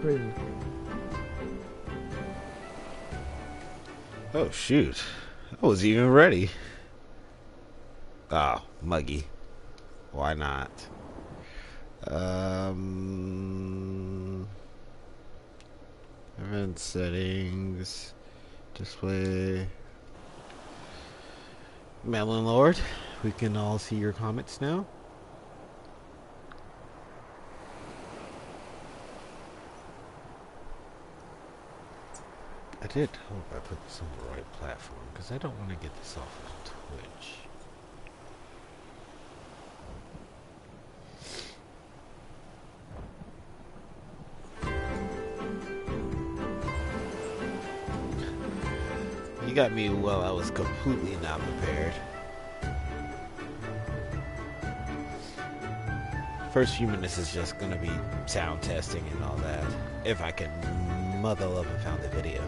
prison. Oh shoot. I wasn't even ready. Oh, muggy. Why not? Event settings. Display. Melon Lord. We can all see your comments now. I did hope I put this on the right platform because I don't want to get this off of Twitch. You got me well, I was completely not prepared. First few minutes is just gonna be sound testing and all that. If I can mother love and found the video.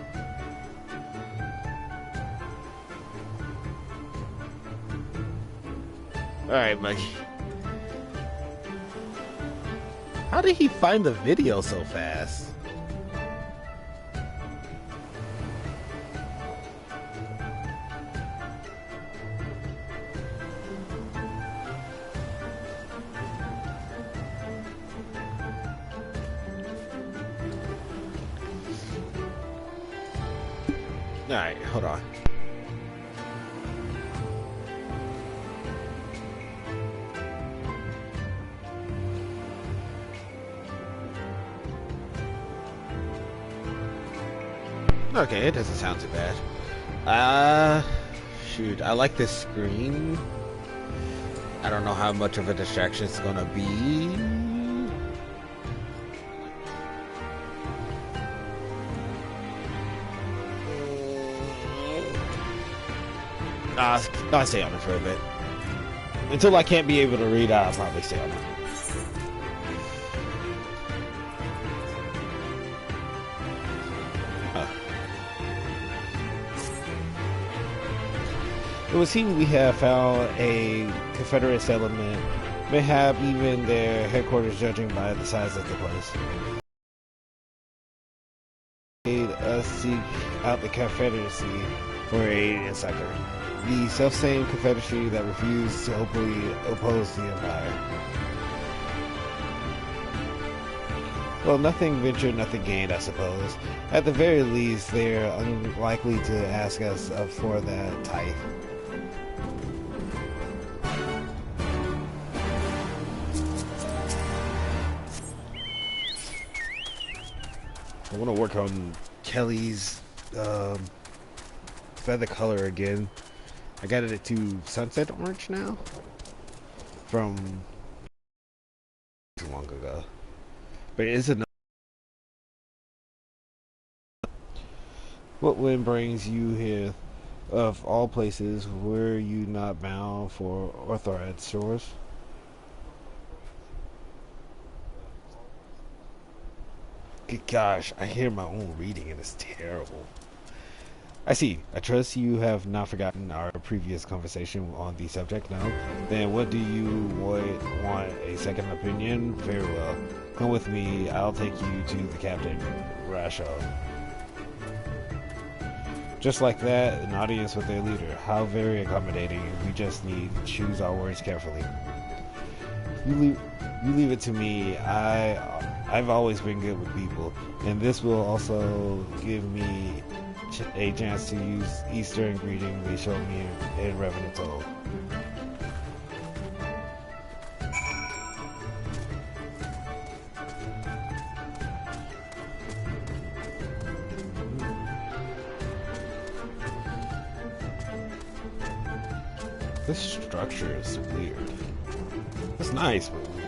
Alright, Muggy. How did he find the video so fast? Alright, hold on. Okay, it doesn't sound too bad. Shoot, I like this screen. I don't know how much of a distraction it's gonna be. I'll stay on it for a bit. Until I can't be able to read, I'll probably stay on it. It would seem we have found a Confederate settlement, mayhap even their headquarters, judging by the size of the place. Made us seek out the Confederacy for aid and succor. The self-same Confederacy that refused to openly oppose the Empire. Well, nothing ventured, nothing gained, I suppose. At the very least, they're unlikely to ask us for that tithe. I want to work on Kelly's feather color again. I got it to sunset orange now from too long ago, but it is enough. What wind brings you here? Of all places, were you not bound for Orthrad shores? Good gosh, I hear my own reading and it's terrible. I see. I trust you have not forgotten our previous conversation on the subject now. Then what do you want a second opinion? Very well. Come with me. I'll take you to the Captain, Rasho. Just like that, an audience with their leader. How very accommodating. We just need to choose our words carefully. You leave it to me. I've always been good with people, and this will also give me a chance to use Eastern greeting they showed me in Revenant Toll. This structure is weird. It's nice, but weird.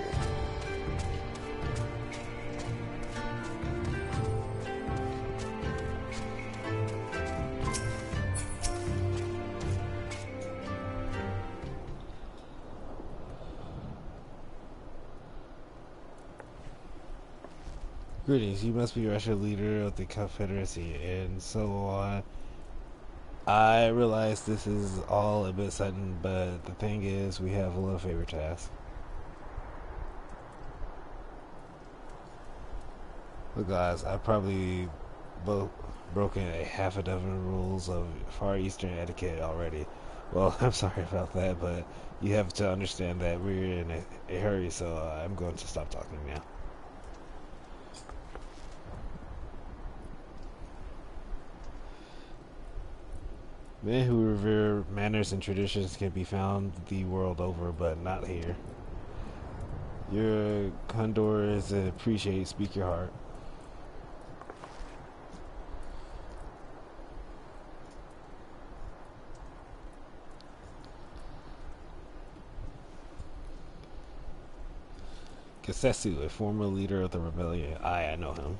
Greetings, you must be Russia, leader of the Confederacy, and so on. I realize this is all a bit sudden, but the thing is, we have a little favor to ask. Look, guys, I've probably bo- broken a half a dozen rules of Far Eastern etiquette already. Well, I'm sorry about that, but you have to understand that we're in a hurry, so I'm going to stop talking now. Men who revere manners and traditions can be found the world over, but not here. Your condor is appreciate, speak your heart. Kisetsu, a former leader of the rebellion. I know him.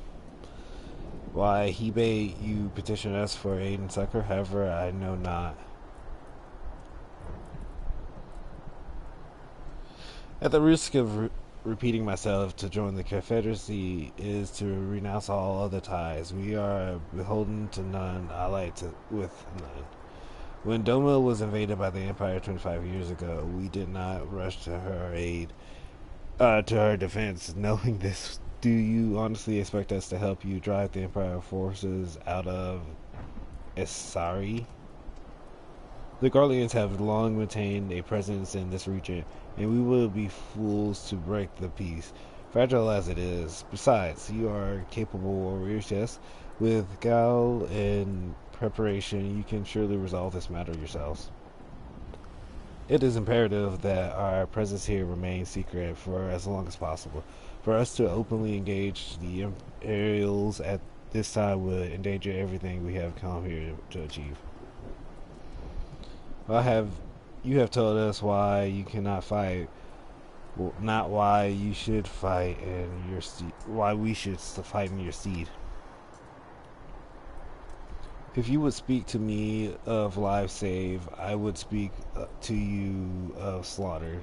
Why he bade you petition us for aid and succor, however, I know not. At the risk of repeating myself, to join the Confederacy is to renounce all other ties. We are beholden to none, allied with none. When Doma was invaded by the Empire 25 years ago, we did not rush to her aid, to her defense. Knowing this, do you honestly expect us to help you drive the Empire forces out of Esari? The Guardians have long maintained a presence in this region, and we will be fools to break the peace, fragile as it is. Besides, you are capable warriors, yes. With guile and preparation, you can surely resolve this matter yourselves. It is imperative that our presence here remain secret for as long as possible. For us to openly engage the Imperials at this time would endanger everything we have come here to achieve. You have told us why you cannot fight, well, not why you should fight in your why we should fight in your stead. If you would speak to me of life save, I would speak to you of slaughter.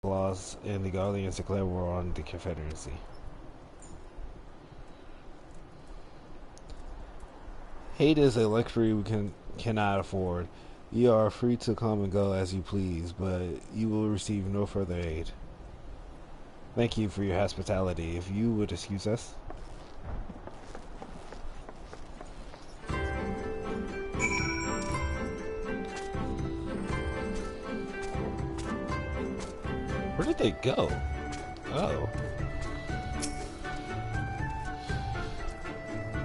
Laws and the Guardians declare war on the Confederacy. Hate is a luxury we cannot afford. You are free to come and go as you please, but you will receive no further aid. Thank you for your hospitality. If you would excuse us. Where did they go? Oh.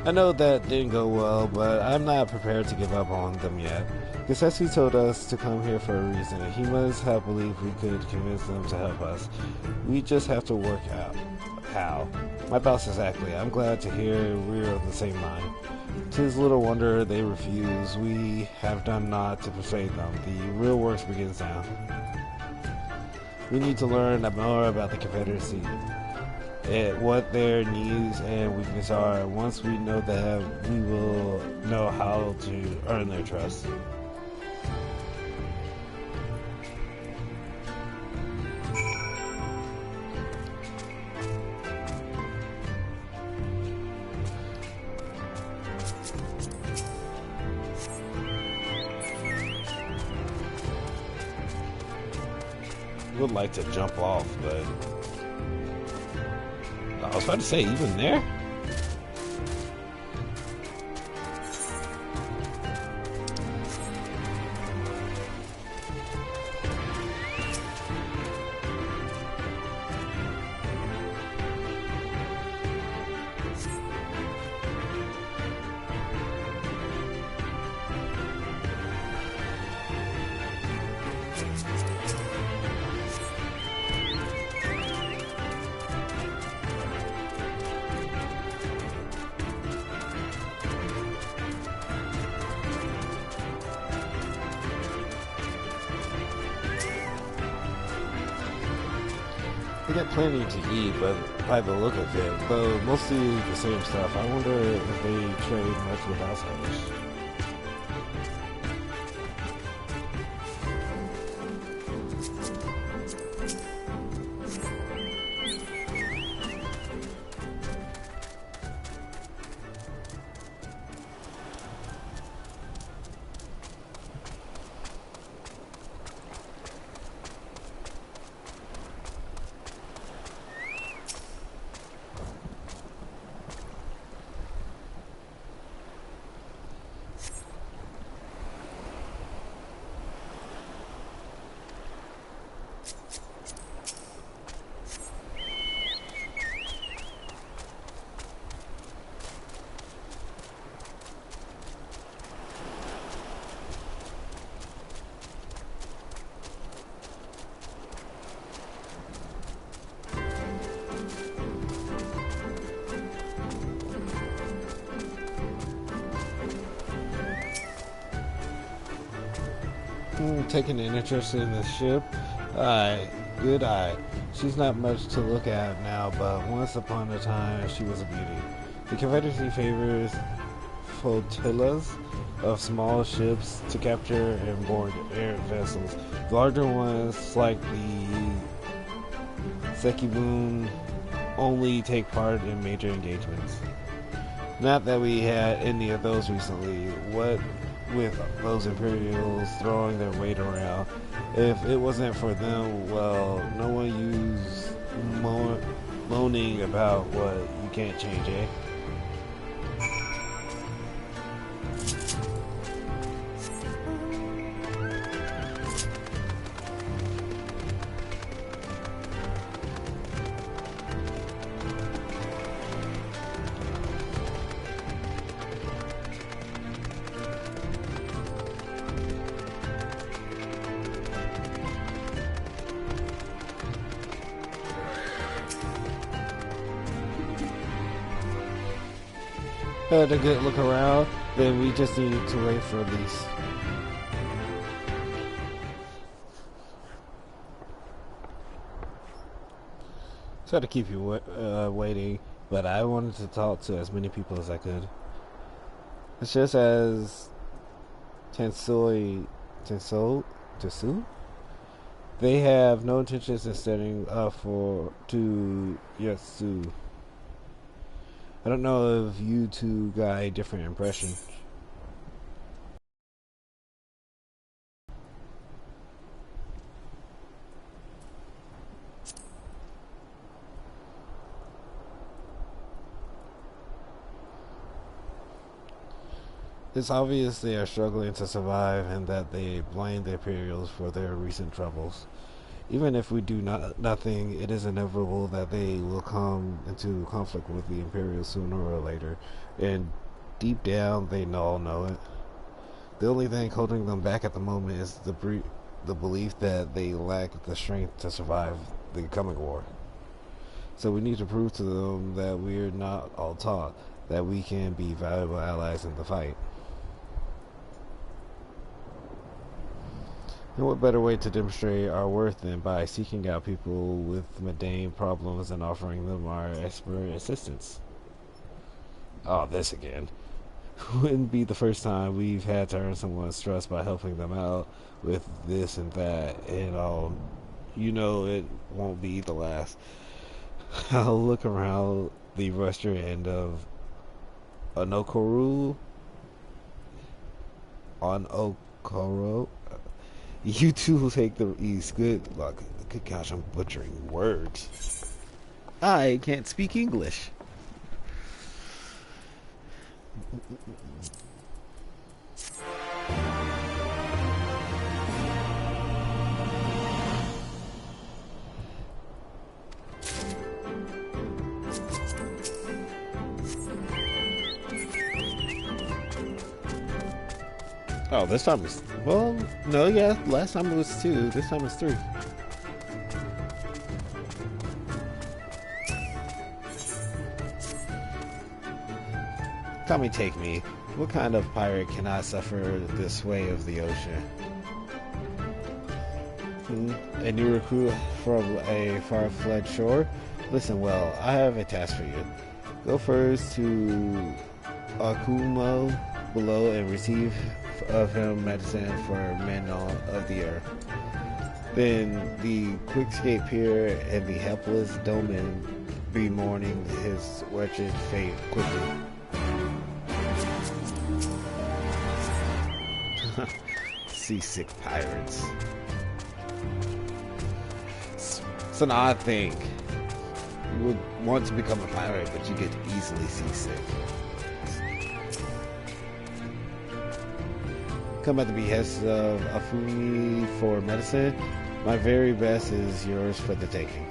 I know that didn't go well, but I'm not prepared to give up on them yet. Kisetsu told us to come here for a reason. He must have believed we could convince them to help us. We just have to work out how. My thoughts exactly. I'm glad to hear we're of the same mind. 'Tis little wonder they refuse. We have done naught to persuade them. The real work begins now. We need to learn more about the Confederacy, what their needs and weaknesses are. Once we know that, we will know how to earn their trust. Would like to jump off, but I was about to say, even there? They got plenty to eat, but by the look of it, though mostly the same stuff, I wonder if they trade much with outsiders. Taking an interest in the ship. Aye, good eye. She's not much to look at now, but once upon a time she was a beauty. The Confederacy favors flotillas of small ships to capture and board air vessels. The larger ones, like the Sekibun, only take part in major engagements. Not that we had any of those recently. What with those Imperials throwing their weight around, if it wasn't for them, well, no one used moaning about what you can't change, eh? Had a good look around, then we just needed to wait for these. Sorry to keep you waiting, but I wanted to talk to as many people as I could. It's just as Tensui, they have no intentions of standing up to Yatsu. I don't know if you two got a different impression. It's obvious they are struggling to survive and that they blame the Imperials for their recent troubles. Even if we do nothing, it is inevitable that they will come into conflict with the Imperials sooner or later, and deep down they all know it. The only thing holding them back at the moment is the belief that they lack the strength to survive the coming war. So we need to prove to them that we're not all talk, that we can be valuable allies in the fight. And what better way to demonstrate our worth than by seeking out people with mundane problems and offering them our expert assistance? Oh, this again. Wouldn't be the first time we've had to earn someone's trust by helping them out with this and that, and you know it won't be the last. I'll look around the western end of Onokoro. You two will take the east. Good luck. Good gosh, I'm butchering words. I can't speak English. Oh, this time it's... Well, no, yeah, last time it was 2. This time it's 3. Come and take me. What kind of pirate cannot suffer the sway of the ocean? A new recruit from a far-fled shore? Listen well, I have a task for you. Go first to Akumo below and receive of him medicine for men of the earth. Then the Quickscape Pier and the helpless Doman be mourning his wretched fate quickly. Seasick pirates. It's an odd thing. You would want to become a pirate, but you get easily seasick. Come at the behest of Afumi for medicine. My very best is yours for the taking.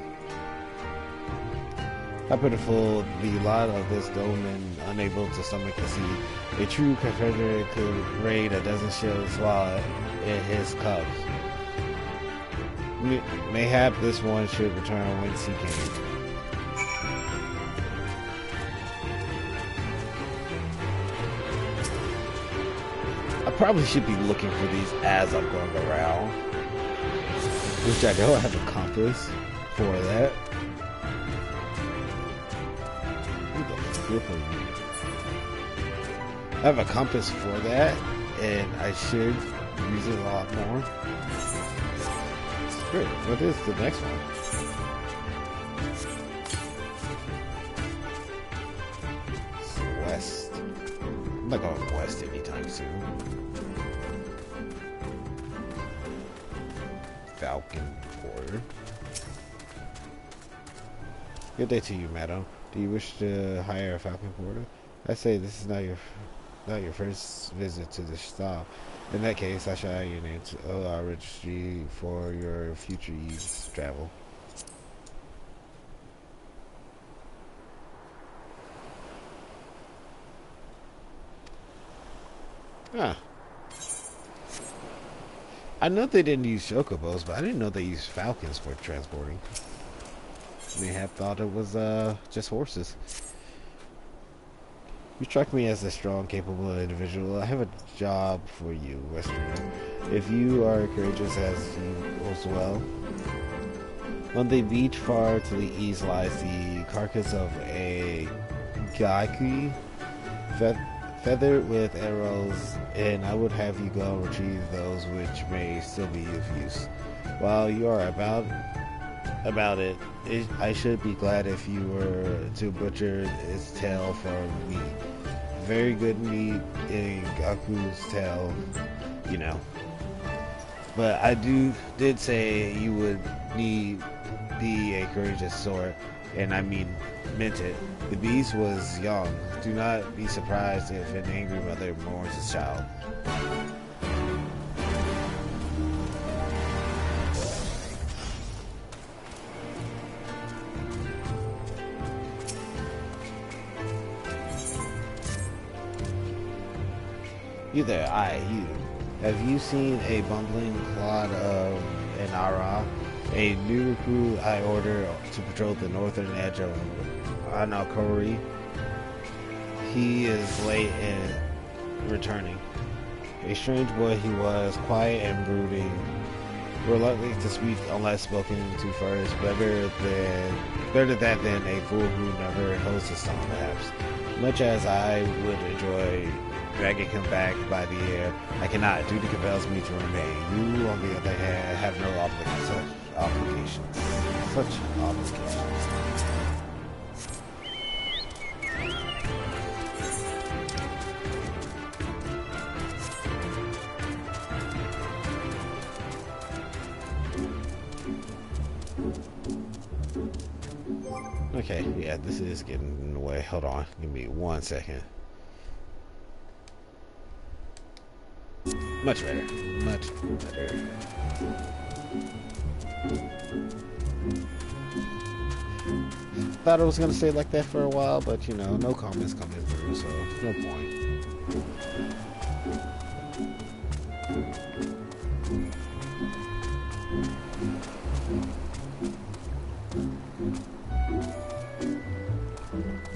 How pitiful the lot of this Doman, unable to stomach the sea. A true Confederate could raid a dozen ships while in his cubs. Mayhap this one should return whence he came. probably should be looking for these as I'm going around. Which I know I have a compass for that. I have a compass for that, and I should use it a lot more. Great. What is the next one? It's west. I'm not going west anytime soon. Falcon Porter. Good day to you, madam. Do you wish to hire a Falcon Porter? I say this is not your first visit to the stop. In that case, I shall add your name to our registry for your future use travel. Huh. I know they didn't use chocobos, but I didn't know they used falcons for transporting. May have thought it was just horses. You struck me as a strong, capable individual. I have a job for you, Westerner. If you are courageous as you as well. On the beach far to the east lies the carcass of a Gaiku, feathered with arrows, and I would have you go retrieve those which may still be of use. While you are about it, I should be glad if you were to butcher its tail for me. Very good meat in Gaku's tail, you know. But I did say you would be a courageous sort, and I meant it. The beast was young. Do not be surprised if an angry mother mourns his child. You there, you. Have you seen a bumbling clod of an Ara? A new recruit I order to patrol the northern edge of Anakori. He is late in returning. A strange boy he was, quiet and brooding, reluctant to speak unless spoken to first. Better that than a fool who never holds his tongue, perhaps. Much as I would enjoy dragging him back by the air, I cannot. Duty compels me to remain. You, on the other hand, have no obligations. Such obligations. Okay, yeah, this is getting in the way. Hold on, give me 1 second. Much better. Much better. Thought it was gonna stay like that for a while, but you know, no comments coming through, so no point.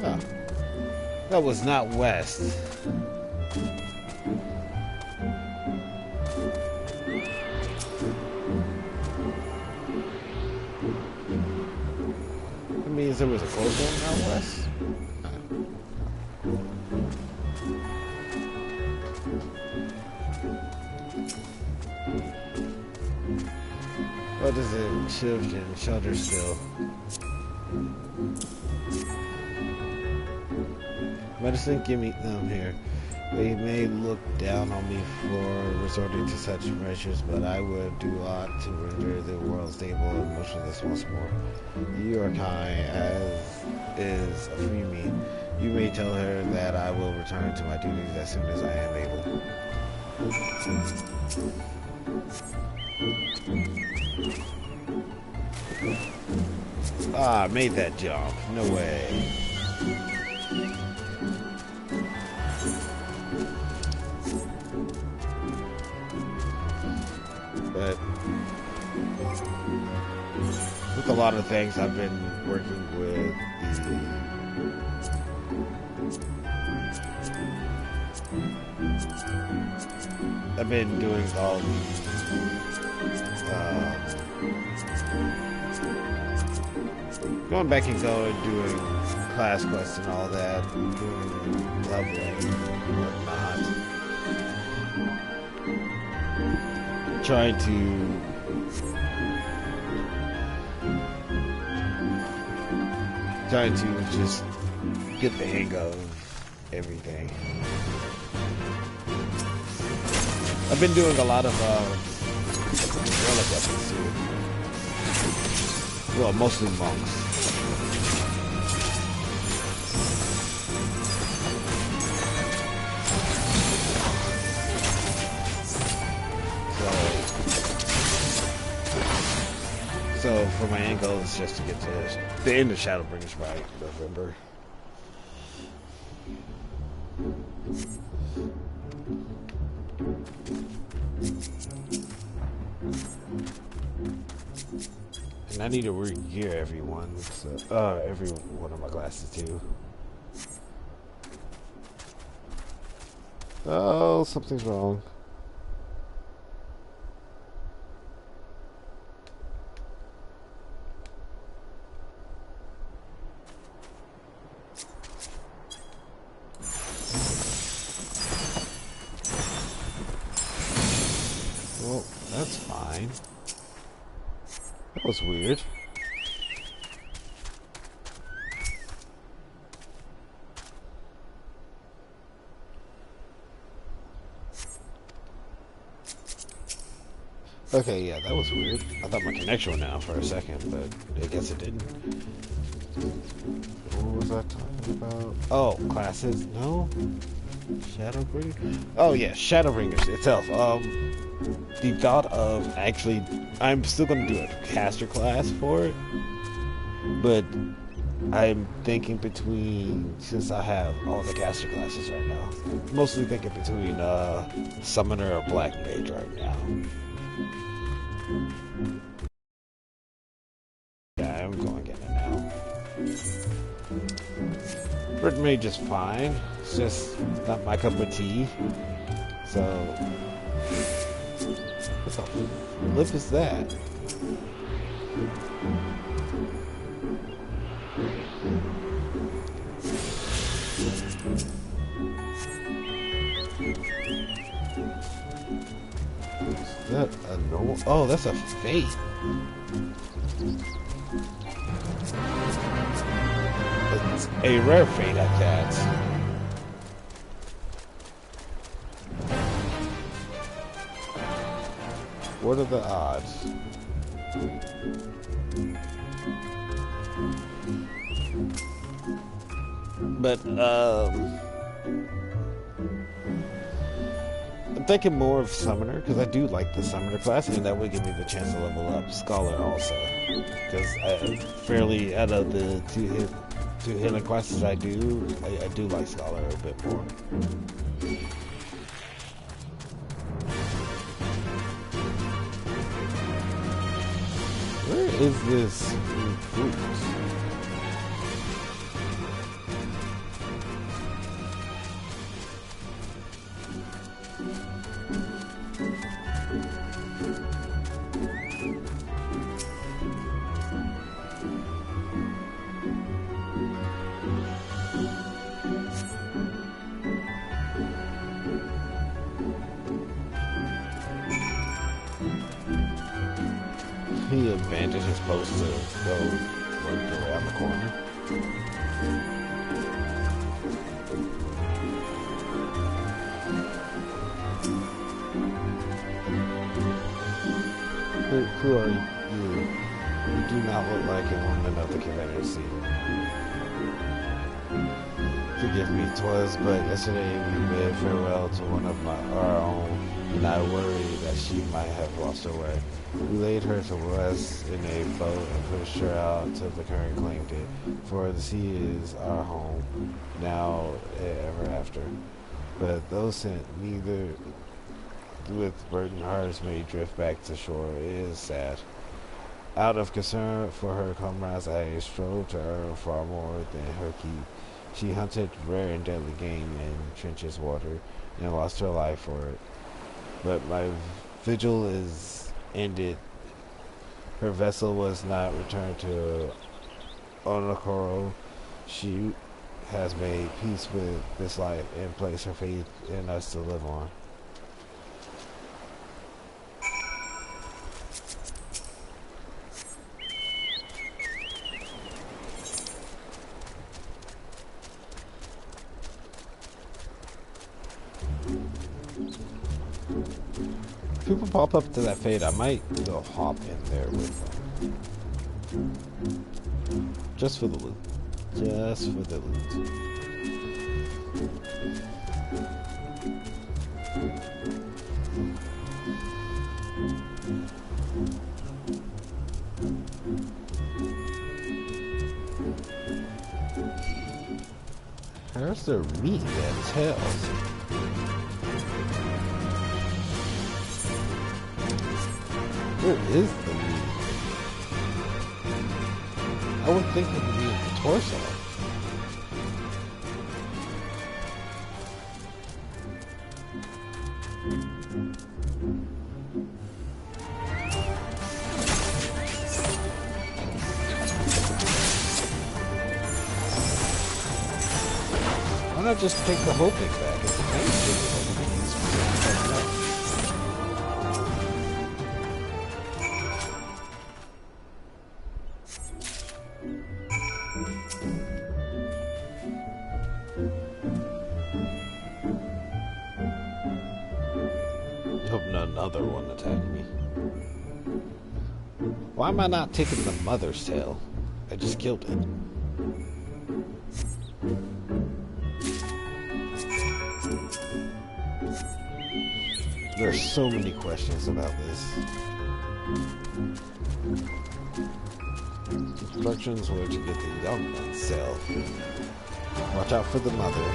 Oh, that was not west. Means there was a close one out west. What does it shift and shelter still? Medicine, give me them here. They may look down on me for resorting to such measures, but I would do aught to render the world stable and motionless once more. You are kind, as is a free me. You may tell her that I will return to my duties as soon as I am able. Ah, I made that jump. No way. But with a lot of things, I've been working with I've been doing all these going back and going doing class quests and all that, doing leveling and whatnot. Trying to just get the hang of everything. I've been doing a lot of relic weapons too. Well, mostly monks. So for my end goal is just to get to the end of Shadowbringers by November. And I need to re-gear every one of my glasses too. Oh, something's wrong. Well, that's fine. That was weird. Okay, yeah, that was weird. I thought my connection went out for a second, but I guess it didn't. What was I talking about? Oh, classes? No? Shadowbringers? Oh, yeah, Shadowbringers itself. The thought of actually... I'm still going to do a caster class for it, but I'm thinking between... Since I have all the caster classes right now, mostly thinking between Summoner or Black Mage right now. Yeah, I'm going to get it now. Red Mage is fine. It's just not my cup of tea. So, what the flip is that? Is that a normal? Oh, that's a fate. It's a rare fate at that. What are the odds? But I'm thinking more of Summoner, because I do like the Summoner class, and that would give me the chance to level up Scholar also. Because I fairly, out of the two healing classes I do like Scholar a bit more. Where is this recruit? He abandoned his post to go work around the corner. Who are you? You do not look like a woman of the Confederacy. Forgive me, 'twas but yesterday we bid farewell to one of our own, and I worried that she might have lost her way. We laid her to rest in a boat and pushed her out till the current claimed it, for the sea is our home, now and ever after. But those sent neither with burdened hearts may drift back to shore. It is sad. Out of concern for her comrades, I strove to earn far more than her keep. She hunted rare and deadly game in Trench's water and lost her life for it. But my vigil is ended. Her vessel was not returned to Onokoro. She has made peace with this life and placed her faith in us to live on. If people pop up to that fade, I might go hop in there with them. Just for the loot. Just for the loot. There's their meat and tails. Where is the meat? I would think it would be in the torso. Why not just take the whole thing back? It's amazing. Hope not another one attacked me. Why am I not taking the mother's tail? I just killed it. There's so many questions about this. Instructions were to get the young one's cell. Watch out for the mother.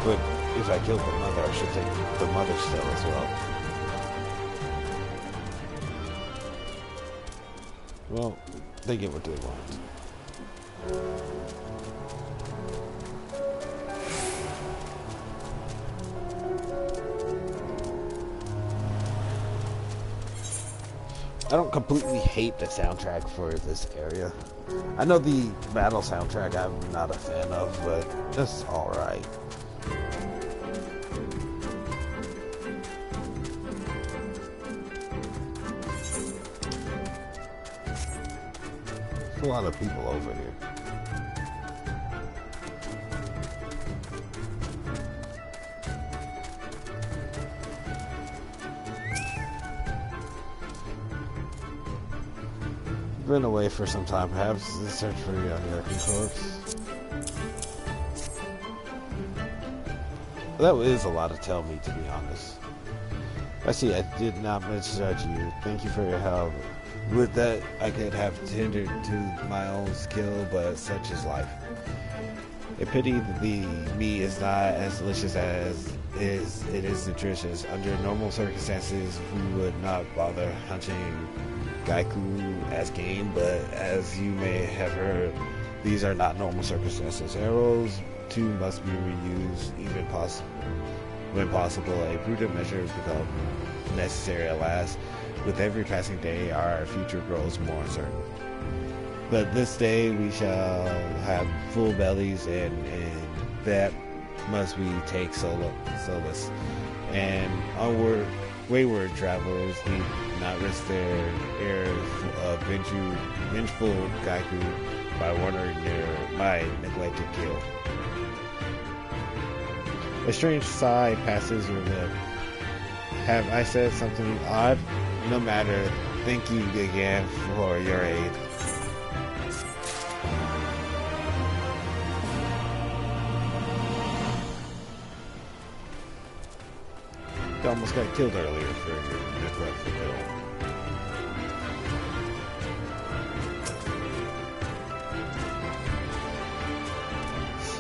But if I kill the mother, I should take the mother's cell as well. Well, they get what they want. I don't completely hate the soundtrack for this area. I know the battle soundtrack I'm not a fan of, but it's alright. There's a lot of people over here. Been away for some time, perhaps to search for a American corpse. That is a lot to tell me, to be honest. I see, I did not misjudge you. Thank you for your help. With that, I could have tended to my own skill, but such is life. A pity the meat is not as delicious as it is nutritious. Under normal circumstances, we would not bother hunting Gaiku as game, but as you may have heard, these are not normal circumstances. Arrows too must be reused, even when possible. A prudent measure becomes necessary at last. With every passing day, our future grows more uncertain. But this day we shall have full bellies, and that must we take solace. And onward, wayward travelers need not risk their heirs of vengeful Gaiku by wandering near my neglected kill. A strange sigh passes your lip. Have I said something odd? No matter. Thank you again for your aid. You almost got killed earlier for your neglectful kill.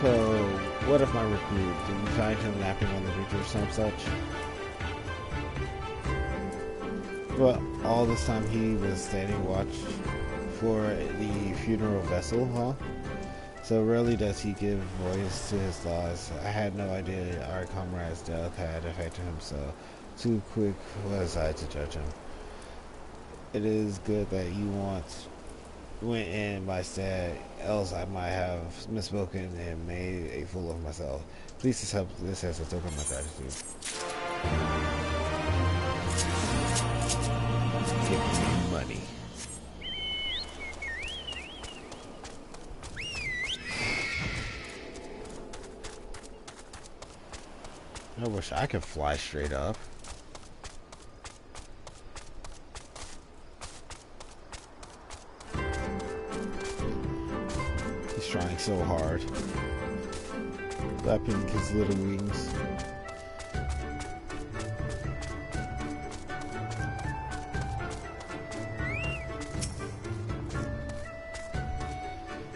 So, what if my recruit? Did you find him napping on the beach or some such? But all this time he was standing watch for the funeral vessel, huh? So rarely does he give voice to his thoughts. I had no idea our comrade's death had affected him so. Too quick was I to judge him. It is good that you went in my stead, else I might have misspoken and made a fool of myself. Please accept this as a token of my gratitude. Give me money. I wish I could fly straight up. He's trying so hard, flapping his little wings.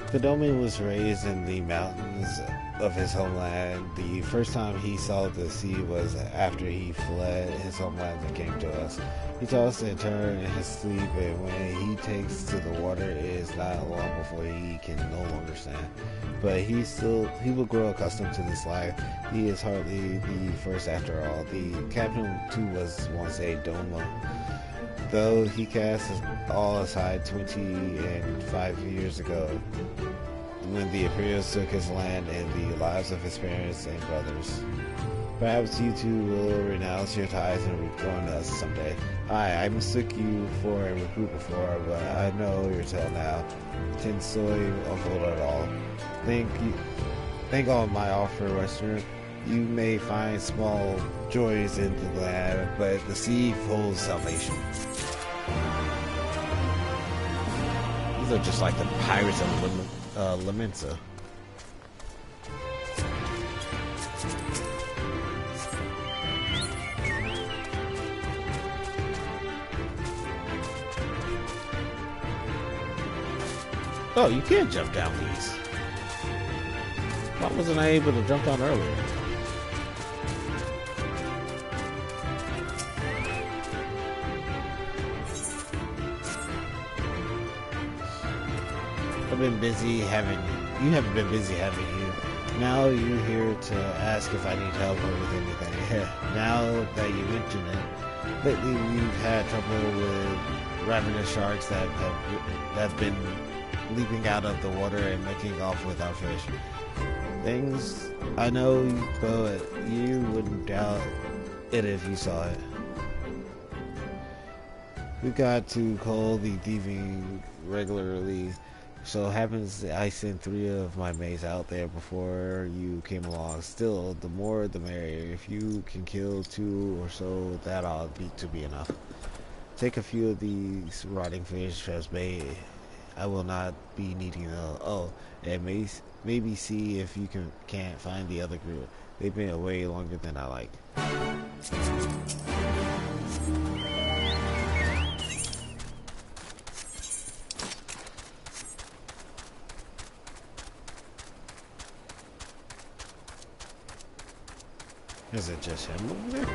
Godome was raised in the mountains of his homeland. The first time he saw the sea was after he fled his homeland and came to us. He tossed and turned in his sleep, and when he takes to the water, it is not long before he can no longer stand. But he will grow accustomed to this life. He is hardly the first after all. The captain too was once a domo. Though he cast all aside 25 years ago, when the Imperials took his land and the lives of his parents and brothers. Perhaps you two will renounce your ties and rejoin us someday. I mistook you for a recruit before, but I know your tale now. Tensoi unfold it all. Think on my offer, Westerner. You may find small joys in the land, but the sea holds salvation. These are just like the pirates of Laminsa. Oh, you can't jump down these. Why wasn't I able to jump down earlier? I've been busy having you. You haven't been busy having you. Now you're here to ask if I need help with anything. Now that you mention it, lately we've had trouble with ravenous sharks that have been leaping out of the water and making off with our fish. Things I know, but you wouldn't doubt it if you saw it. We got to call the thieving regularly. So happens that I sent 3 of my mates out there before you came along. Still, the more the merrier. If you can kill 2 or so, that ought to be enough. Take a few of these rotting fish as bait. I will not be needing them. Oh, and maybe see if you can't find the other group. They've been away longer than I like. Is it just him over there?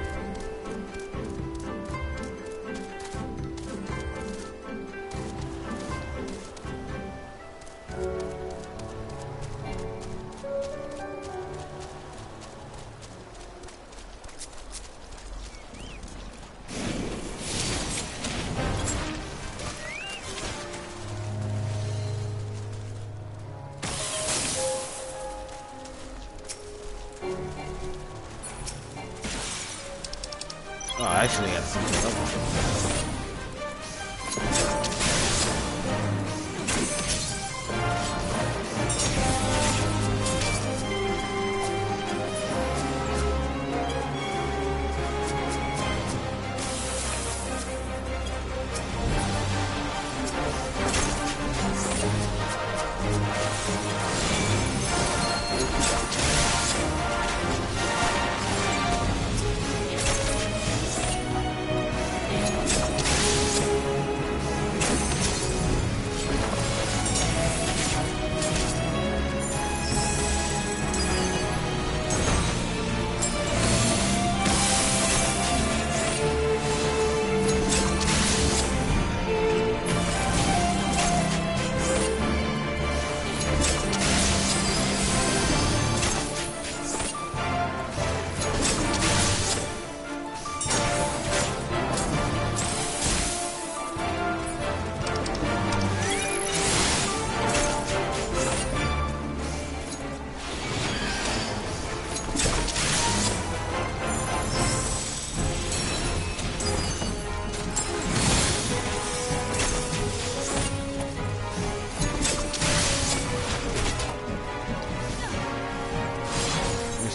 Oh, I actually got something up.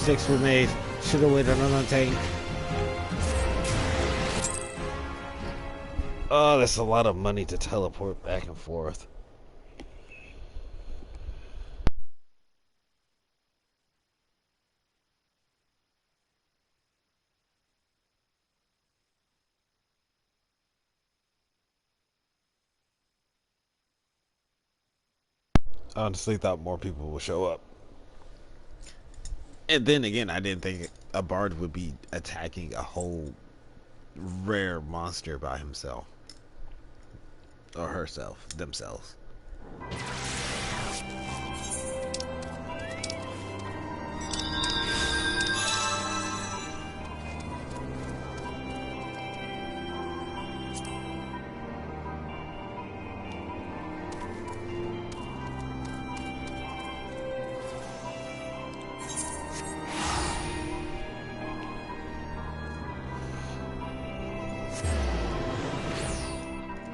mistakes were made. Should have waited on the tank. Oh, that's a lot of money to teleport back and forth. I honestly thought more people would show up. And then again, I didn't think a bard would be attacking a whole rare monster by himself. Or herself. Themselves.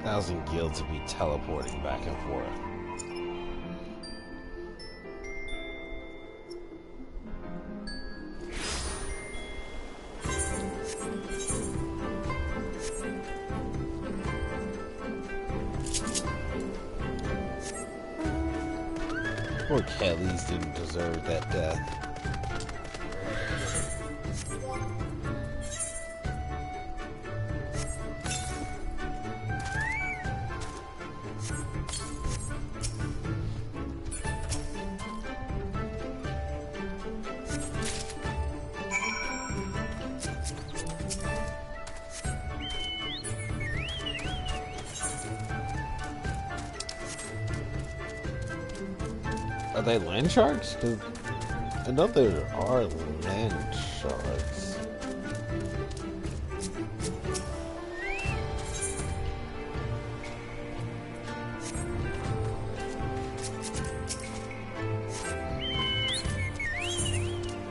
1,000 gil to be teleporting back and forth. Poor Kellys didn't deserve that death. Are they land sharks? Cause I know there are land sharks.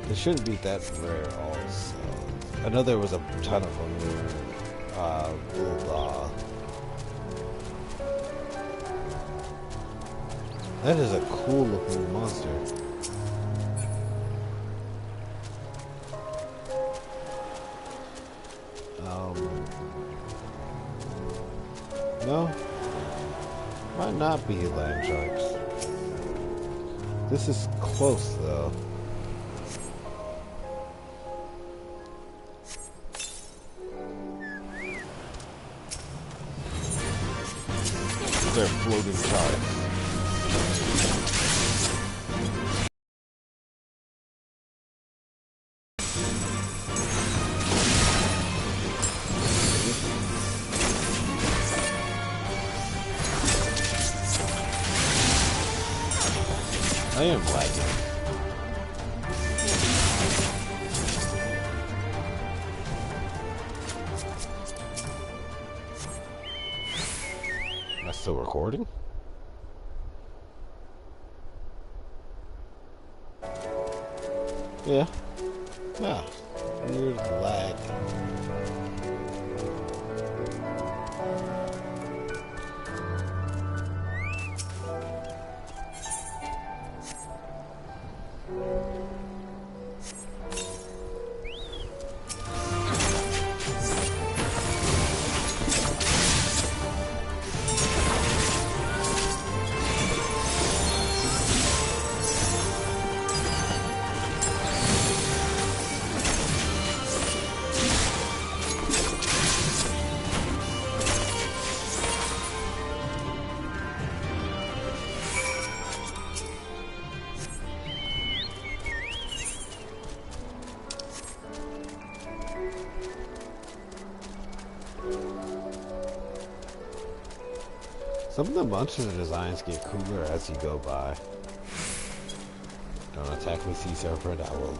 They shouldn't be that rare also. I know there was a ton of them in That is a cool looking monster. No, might not be land sharks. This is close though. They're floating sharks. I am lagging. Am I still recording? Yeah. Yeah. Weird lag. Some of the monster designs get cooler as you go by. Don't attack me, Sea Serpent, I will.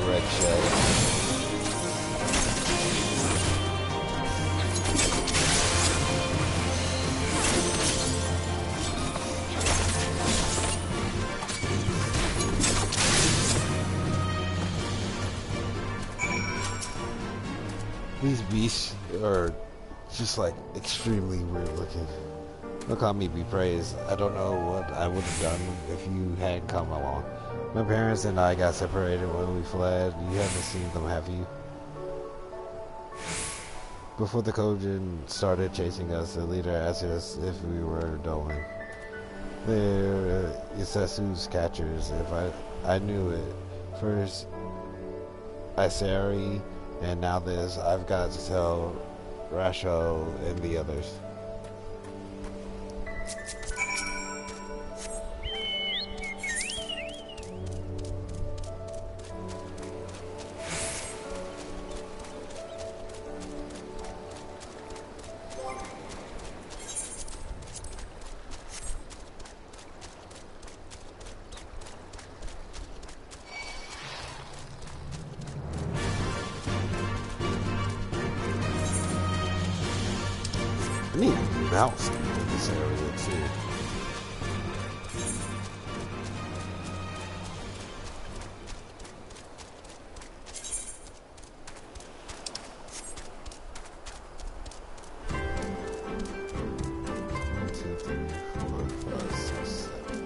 Red shell. These beasts are just like extremely weird looking. Don't call me be praised. I don't know what I would have done if you hadn't come along. My parents and I got separated when we fled. You haven't seen them, have you? Before the Kojin started chasing us, the leader asked us if we were Doan. They're Isesu's catchers. If I knew it. First, Isari, and now this. I've got to tell Rasho and the others. I need a mouse in this area too. One, two, three, four, five, six, seven.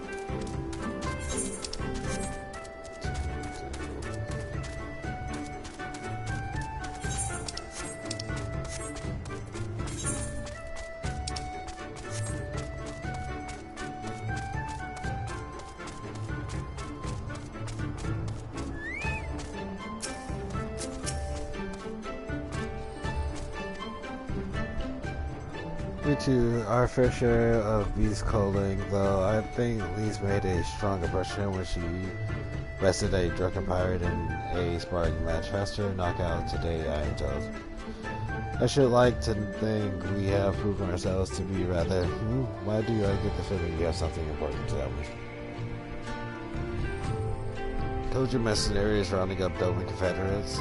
Due to our fair share of beast culling, though, I think Lise made a strong impression when she bested a drunken pirate in a sparring match. Faster knockout today, I am told. I should like to think we have proven ourselves to be rather... why do I get the feeling you have something important to tell me? Kojin mercenaries rounding up Doman Confederates.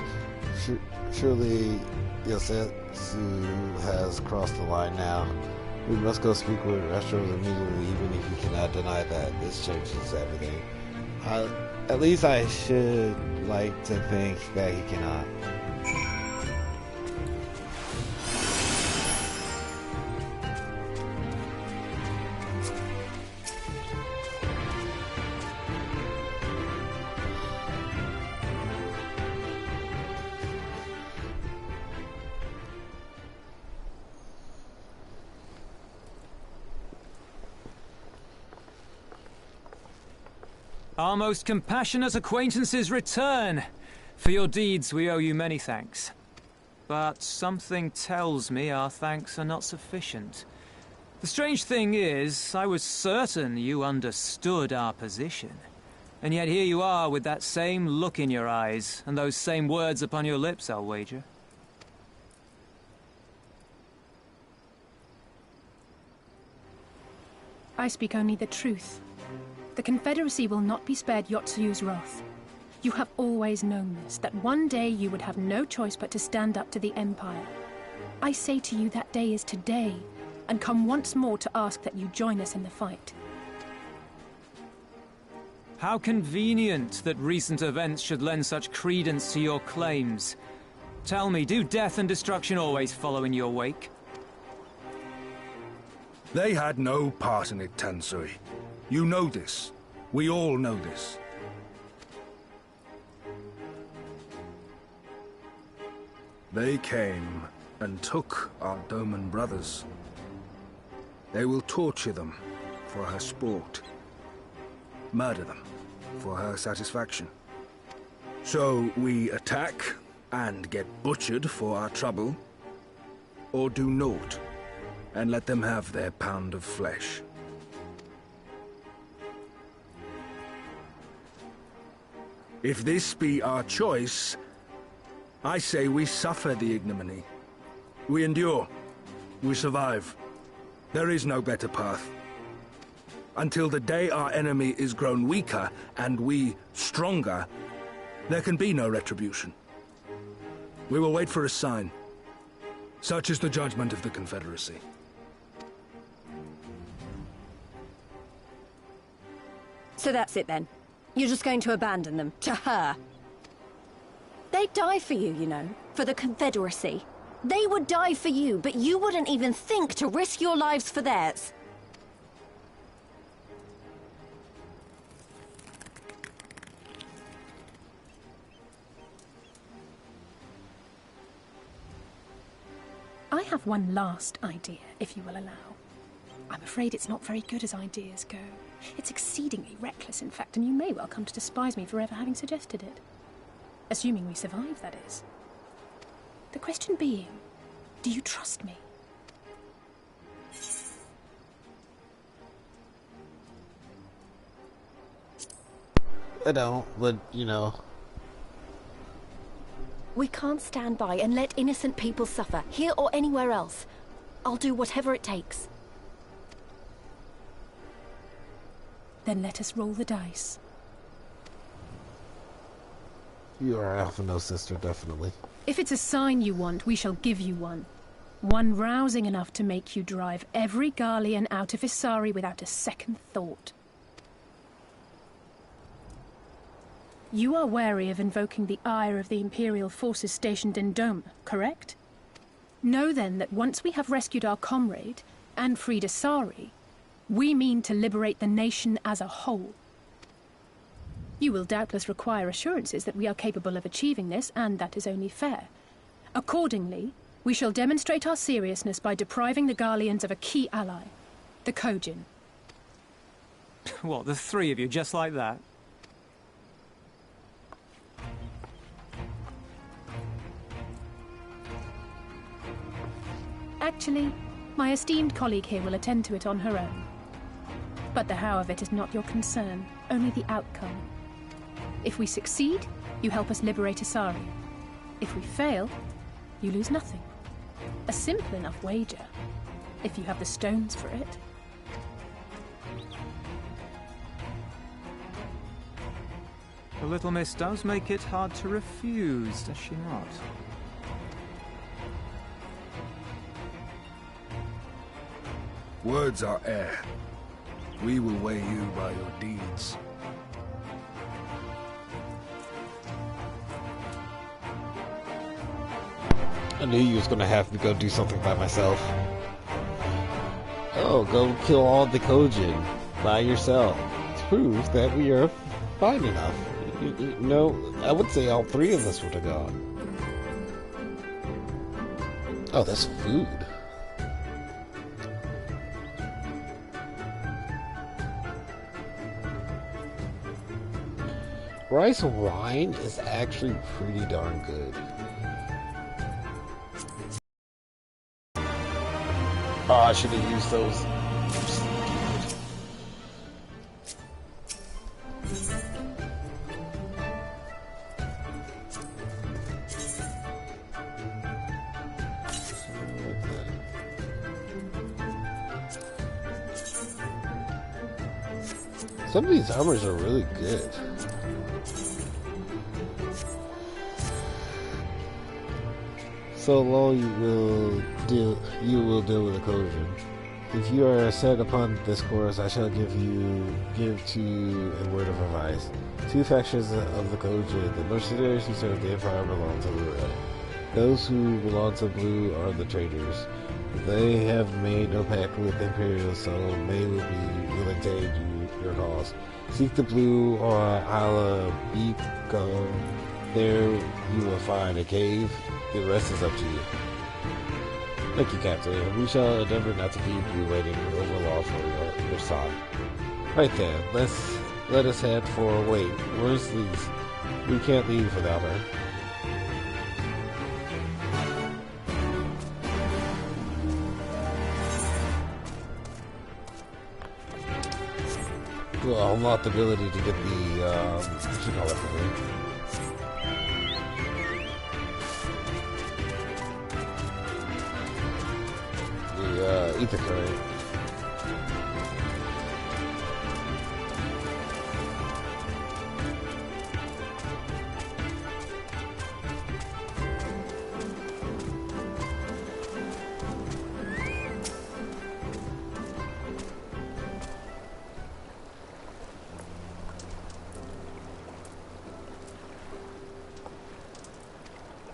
Surely Yosetsu has crossed the line now. We must go speak with Rasho immediately, even if you cannot deny that this changes everything. At least I should like to think that he cannot. Our most compassionate acquaintances return. For your deeds we owe you many thanks. But something tells me our thanks are not sufficient. The strange thing is, I was certain you understood our position. And yet here you are with that same look in your eyes, and those same words upon your lips, I'll wager. I speak only the truth. The Confederacy will not be spared Yotsuyu's wrath. You have always known this, that one day you would have no choice but to stand up to the Empire. I say to you that day is today, and come once more to ask that you join us in the fight. How convenient that recent events should lend such credence to your claims. Tell me, do death and destruction always follow in your wake? They had no part in it, Tansui. You know this. We all know this. They came and took our Doman brothers. They will torture them for her sport. Murder them for her satisfaction. So we attack and get butchered for our trouble, or do naught and let them have their pound of flesh. If this be our choice, I say we suffer the ignominy. We endure. We survive. There is no better path. Until the day our enemy is grown weaker and we stronger, there can be no retribution. We will wait for a sign. Such is the judgment of the Confederacy. So that's it then. You're just going to abandon them, to her. They'd die for you, you know, for the Confederacy. They would die for you, but you wouldn't even think to risk your lives for theirs. I have one last idea, if you will allow. I'm afraid it's not very good as ideas go. It's exceedingly reckless, in fact, and you may well come to despise me for ever having suggested it. Assuming we survive, that is. The question being, do you trust me? I don't, but, you know. We can't stand by and let innocent people suffer, here or anywhere else. I'll do whatever it takes. Then let us roll the dice. You are Alphino's sister, definitely. If it's a sign you want, we shall give you one. One rousing enough to make you drive every Garlean out of Isari without a second thought. You are wary of invoking the ire of the Imperial forces stationed in Doma, correct? Know then that once we have rescued our comrade, and freed Isari, we mean to liberate the nation as a whole. You will doubtless require assurances that we are capable of achieving this, and that is only fair. Accordingly, we shall demonstrate our seriousness by depriving the Garleans of a key ally, the Kojin. What, the three of you, just like that? Actually, my esteemed colleague here will attend to it on her own. But the how of it is not your concern, only the outcome. If we succeed, you help us liberate Isari. If we fail, you lose nothing. A simple enough wager, if you have the stones for it. The little miss does make it hard to refuse, does she not? Words are air. We will weigh you by your deeds. I knew you was gonna have me go do something by myself. Oh, go kill all the Kojin by yourself. It proves that we are fine enough. No, I would say all three of us would have gone. Oh, that's food. Rice wine is actually pretty darn good. Oh, I should have used those. Some of these armors are really good. So long you will deal with the Kojin. If you are set upon this course, I shall give to you a word of advice. Two factions of the Kojin, the mercenaries who serve the Empire belong to the Red. Those who belong to Blue are the traitors. They have made no pact with the Imperials, so they will be willing to aid your cause. Seek the Blue or Isla Beacon. There you will find a cave. The rest is up to you. Thank you, Captain. We shall endeavor not to keep you waiting overlong for your side. Right then, let us head for. Wait, where's Lise? We can't leave without her. Well, unlock the ability to get the what you call it for me. Ether current.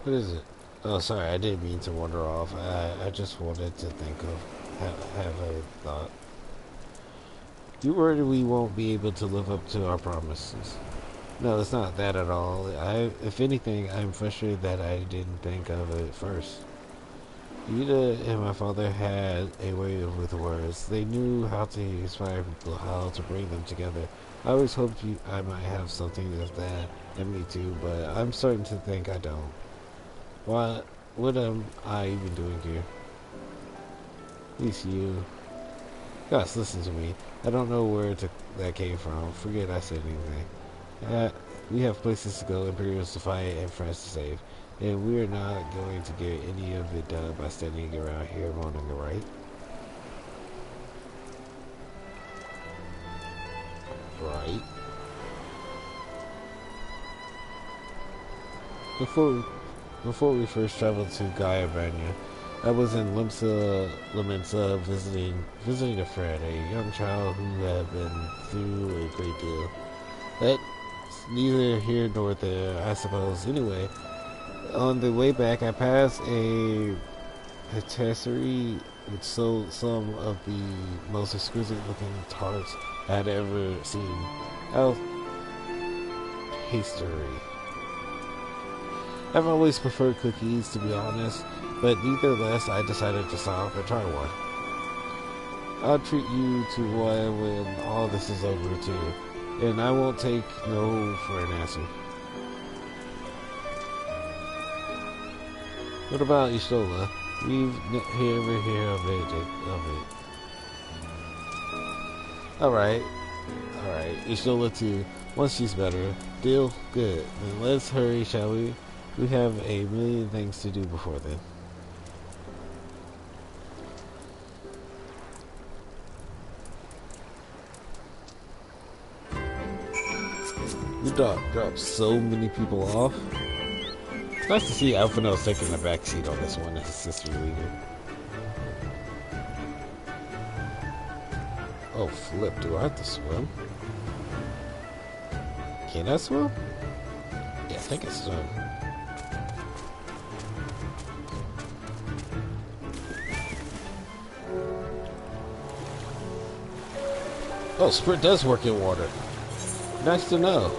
What is it? Oh, sorry, I didn't mean to wander off. I just wanted to think of, have a thought. You worried we won't be able to live up to our promises? No, it's not that at all. If anything, I'm frustrated that I didn't think of it first. Yuta and my father had a way with words. They knew how to inspire people, how to bring them together. I always hoped I might have something of that in me too, but I'm starting to think I don't. What am I even doing here? At least you. Gosh, listen to me. I don't know where that came from. Forget I said anything. We have places to go, Imperials to fight, and friends to save. And we're not going to get any of it done by standing around here moaning, right? Right. Before we first traveled to Gaia Branya, I was in Lamenta visiting a friend, a young child who had been through a great deal. That's neither here nor there, I suppose. Anyway, on the way back, I passed a patisserie with some of the most exquisite-looking tarts I had ever seen. Pastry. I've always preferred cookies, to be honest, but nevertheless, I decided to stop and try one. I'll treat you to one when all this is over, too, and I won't take no for an answer. What about Y'shtola? We've never heard of it. Alright, Y'shtola too. Once she's better. Deal? Good. Then let's hurry, shall we? We have a million things to do before then. You dropped so many people off. It's nice to see Alphinaud's taking the backseat on this one as his sister leader. Oh, flip. Do I have to swim? Can I swim? Yeah, I think I swim. Oh, Sprint does work in water. Nice to know.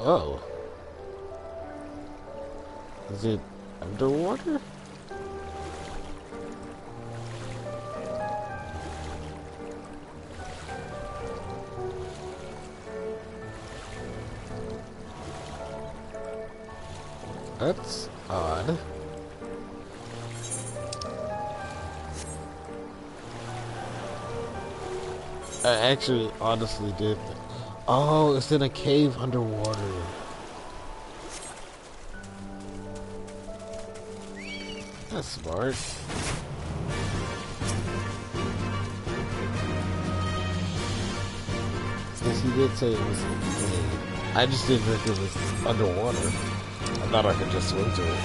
Oh. Is it underwater? That's odd. I actually honestly did. Oh, it's in a cave underwater. That's smart. Since he did say it was a cave, I just didn't think it was underwater. I thought I could just swim to it.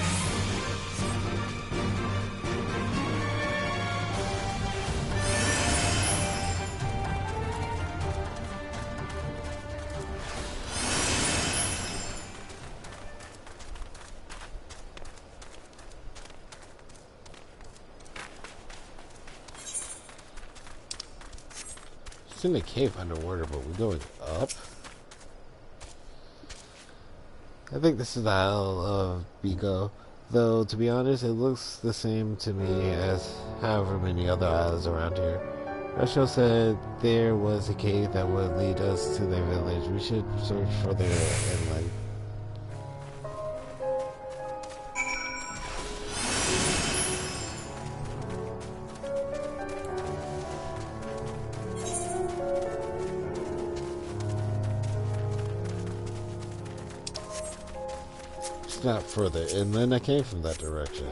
It's in the cave underwater, but we're going up. I think this is the Isle of Biko. Though, to be honest, it looks the same to me as however many other islands around here. Rachel said there was a cave that would lead us to their village. We should search for their inland. It's not further inland. I came from that direction.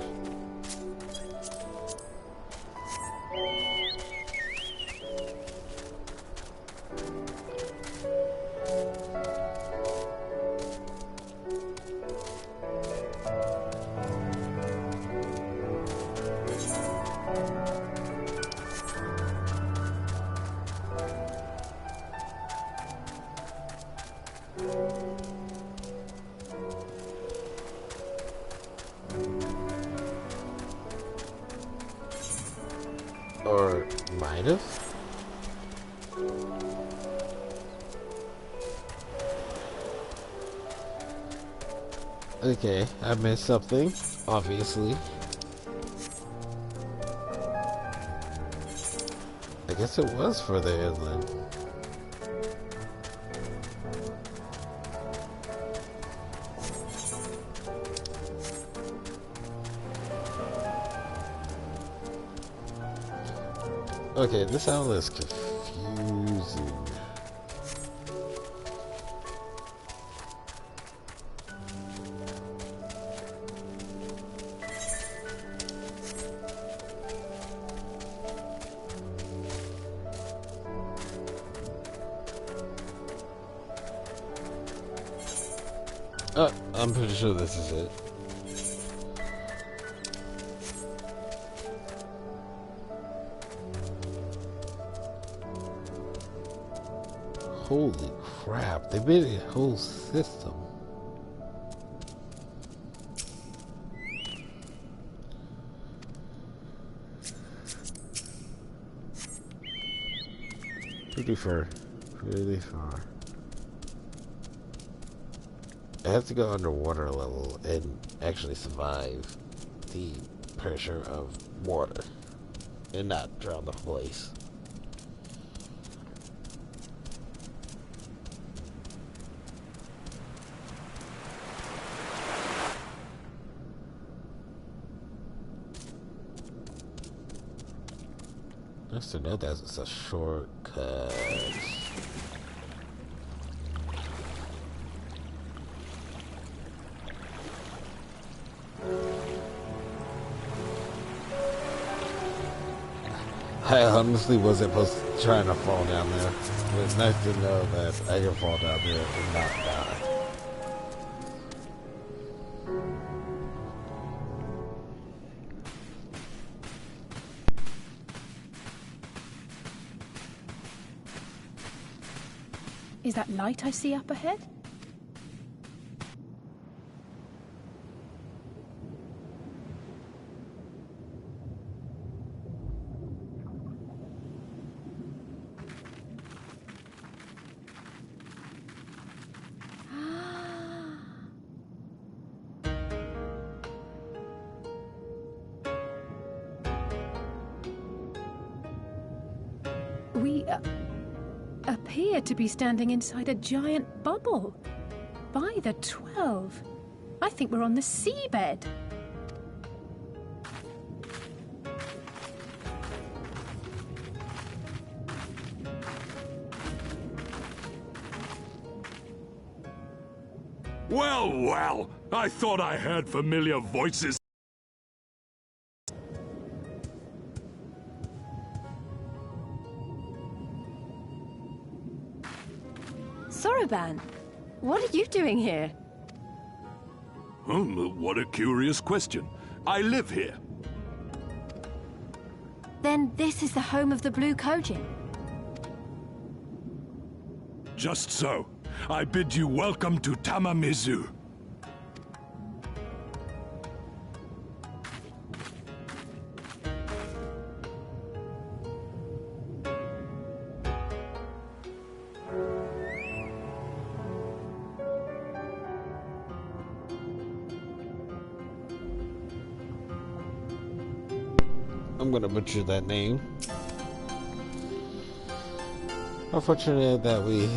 Or might have. Okay, I missed something, obviously. I guess it was further inland. Okay, this island is confusing. I'm pretty sure this is it. Holy crap, they made a whole system. Pretty far. Pretty far. I have to go underwater level and actually survive the pressure of water and not drown the place. Nice to know that's a shortcut. I honestly wasn't trying to fall down there. It's nice to know that I can fall down there and not die. Is that light I see up ahead? We appear to be standing inside a giant bubble. By the 12, I think we're on the seabed. Well, well, I thought I heard familiar voices. Soroban, what are you doing here? What a curious question. I live here. Then this is the home of the Blue Kojin. Just so. I bid you welcome to Tamamizu. gonna butcher that name. Unfortunate that we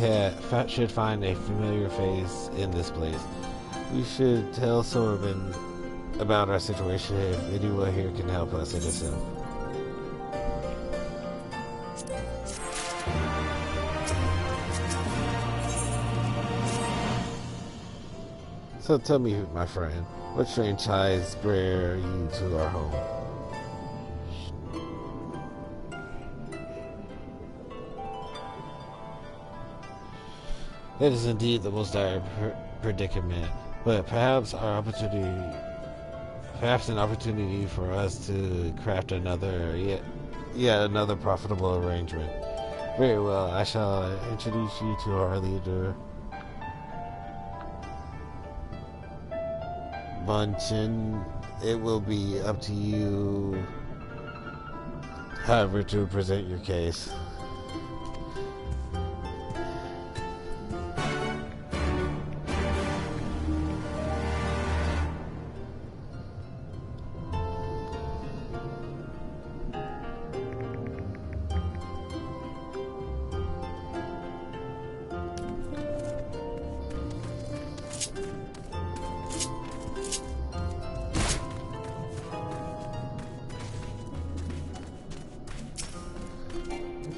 should find a familiar face in this place. We should tell Sorban about our situation if anyone here can help us innocent. So tell me, my friend, what strange ties bear you to our home? That is indeed the most dire predicament, but perhaps an opportunity for us to craft yet another profitable arrangement. Very well, I shall introduce you to our leader, Bunchen. It will be up to you, however, to present your case.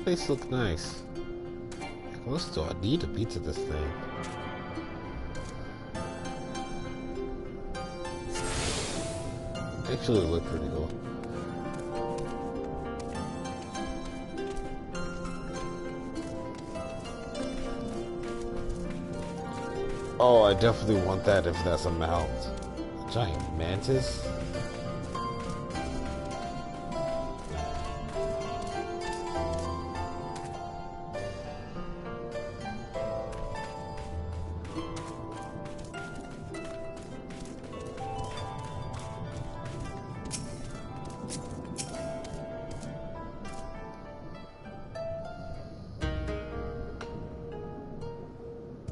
Place look nice. How close do I need to be to this thing? Actually, it looked pretty cool. Oh, I definitely want that if that's a mount. A giant mantis?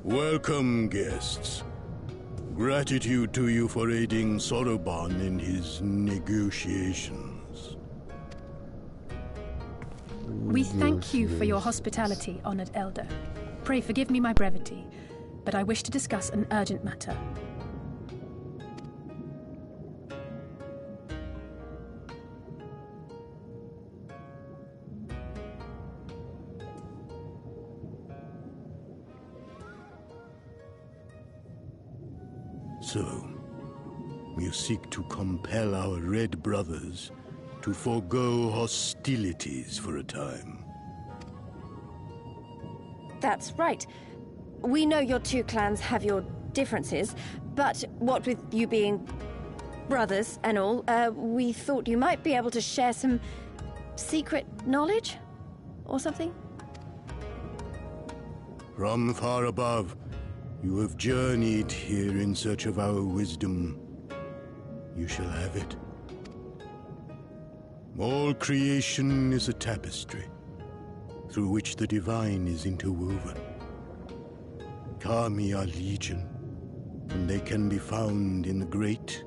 Welcome, guests. Gratitude to you for aiding Soroban in his negotiations. We thank you for your hospitality, honored elder. Pray forgive me my brevity, but I wish to discuss an urgent matter. So, you seek to compel our Red Brothers to forego hostilities for a time. That's right. We know your two clans have your differences, but what with you being brothers and all, we thought you might be able to share some secret knowledge or something? From far above, you have journeyed here in search of our wisdom. You shall have it. All creation is a tapestry, through which the divine is interwoven. Kami are legion, and they can be found in the great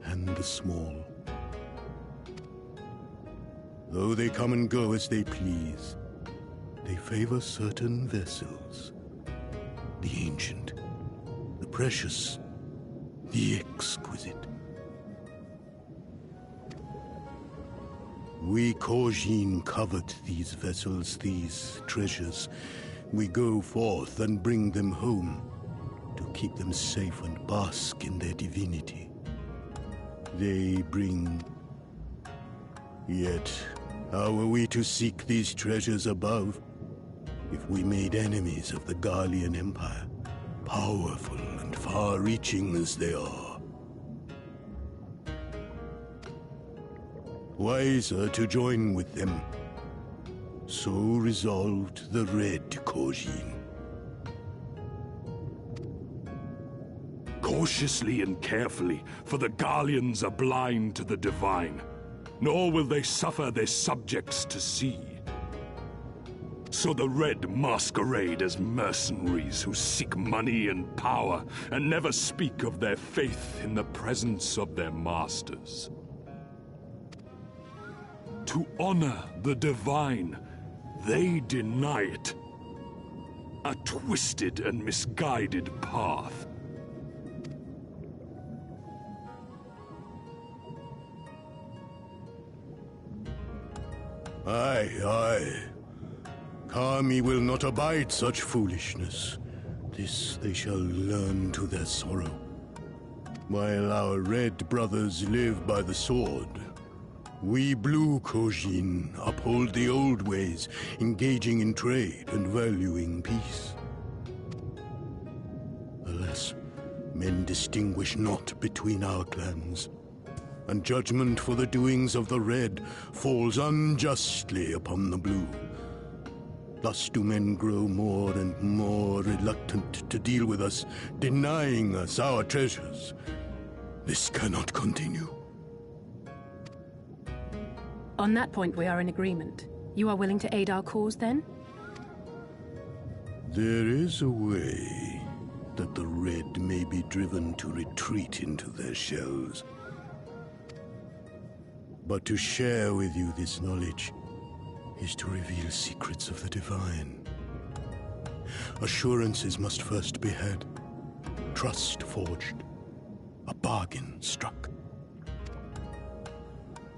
and the small. Though they come and go as they please, they favor certain vessels. The ancient, the precious, the exquisite. We Kojin covet these vessels, these treasures. We go forth and bring them home to keep them safe and bask in their divinity. They bring... Yet, how are we to seek these treasures above if we made enemies of the Garlean Empire, powerful and far-reaching as they are? Wiser to join with them. So resolved the Red Kojin. Cautiously and carefully, for the Garleans are blind to the divine, nor will they suffer their subjects to see. So the Red masquerade as mercenaries who seek money and power and never speak of their faith in the presence of their masters. to honor the divine. They deny it. A twisted and misguided path. Aye, aye. Kami will not abide such foolishness. This they shall learn to their sorrow. While our red brothers live by the sword, we blue Kojin uphold the old ways, engaging in trade and valuing peace. Alas, men distinguish not between our clans, and judgment for the doings of the red falls unjustly upon the blue. Thus do men grow more and more reluctant to deal with us, denying us our treasures. This cannot continue. On that point, we are in agreement. You are willing to aid our cause, then? There is a way that the red may be driven to retreat into their shells. But to share with you this knowledge is to reveal secrets of the divine. Assurances must first be had, trust forged, a bargain struck.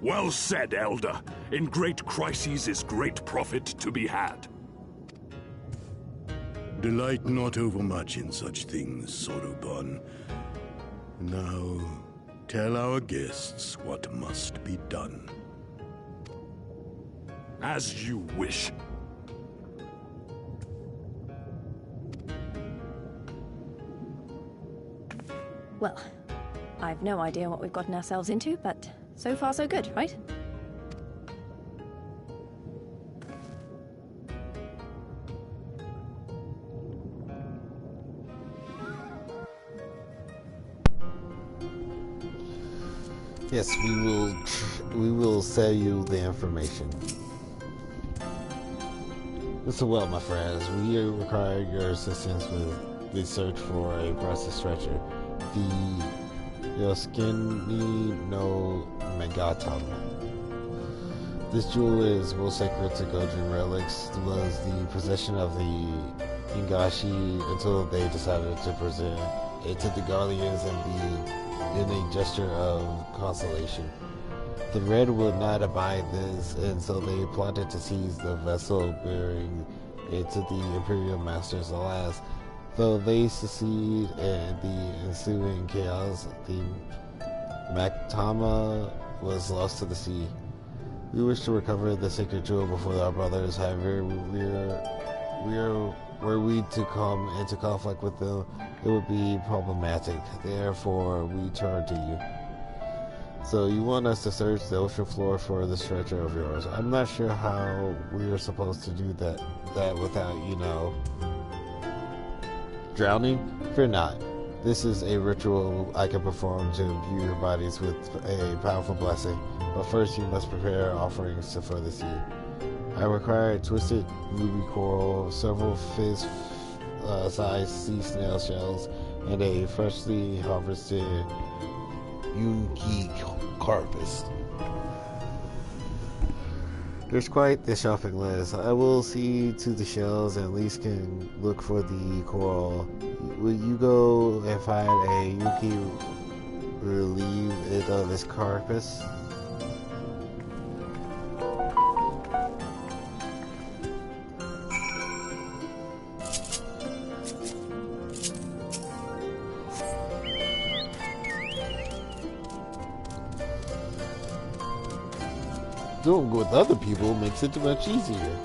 Well said, Elder. In great crises is great profit to be had. Delight not overmuch in such things, Soroban. Now, tell our guests what must be done. As you wish. Well, I've no idea what we've gotten ourselves into, but so far so good, right? Yes, we will sell you the information. So well, my friends, we require your assistance with the search for a process stretcher, the Yoskini no Megatama. This jewel is most sacred to Gojin relics, was the possession of the Ingashi until they decided to present it to the Guardians in a gesture of consolation. The Red would not abide this, and so they plotted to seize the vessel bearing it to the Imperial Masters. Alas, though they succeed in the ensuing chaos, the Mactama was lost to the sea. We wish to recover the sacred jewel before our brothers. However, were we to come into conflict with them, it would be problematic. Therefore, we turn to you. So you want us to search the ocean floor for the stretcher of yours. I'm not sure how we are supposed to do that without, drowning? Fear not. This is a ritual I can perform to imbue your bodies with a powerful blessing. But first you must prepare offerings to further seed. I require a twisted ruby coral, several fist-sized sea snail shells, and a freshly harvested Yunki carpus. There's quite the shopping list. I will see to the shells and at least can look for the coral. Will you go and find a Yuki relieve it of its carpus? Doing with other people makes it much easier.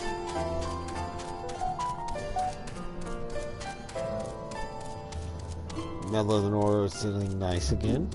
Now Lenore is sitting nice again.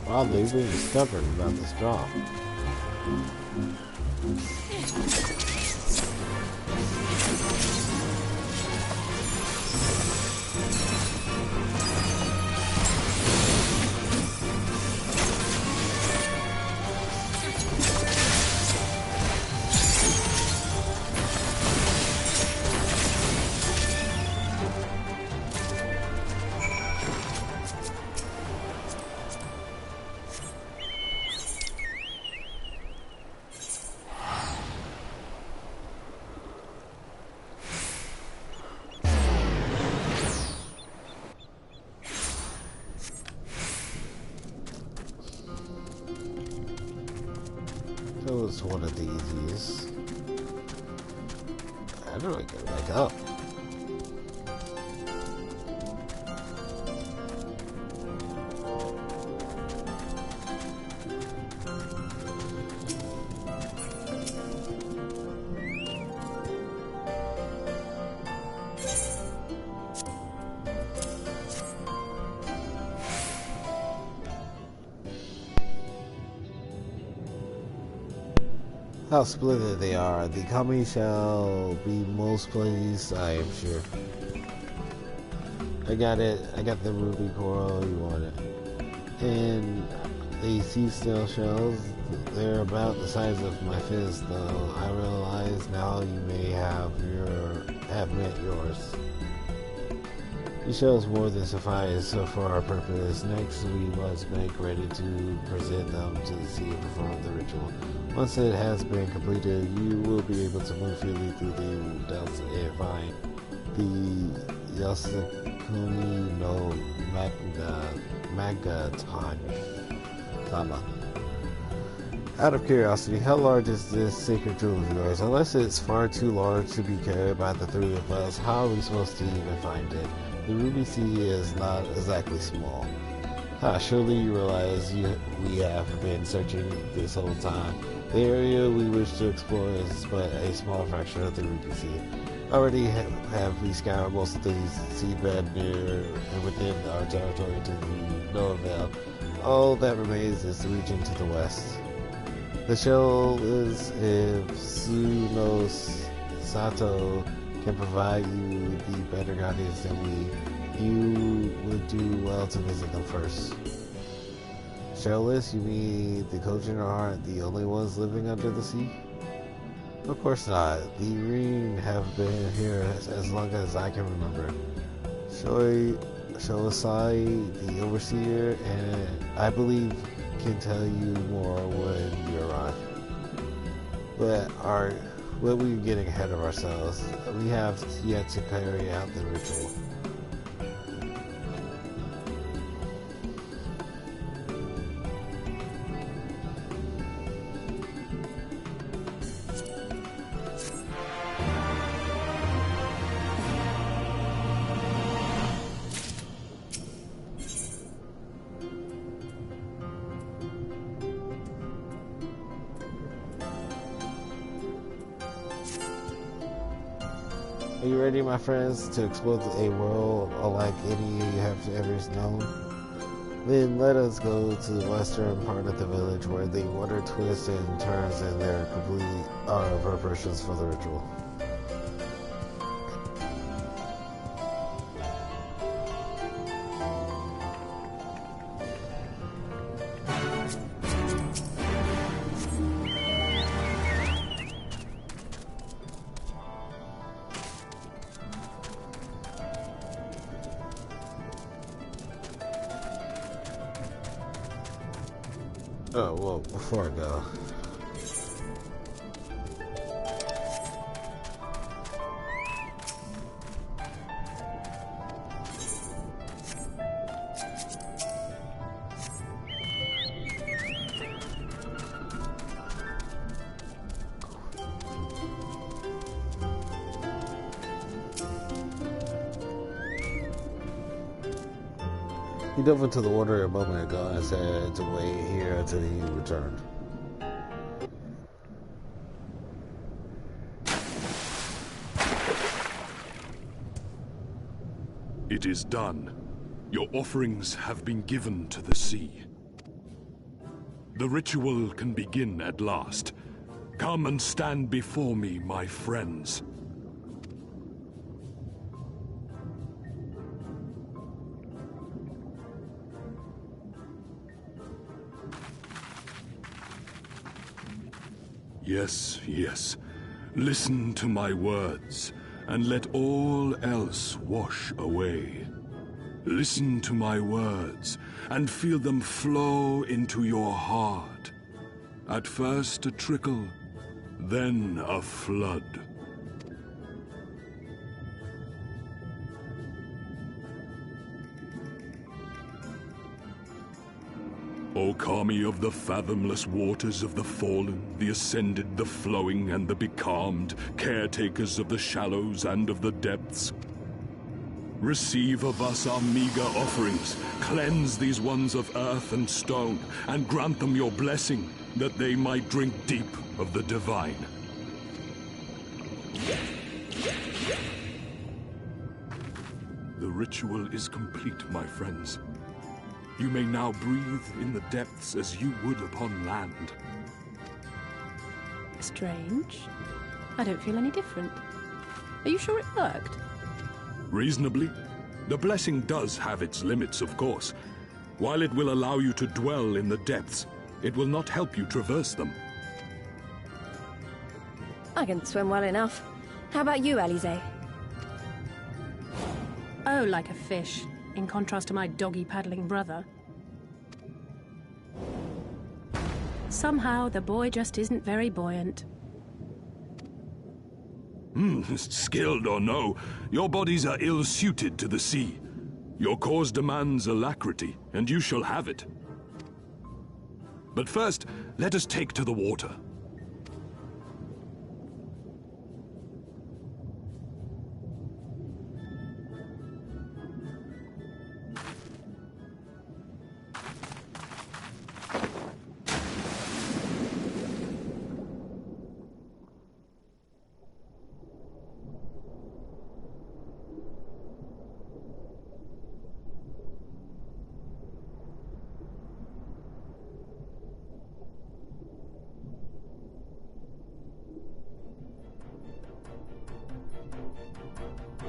Wow, they're being stubborn about this drop. That was one of the easiest. How do I get back up? How splendid they are. The kami shall be most pleased, I am sure. I got it. I got the ruby coral you wanted. And the sea snail shells, they're about the size of my fist, though. I realize now you may have met yours. The shells more than suffice for our purpose. Next, we must make ready to present them to the sea and perform the ritual. Once it has been completed, you will be able to move freely through the delta and find the Yasukuni no Magaton Tama. Out of curiosity, how large is this sacred jewel of yours? Unless it's far too large to be carried by the three of us, how are we supposed to even find it? The Ruby Sea is not exactly small. Surely you realize we have been searching this whole time. The area we wish to explore is but a small fraction of the Ruby Sea. Already have we scoured most of the seabed near and within our territory to no avail. All that remains is the region to the west. The shell is if Tsunos Sato can provide you the better guidance than we. You would do well to visit them first. Shellless? You mean the Kojin aren't the only ones living under the sea? Of course not. The Reen have been here as long as I can remember. Shoisai, the overseer, and I believe can tell you more when you arrive. But we're getting ahead of ourselves. We have yet to carry out the ritual. Are you ready, my friends, to explore a world unlike any you have ever known? Then let us go to the western part of the village where the water twists and turns in their complete preparations for the ritual. Oh, well, before I go. He dove into the water a moment ago and said to wait here until he returned. It is done. Your offerings have been given to the sea. The ritual can begin at last. Come and stand before me, my friends. Yes, yes. Listen to my words, and let all else wash away. Listen to my words, and feel them flow into your heart. At first a trickle, then a flood. O Kami of the fathomless waters of the fallen, the ascended, the flowing, and the becalmed, caretakers of the shallows and of the depths. Receive of us our meager offerings, cleanse these ones of earth and stone, and grant them your blessing, that they might drink deep of the divine. The ritual is complete, my friends. You may now breathe in the depths as you would upon land. Strange. I don't feel any different. Are you sure it worked? Reasonably. The blessing does have its limits, of course. While it will allow you to dwell in the depths, it will not help you traverse them. I can swim well enough. How about you, Alize? Oh, like a fish, in contrast to my doggy-paddling brother. Somehow, the boy just isn't very buoyant. Skilled or no, your bodies are ill-suited to the sea. Your cause demands alacrity, and you shall have it. But first, let us take to the water.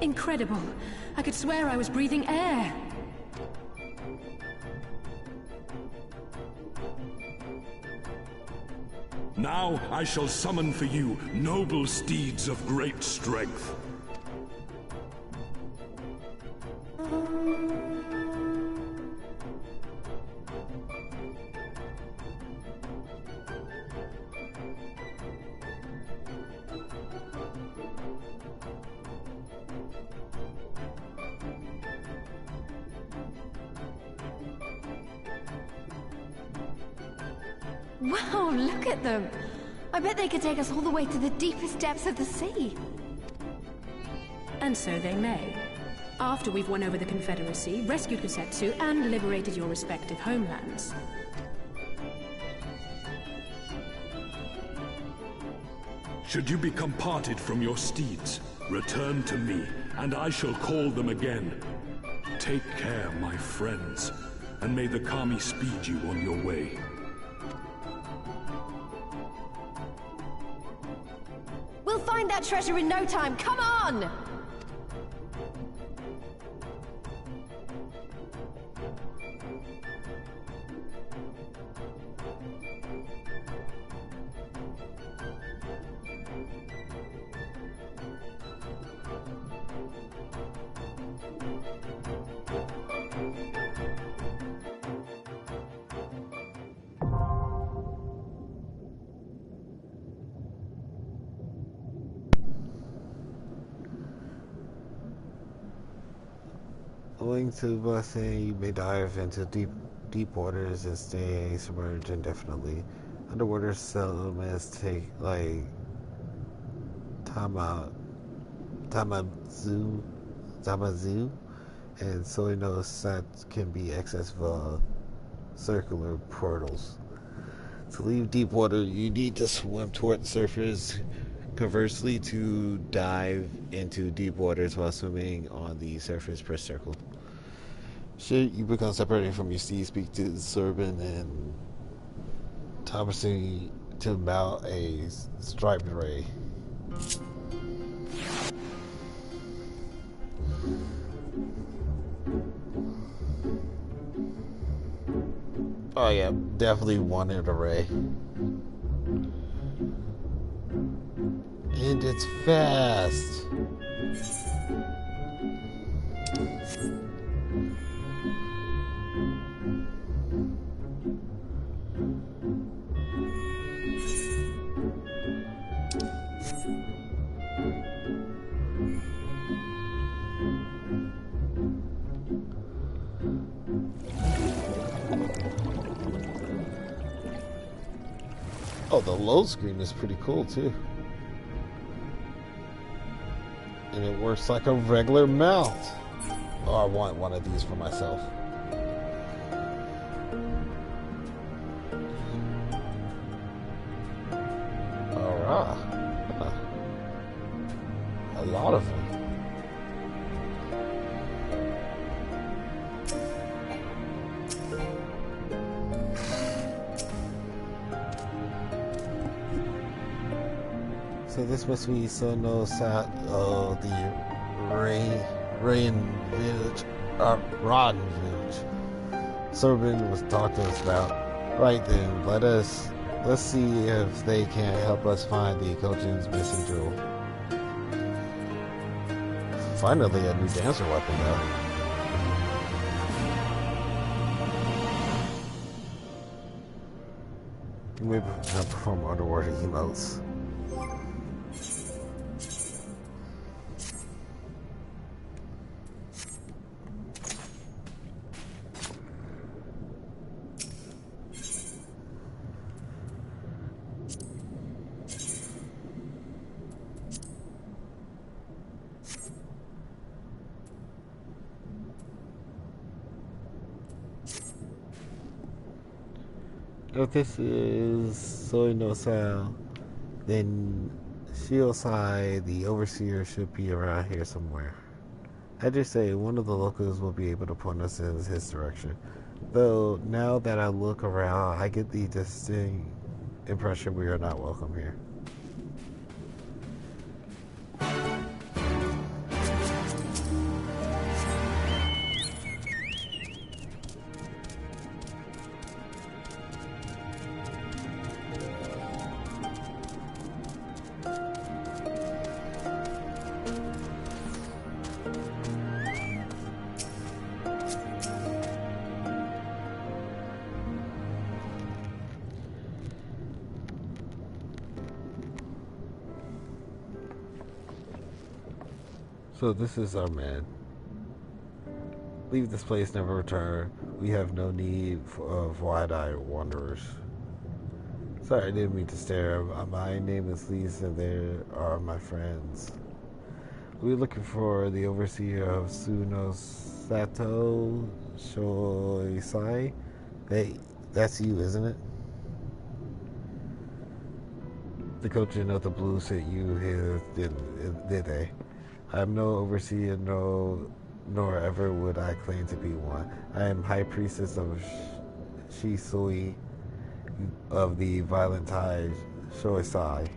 Incredible. I could swear I was breathing air. Now I shall summon for you noble steeds of great strength. Wow, look at them! I bet they could take us all the way to the deepest depths of the sea. And so they may. After we've won over the Confederacy, rescued Kusetsu, and liberated your respective homelands. Should you become parted from your steeds, Return to me, and I shall call them again. Take care, my friends, and may the Kami speed you on your way. We'll find that treasure in no time. Come on! Owing to busing, you may dive into deep waters and stay submerged indefinitely. Underwater settlements take like Tamazu and Soino Sat can be accessed via circular portals. To leave deep water, you need to swim toward the surface. Conversely, to dive into deep waters while swimming on the surface, press circle. Should you become separated from your steed, speak to Sorbin and Thomason to mount a striped ray. Oh yeah, definitely wanted a ray. And it's fast. Oh, the load screen is pretty cool too. And it works like a regular mount. Oh, I want one of these for myself. Alright. A lot of them. So this must be Sono Sat, the Rain Village, Rodden Village. Sorbin was talking to us about. Right then, let's see if they can help us find the Kojin's missing jewel. Finally, a new dancer weapon though. Maybe perform underwater emotes. If this is Soino-san, then Shiosai, the overseer, should be around here somewhere. I just say one of the locals will be able to point us in his direction. Though, now that I look around, I get the distinct impression we are not welcome here. So this is our man. Leave this place, never return. We have no need of wide-eyed wanderers. Sorry, I didn't mean to stare. My name is Lise, and there are my friends. We're looking for the overseer of Sunosato Shoisai. Hey, that's you, isn't it? The coach of the Blue sent you here, did they? I am no overseer, nor ever would I claim to be one. I am High Priestess of Shisui of the Violent Tide Shoisai.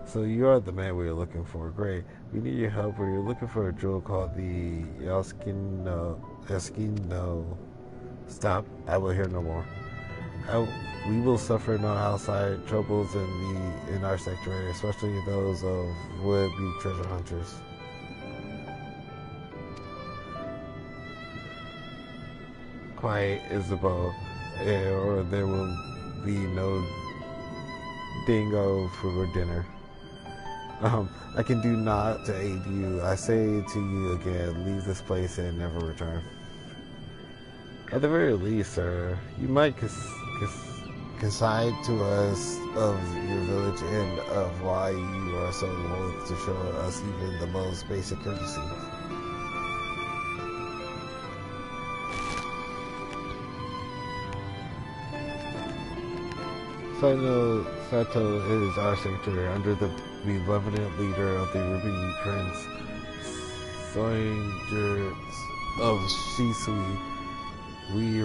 So you are the man we are looking for. Great. We need your help. We're looking for a jewel called the Eskino. Stop. I will hear no more. We will suffer no outside troubles in our sanctuary, especially those of would-be treasure hunters. Quiet, Isabeau, or there will be no dingo for dinner. I can do naught to aid you. I say to you again, leave this place and never return. At the very least, sir, you might confide to us of your village and of why you are so loath to show us even the most basic courtesy. Sato is our sanctuary under the benevolent leader of the Ruby Prince, Soldiers of Shisui. We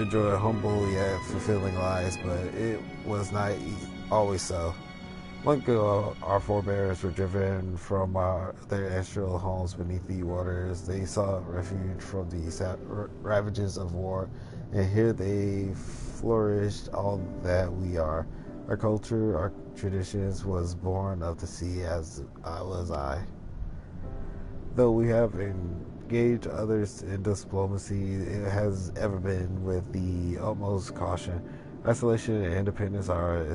enjoy humble yet fulfilling lives, but it was not always so. Long ago, our forebears were driven from their ancestral homes beneath the waters. They sought refuge from the ravages of war, and here they flourished all that we are. Our culture, our traditions was born of the sea, as was I. Though we have engaged others in diplomacy, it has ever been with the utmost caution. Isolation and independence are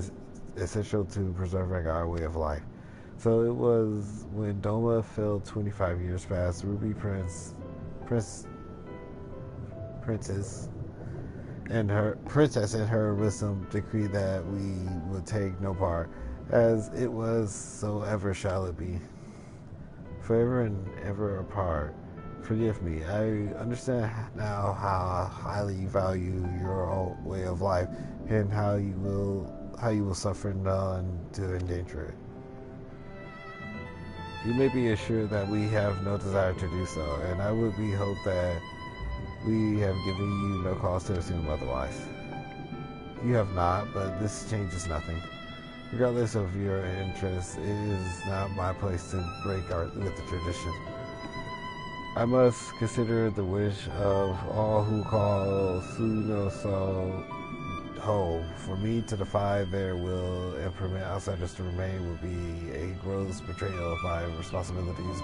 essential to preserving our way of life. So it was when Doma fell 25 years past, Ruby Princess and her wisdom decreed that we would take no part. As it was, so ever shall it be. Forever and ever apart. Forgive me. I understand now how highly you value your own way of life and how you will suffer none to endanger it. You may be assured that we have no desire to do so, and I would be hope that we have given you no cause to assume otherwise. You have not, but this changes nothing. Regardless of your interests, it is not my place to break with the tradition. I must consider the wish of all who call Sunoso home. For me to defy their will and permit outsiders to remain would be a gross betrayal of my responsibilities.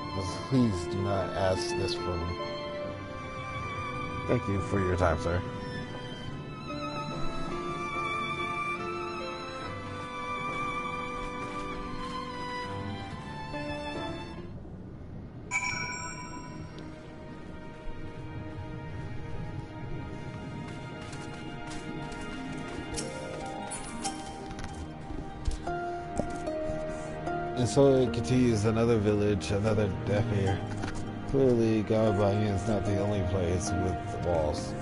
Please do not ask this from me. Thank you for your time, sir. And so it continues, another village, another death here. Clearly, Garabanyan is not the only place with walls.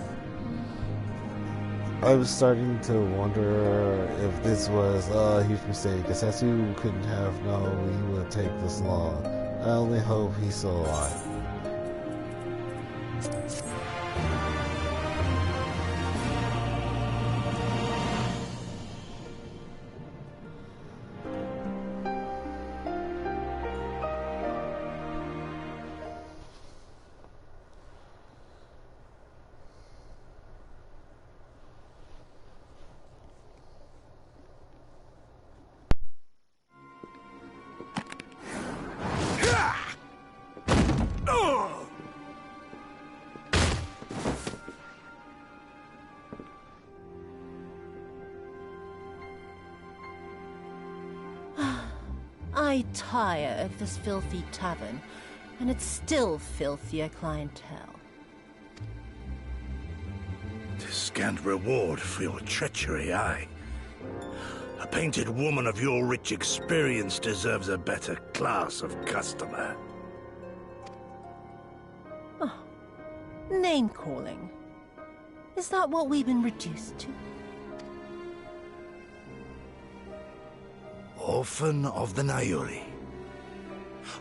I was starting to wonder if this was a huge mistake. Asetsu couldn't have known he would take this long. I only hope he's still alive. I tire of this filthy tavern, and its still filthier clientele. "'Tis scant reward for your treachery, aye. A painted woman of your rich experience deserves a better class of customer. Oh, name-calling. Is that what we've been reduced to? Orphan of the Nayuri.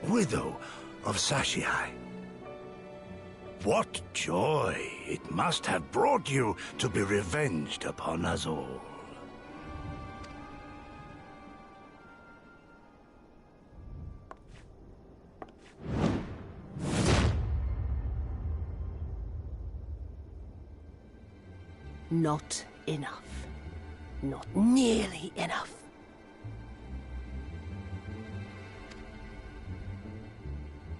widow of Sashihai. What joy it must have brought you to be revenged upon us all. Not enough. Not nearly enough.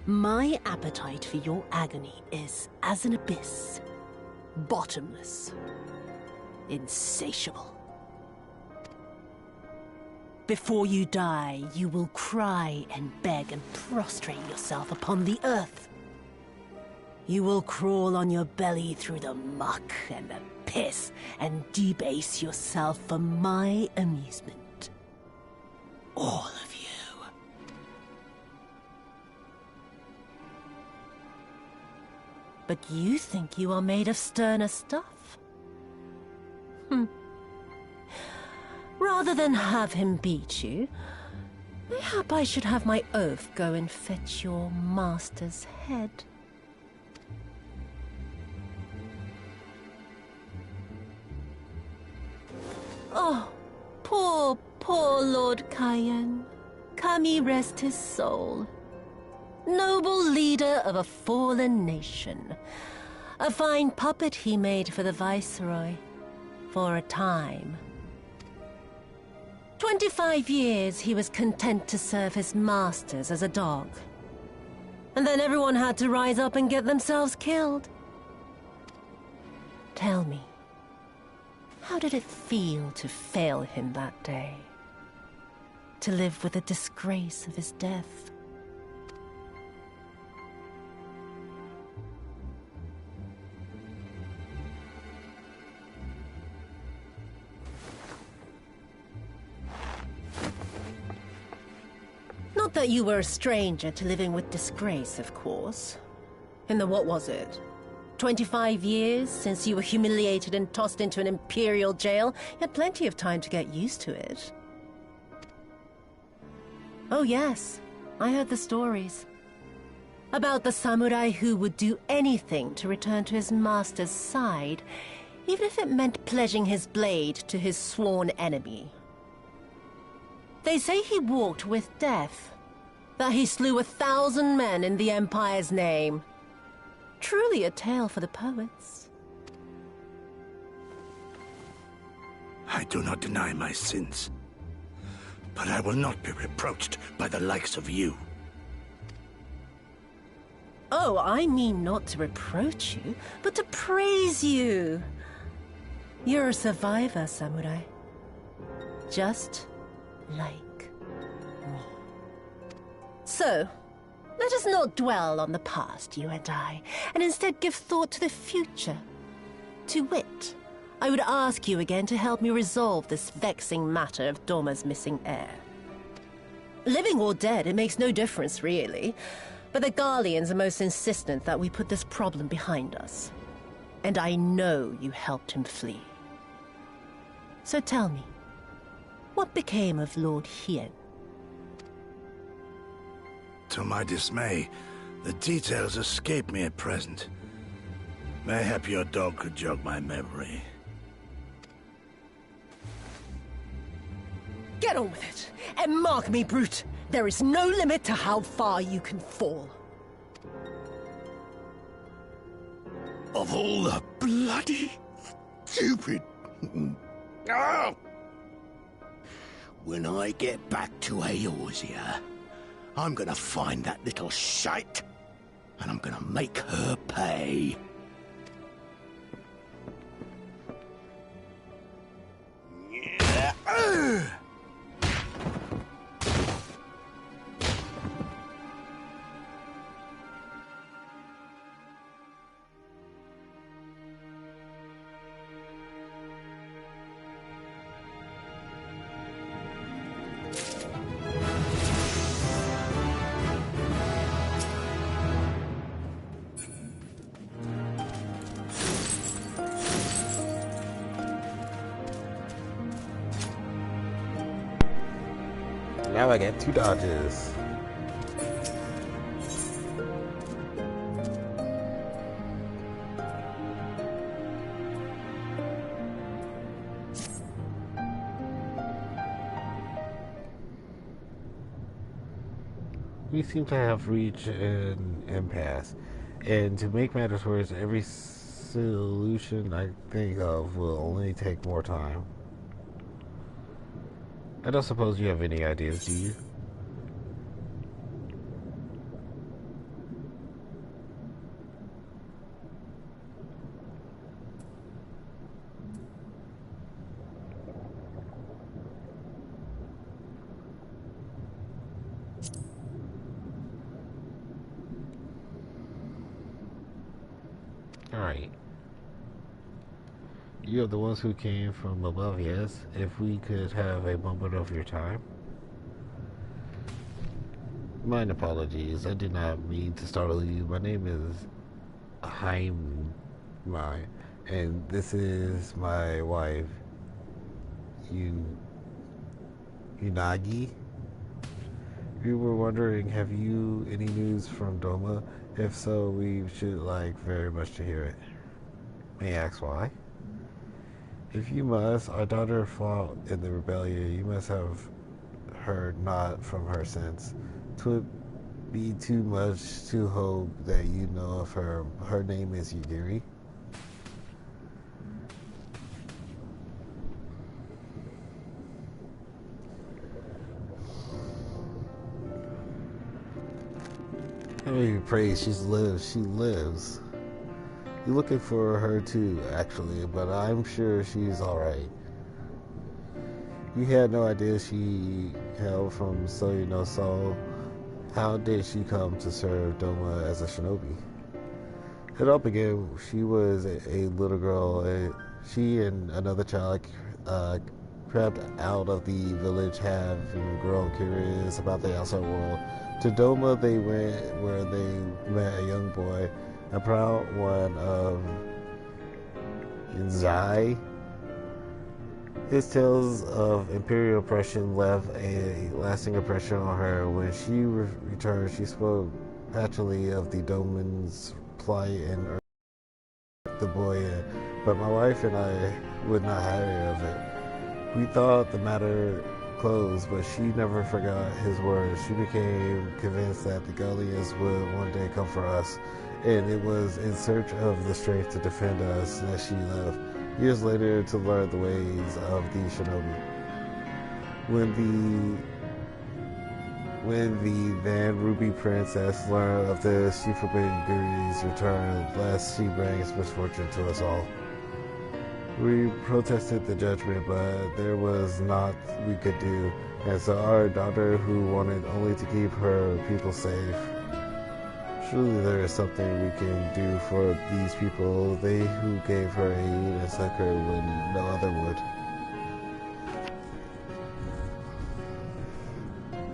My appetite for your agony is as an abyss. Bottomless. Insatiable. Before you die, you will cry and beg and prostrate yourself upon the earth. You will crawl on your belly through the muck and the piss and debase yourself for my amusement. All of you. But you think you are made of sterner stuff? Rather than have him beat you, mayhap I should have my oaf go and fetch your master's head. Oh, poor, poor Lord Cayenne. Kami rest his soul. Noble leader of a fallen nation. A fine puppet he made for the Viceroy. For a time. 25 years he was content to serve his masters as a dog. And then everyone had to rise up and get themselves killed. Tell me, how did it feel to fail him that day? To live with the disgrace of his death? Not that you were a stranger to living with disgrace, of course. In the what was it? 25 years since you were humiliated and tossed into an imperial jail? You had plenty of time to get used to it. Oh yes, I heard the stories. About the samurai who would do anything to return to his master's side, even if it meant pledging his blade to his sworn enemy. They say he walked with death, that he slew 1,000 men in the Empire's name. Truly a tale for the poets. I do not deny my sins, but I will not be reproached by the likes of you. Oh, I mean not to reproach you, but to praise you. You're a survivor, samurai. Just like me. So, let us not dwell on the past, you and I, and instead give thought to the future. To wit, I would ask you again to help me resolve this vexing matter of Doma's missing heir. Living or dead, it makes no difference, really. But the Garleans are most insistent that we put this problem behind us. And I know you helped him flee. So tell me, what became of Lord Hien? To my dismay, the details escape me at present. Mayhap your dog could jog my memory. Get on with it, and mark me, brute. There is no limit to how far you can fall. Of all the bloody stupid... Ah! When I get back to Eorzea, I'm gonna find that little shite, and I'm gonna make her pay. Now I get 2 dodges. We seem to have reached an impasse, and to make matters worse, every solution I think of will only take more time. I don't suppose you have any ideas, do you? Alright. You're the ones who came from above, yes? If we could have a moment of your time. My apologies, I did not mean to startle you. My name is Haimai, and this is my wife, Unagi. We were wondering, have you any news from Doma? If so, we should like very much to hear it. May I ask why? If you must, our daughter fought in the rebellion. You must have heard not from her since. 'Twould be too much to hope that you know of her. Her name is Yugiri. I mean, praise, she lives. You're looking for her too, actually, but I'm sure she's alright. You had no idea she hailed from So No Soul. How did she come to serve Doma as a shinobi? It all began, she was a little girl. She and another child crept out of the village, having grown curious about the outside world. To Doma they went, where they met a young boy, a proud one of Inzai. His tales of imperial oppression left a lasting impression on her. When she returned, she spoke passionately of the Doman's plight and urged the boy in. But my wife and I would not have any of it. We thought the matter closed, but she never forgot his words. She became convinced that the Gallians would one day come for us, and it was in search of the strength to defend us that she left. Years later, to learn the ways of the shinobi. When the then Ruby Princess learned of this, she forbade Yugiri's return, lest she brings misfortune to us all. We protested the judgment, but there was naught we could do, and so our daughter, who wanted only to keep her people safe. Surely there is something we can do for these people, they who gave her aid and succor when no other would.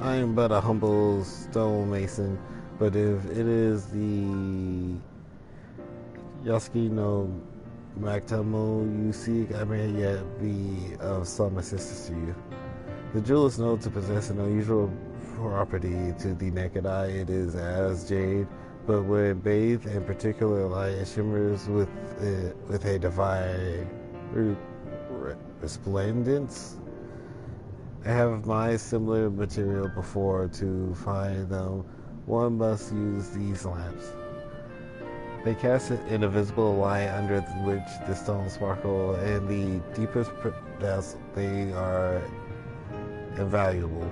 I am but a humble stonemason, but if it is the Yasuki no Maktamo you seek, I may yet be of some assistance to you. The jewel is known to possess an unusual property to the naked eye. It is as jade, but when bathed in particular light, it shimmers with a divine resplendence. I have mined similar material before. To find them, one must use these lamps. They cast an invisible light under which the stones sparkle. In the deepest depths, they are invaluable.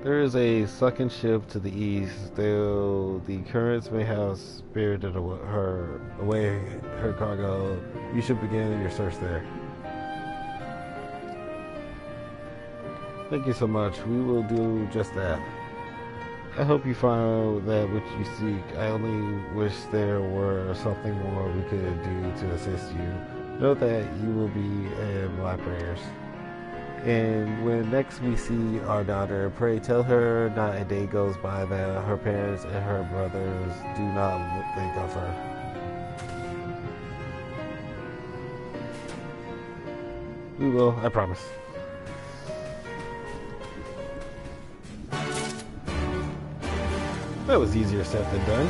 There is a sunken ship to the east, though the currents may have spirited away her cargo. You should begin your search there. Thank you so much. We will do just that. I hope you find that which you seek. I only wish there were something more we could do to assist you. Know that you will be in my prayers. And when next we see our daughter, pray tell her not a day goes by that her parents and her brothers do not think of her. We will, I promise. That was easier said than done.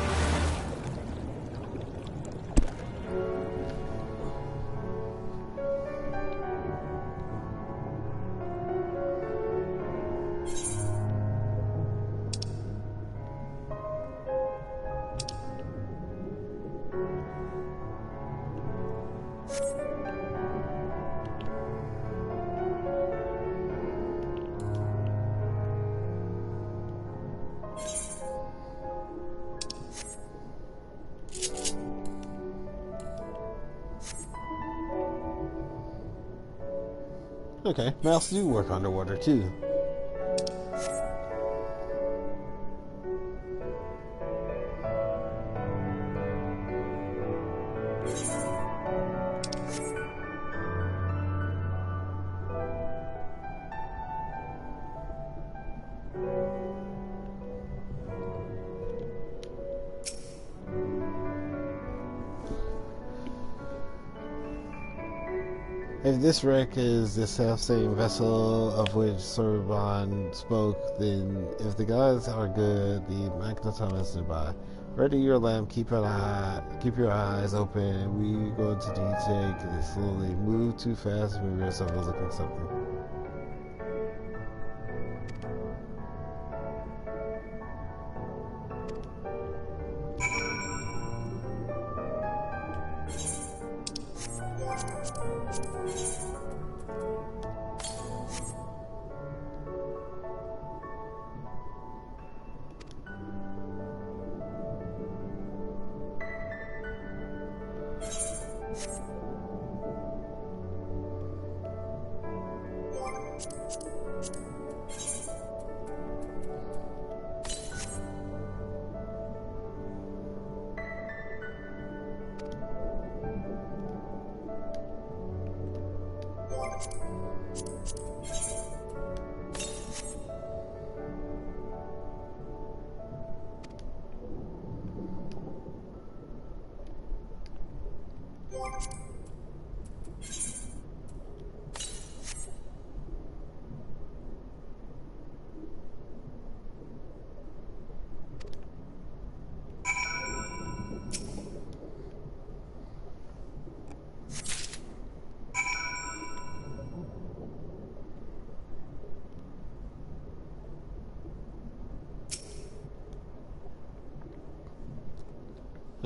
Okay, mouths do work underwater too. If this wreck is the self-same vessel of which Sorbonne spoke, then if the gods are good, the Magneton is nearby. Ready your lamp, keep your eyes open. We go to take it slowly. Move too fast, move yourself overlooking something.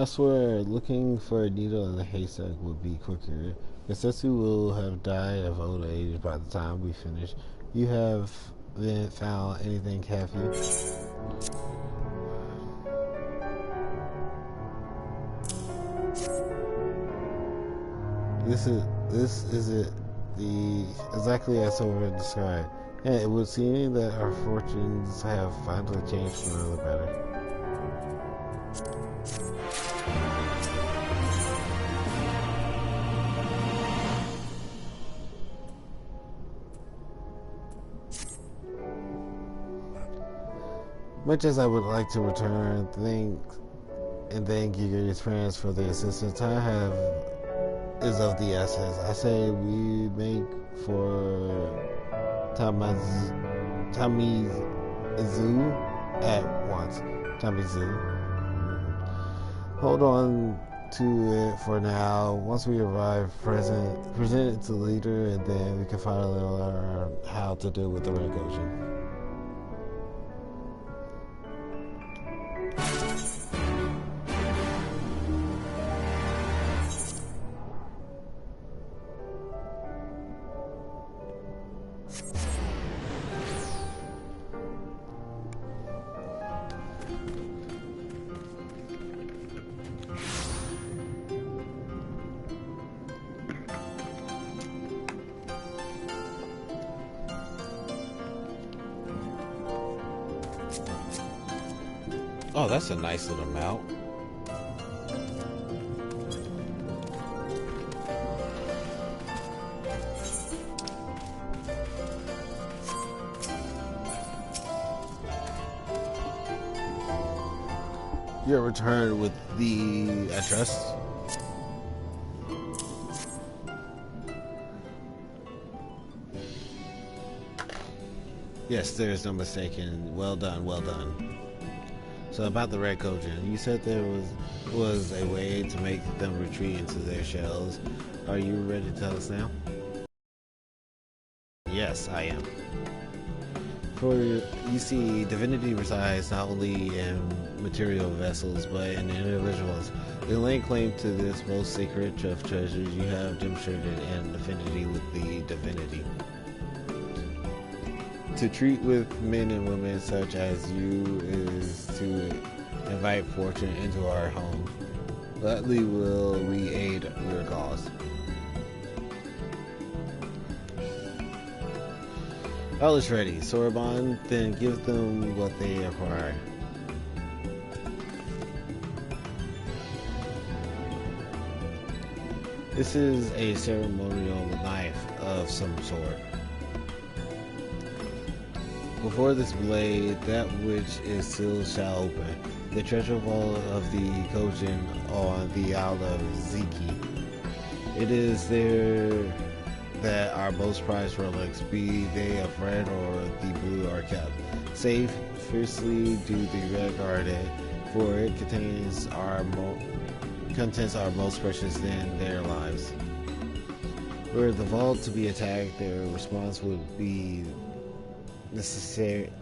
I swear, looking for a needle in a haystack would be quicker. Setsu will have died of old age by the time we finish. You haven't found anything, have you? This isn't exactly as Sora described, and it would seem that our fortunes have finally changed for the better. Much as I would like to return thank Giger's parents for the assistance, time is of the essence. I say we make for Tamizu at once. Tamizu. Hold on to it for now. Once we arrive, present it to the leader, and then we can finally learn how to deal with the Red Ocean. Oh, that's a nice little mount. Your return with the address. Yes, there is no mistaking. Well done, well done. So about the Red Kojin, you said there was a way to make them retreat into their shells. Are you ready to tell us now? Yes, I am. For you see, divinity resides not only in material vessels, but in individuals. In laying claim to this most sacred of treasures, you have demonstrated an affinity with the divinity. To treat with men and women such as you is to invite fortune into our home. Gladly will we aid your cause. All is ready. Sorbonne, then give them what they require. This is a ceremonial knife of some sort. Before this blade, that which is sealed shall open. The treasure vault of the Kojin on the Isle of Ziki. It is there that our most prized relics, be they of red or the blue, are kept. Safe, fiercely do the red guard it, for it contains our most precious than their lives. Were the vault to be attacked, their response would be necessity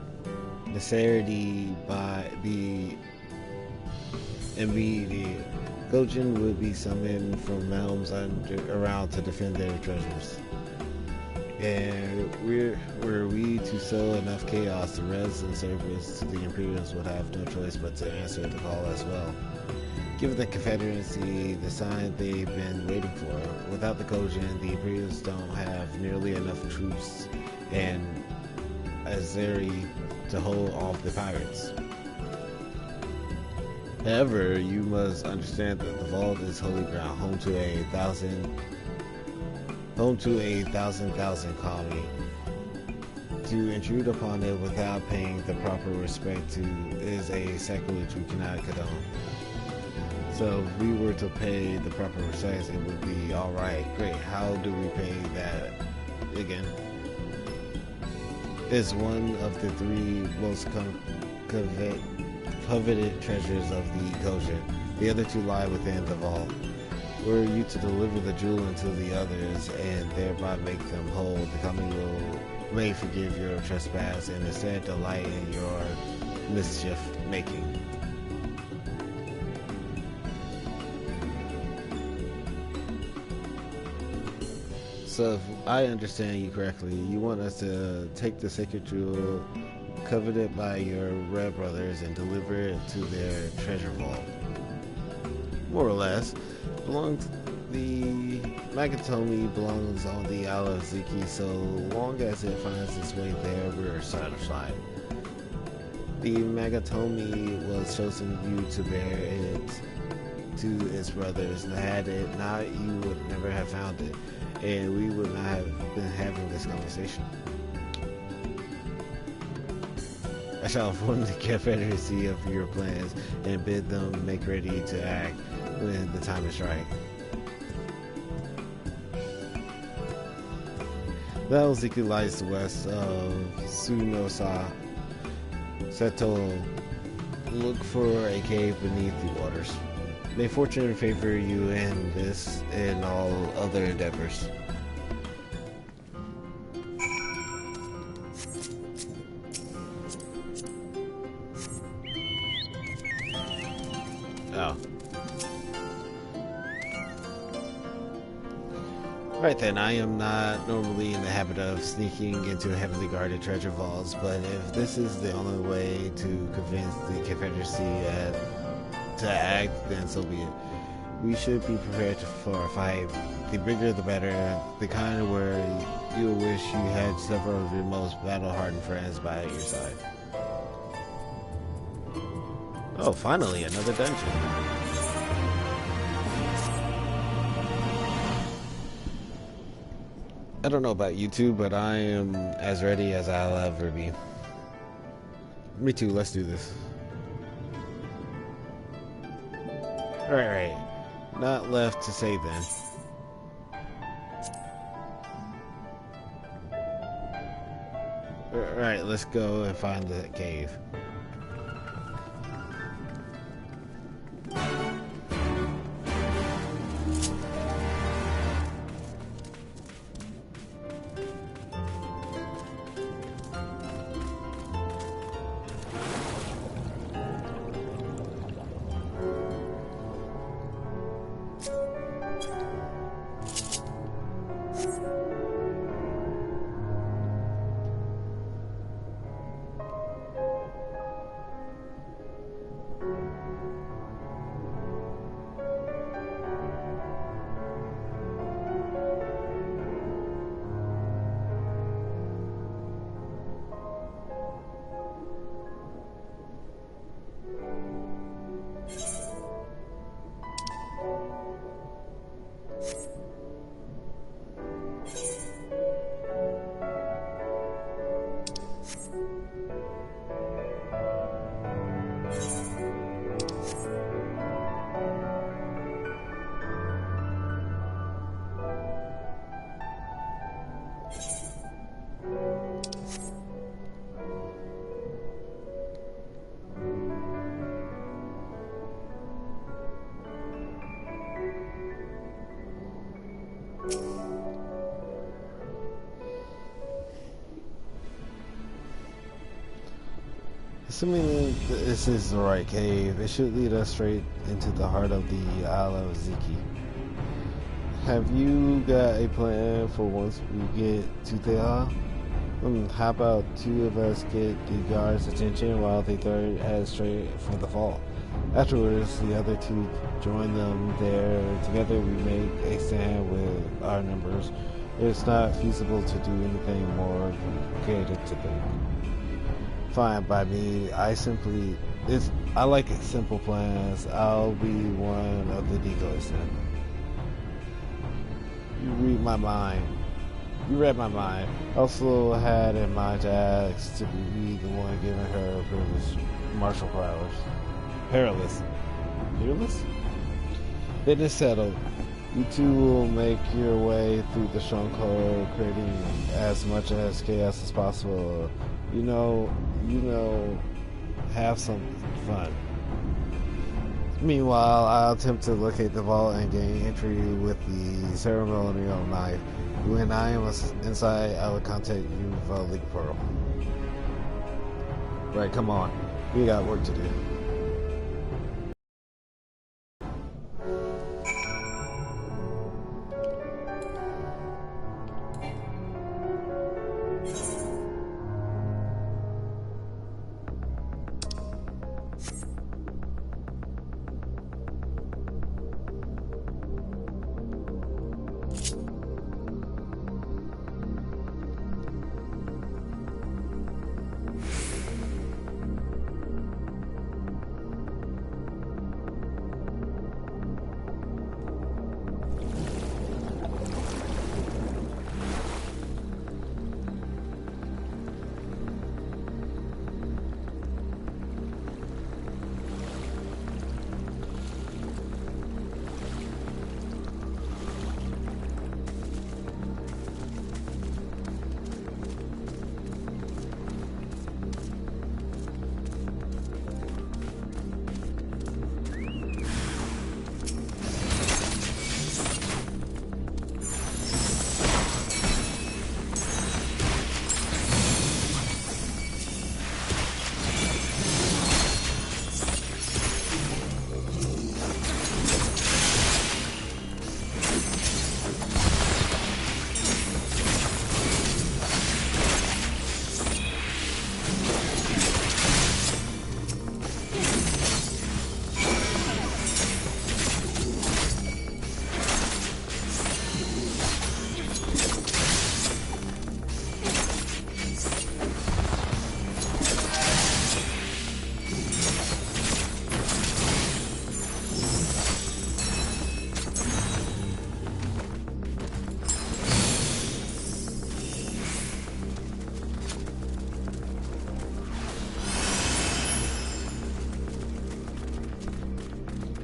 by the immediate. Kojin would be summoned from realms around to defend their treasures. And were we to sow enough chaos, the Reds in service to the Imperials would have no choice but to answer the call as well. Give the Confederacy the sign they've been waiting for. Without the Kojin, the Imperials don't have nearly enough troops and Azeri to hold off the pirates. However, you must understand that the vault is holy ground, home to a thousand kami. To intrude upon it without paying the proper respect to is a sacrilege we cannot condone. So if we were to pay the proper respect, it would be alright. Great, how do we pay that again? It's one of the three most coveted treasures of the Kojin. The other two lie within the vault. Were you to deliver the jewel unto the others and thereby make them whole, the kami may forgive your trespass and instead delight in your mischief making. So if I understand you correctly, you want us to take the sacred jewel coveted by your red brothers and deliver it to their treasure vault. More or less. The Magatomi belongs on the Isle of Ziki, so long as it finds its way there, we're satisfied. The Magatomi was chosen you to bear it to its brothers, and had it not, you would never have found it, and we would not have been having this conversation. I shall inform the Confederacy of your plans and bid them make ready to act when the time is right. The Isle of Ziki lies west of Sunosa Seto. Look for a cave beneath the waters. May fortune favor you in this and all other endeavors. Oh. Right then, I am not normally in the habit of sneaking into heavily guarded treasure vaults, but if this is the only way to convince the Confederacy to act, then so be it. We should be prepared for a fight. The bigger the better, the kind where you'll wish you had several of your most battle-hardened friends by your side. Oh, finally, another dungeon. I don't know about you two, but I am as ready as I'll ever be. Me too, let's do this. Alright, not left to say then. Alright, let's go and find the cave. Assuming this is the right cave, it should lead us straight into the heart of the Isle of Ziki. Have you got a plan for once we get to the isle? How about two of us get the guards' attention while the third heads straight for the vault? Afterwards, the other two join them there. Together we make a stand with our numbers. It's not feasible to do anything more complicated to think. Fine by me. I like simple plans. I'll be one of the decoys then. You read my mind. You read my mind. Also had in mind to ask to be the one giving her privileged martial powers. Perilous. Peerless? Then it's settled. You two will make your way through the stronghold, creating as much as chaos as possible. You know, have some fun. Meanwhile, I'll attempt to locate the vault and gain entry with the ceremonial knife. When I am inside, I will contact you via Link Pearl. Right, come on. We got work to do.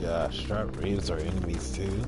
Gosh, sharp raves are enemies too.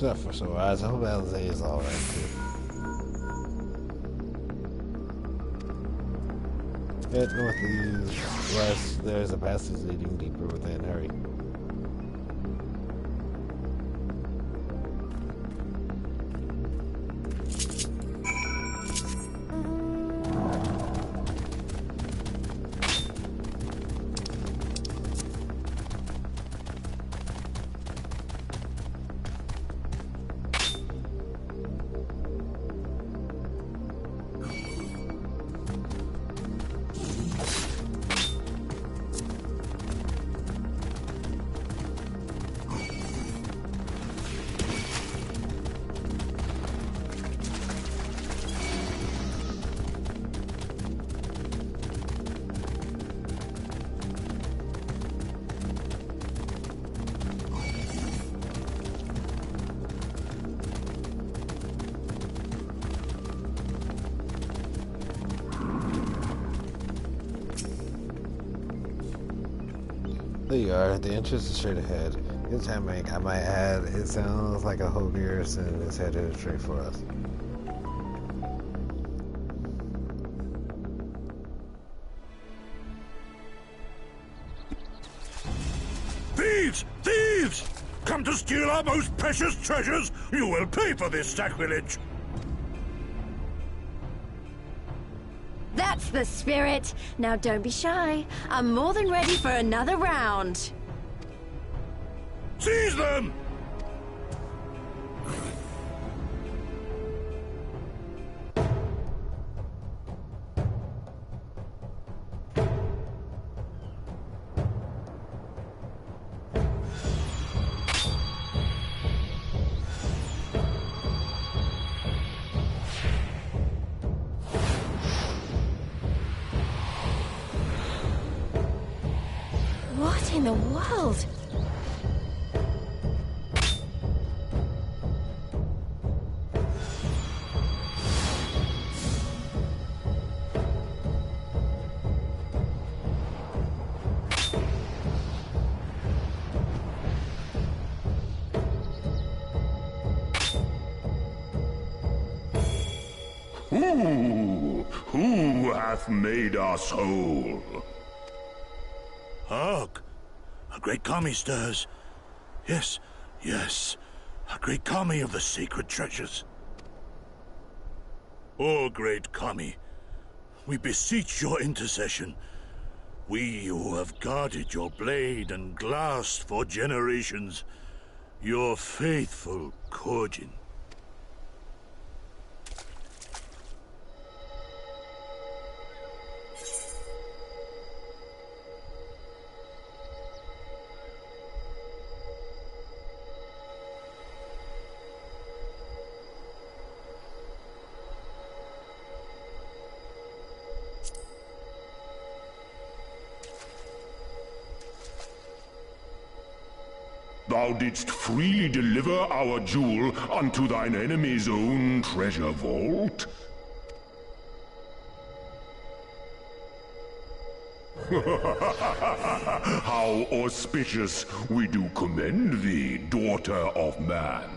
Except for Soraz, I hope Alizé is alright too. Head northeast. There's a passage leading deeper within. Hurry. There you are. The entrance is straight ahead. This hammock, I might add, it sounds like a whole garrison is headed straight for us. Thieves! Thieves! Come to steal our most precious treasures? You will pay for this sacrilege! That's the spirit! Now don't be shy. I'm more than ready for another round. Seize them! What in the world? Who hath made us whole? Hark! A great kami stirs. Yes, yes. A great kami of the sacred treasures. O great kami, we beseech your intercession. We who have guarded your blade and glass for generations. Your faithful Kojin. Thou didst freely deliver our jewel unto thine enemy's own treasure vault? How auspicious we do commend thee, daughter of man.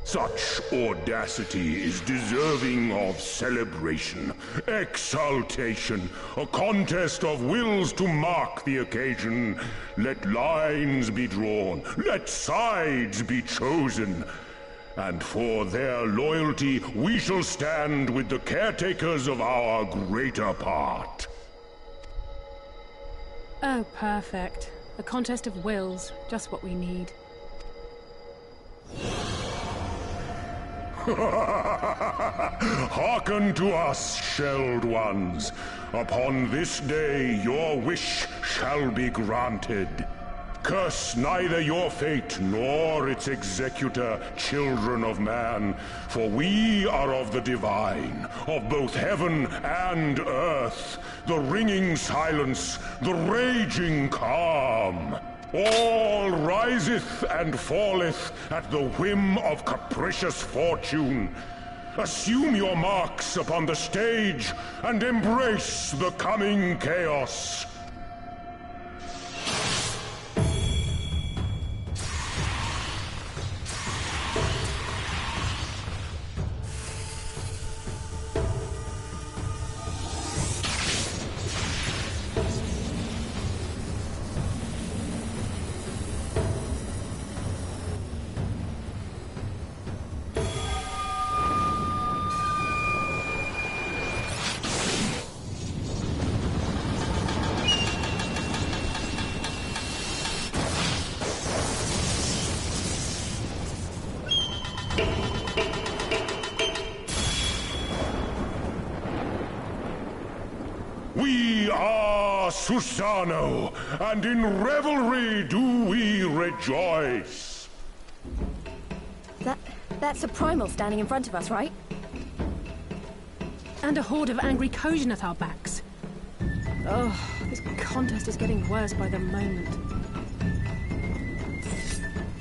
Such audacity is deserving of celebration, exaltation, a contest of wills to mark the occasion. Let lines be drawn, let sides be chosen, and for their loyalty we shall stand with the caretakers of our greater part. Oh, perfect. A contest of wills, just what we need. Hearken to us, shelled ones. Upon this day your wish shall be granted. Curse neither your fate nor its executor, children of man, for we are of the divine, of both heaven and earth, the ringing silence, the raging calm. All riseth and falleth at the whim of capricious fortune. Assume your marks upon the stage and embrace the coming chaos. We are Susano, and in revelry do we rejoice. That's a primal standing in front of us, right? And a horde of angry Kojin at our backs. Oh, this contest is getting worse by the moment.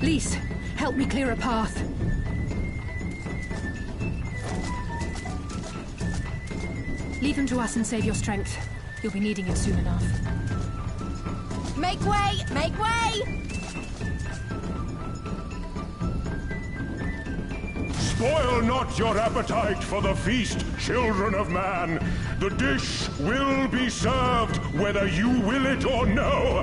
Lys, help me clear a path. Leave him to us and save your strength. You'll be needing it soon enough. Make way! Make way! Spoil not your appetite for the feast, children of man. The dish will be served whether you will it or no.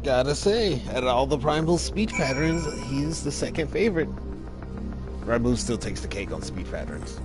Gotta say, out of all the primal speech patterns, he's the second favorite. Ramuh still takes the cake on speech patterns.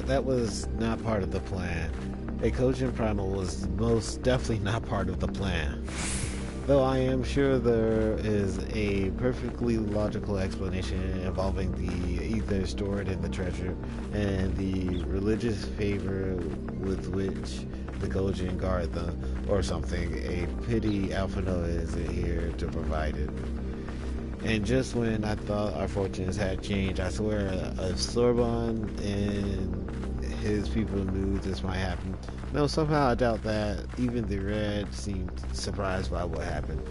That was not part of the plan. A Kojin primal was most definitely not part of the plan. Though I am sure there is a perfectly logical explanation involving the ether stored in the treasure and the religious favor with which the Kojin guard them, or something. A pity Alphinaud isn't here to provide it. And just when I thought our fortunes had changed, I swear, if Sorbonne and his people knew this might happen. No, somehow I doubt that. Even the Red seemed surprised by what happened.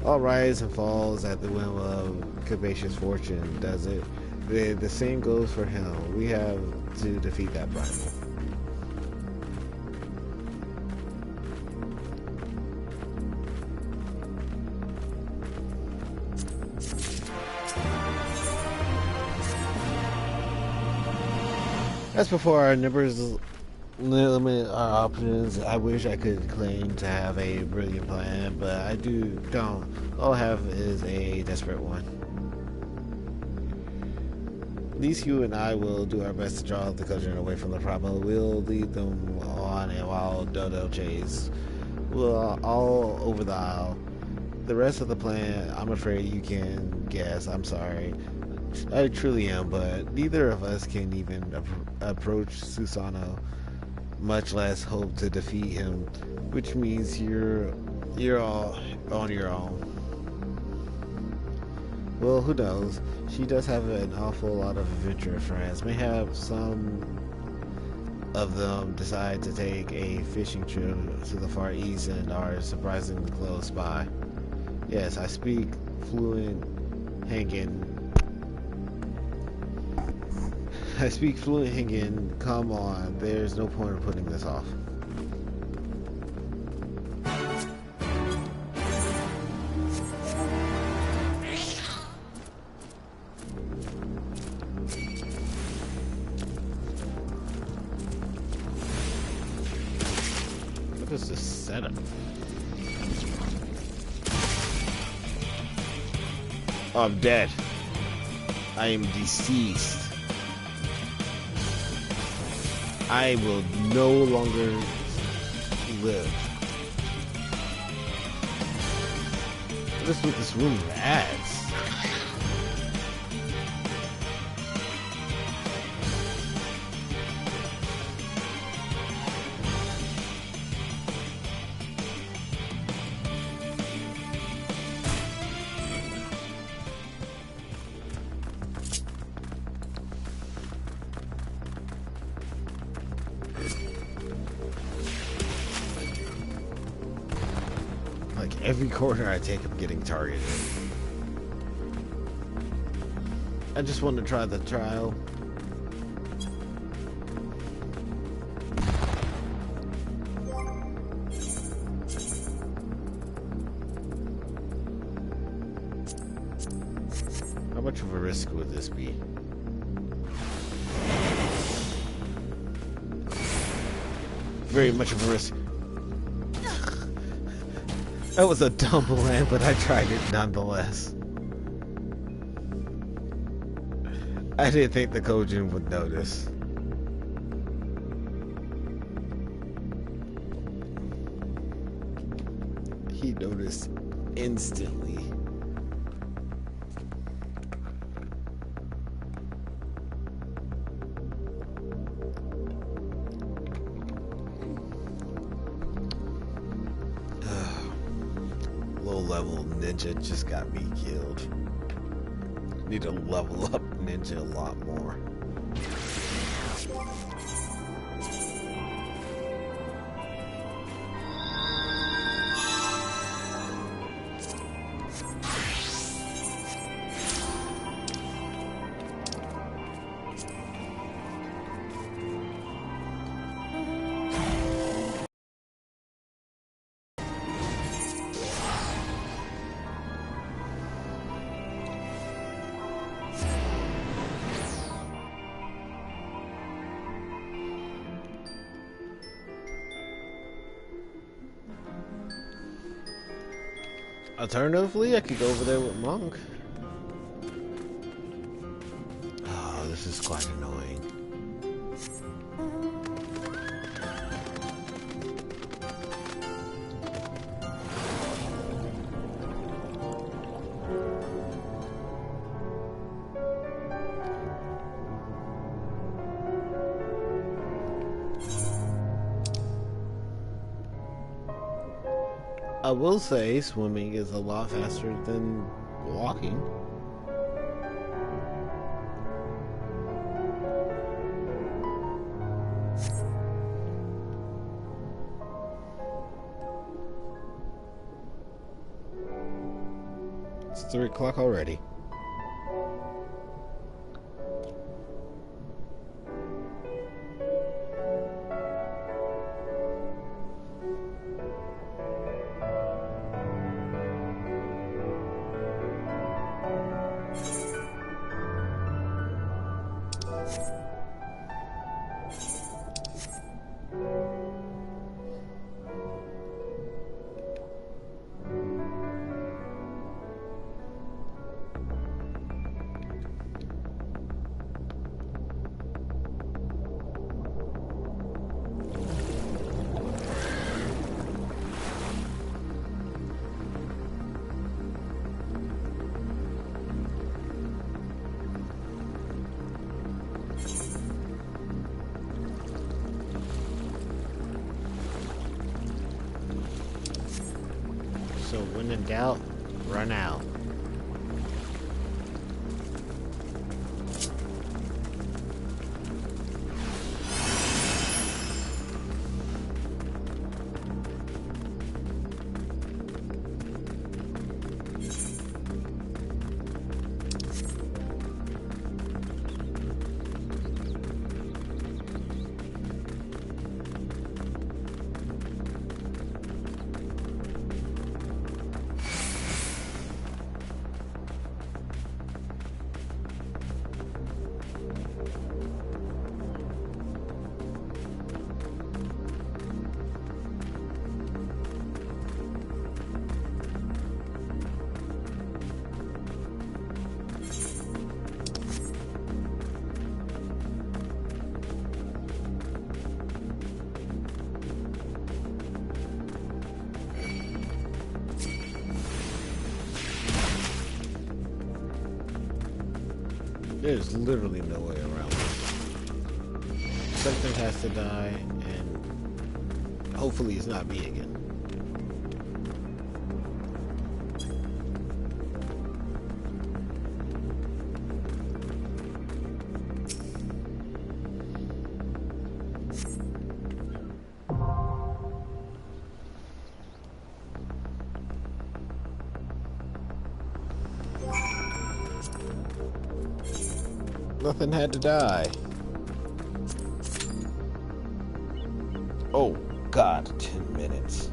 All rise and falls at the whim of capacious fortune, does it? The same goes for him. We have to defeat that primal. As before, our numbers limit our options. I wish I could claim to have a brilliant plan, but I don't. All I have is a desperate one. At least you and I will do our best to draw the Kojin away from the primal. We'll lead them on a wild dodo chase. We'll all over the isle. The rest of the plan, I'm afraid you can guess. I'm sorry. I truly am, but neither of us can even approach Susano, much less hope to defeat him, which means you're all on your own. Well, who knows? She does have an awful lot of adventurous friends. May have some of them decide to take a fishing trip to the Far East and are surprisingly close by. Yes, I speak fluent Hangan. Come on, there's no point in putting this off. What is this setup? I'm dead. I am deceased. I will no longer live. What is with this room of ads? Every corner I take, I'm getting targeted. I just want to try the trial. How much of a risk would this be? Very much of a risk. That was a dumb plan, but I tried it nonetheless. I didn't think the Kojin would notice. He noticed instantly. Level ninja just got me killed. Need to level up ninja a lot more. Alternatively, I could go over there with Monk. Oh, this is quite annoying. I will say swimming is a lot faster than walking. It's 3 o'clock already. So when in doubt, run out. There's literally no way around this. Something has to die, and hopefully it's not me again. Nothing had to die. Oh, God, 10 minutes.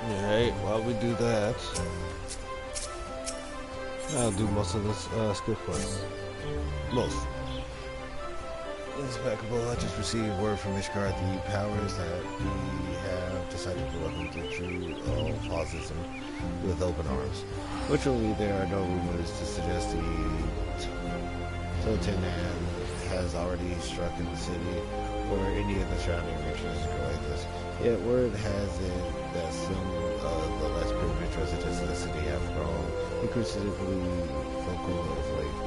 Alright, while we do that, I'll do most of this skill quests. Most. Inspectable, I just received word from Ishgard the powers that we have decided to welcome to true all fascism with open arms. Fortunately, there are no rumors to suggest the Totenan has already struck in the city or any of the surrounding regions like this. Yet word has it that some of the less privileged residents of the city have grown increasingly vocal of late.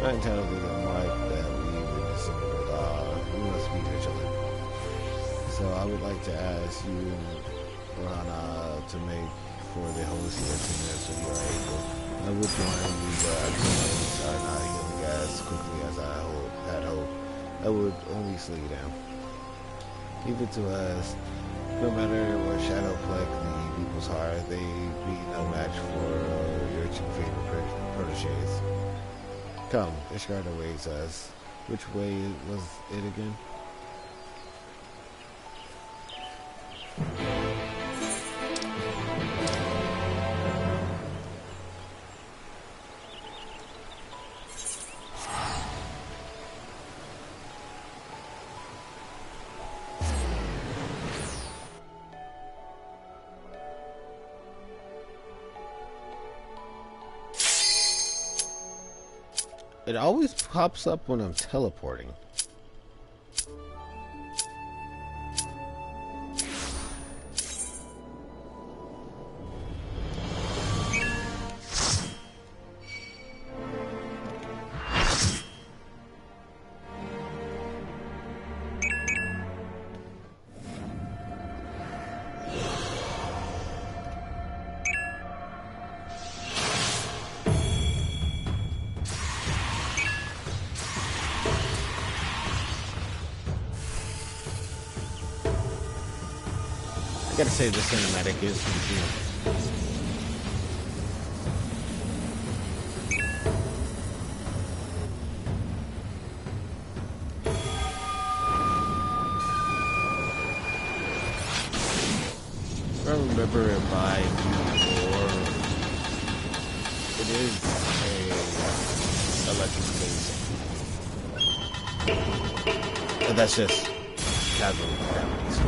Not entirely unlike that we witnessing, but we must be vigilant. So I would like to ask you, Rana, to make for the Holy See as soon as you are able. I would join you, but our colonies are not healing as quickly as I had hoped. I would only slow you down. Leave it to us. No matter what shadow plague the people's heart, they be no match for your two favorite proteges. Come, Ishgard awaits us. Which way was it again? It always pops up when I'm teleporting. I gotta say, the cinematic is I remember in my war, it is a electric base. And that's just casual Japanese.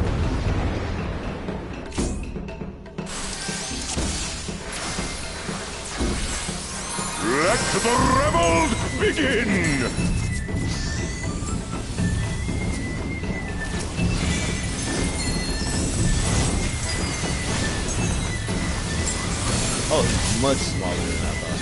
Let the revels begin! Oh, it's much smaller than I thought.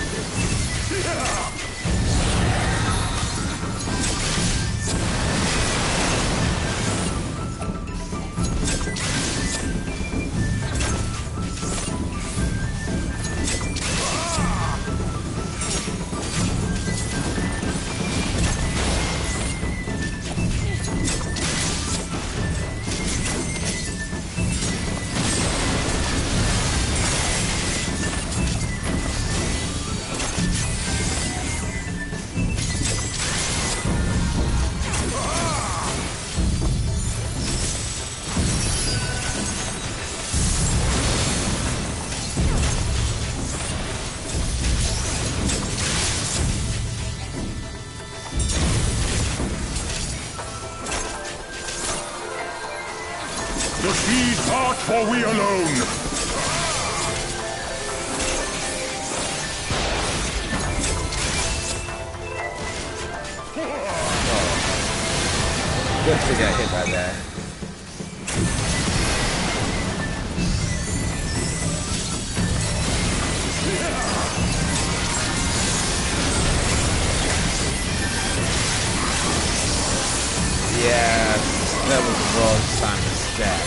The seed part for we alone! Definitely got hit by that. Yeah, that was the wrong time to stab.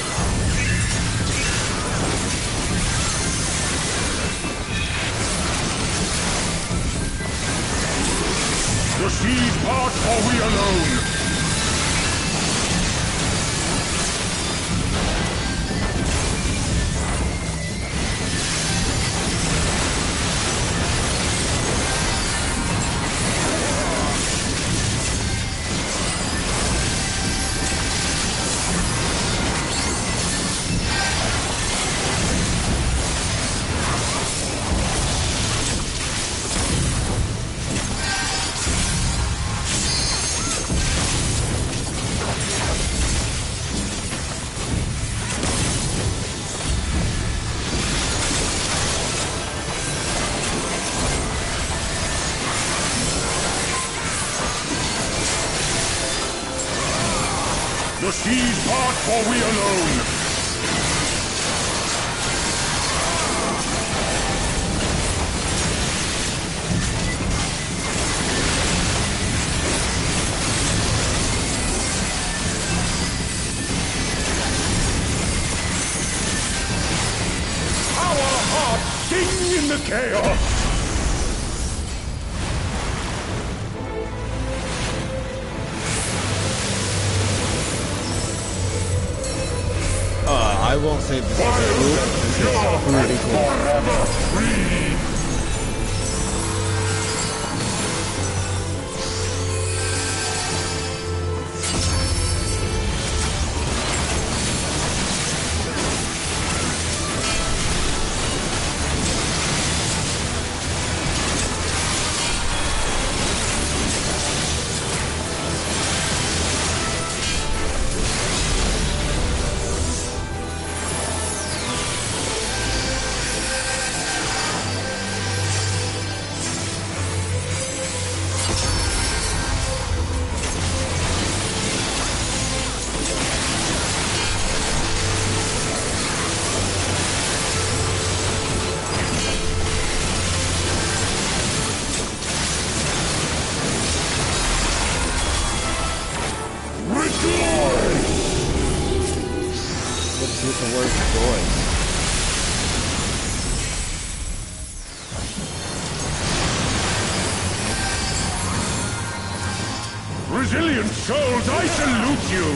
The seed part for we alone! The seed part for we alone! Our hearts sing in the chaos! I won't say this is cool. This is pretty cool. Forever free! What's with the word joy? Resilient souls, I salute you!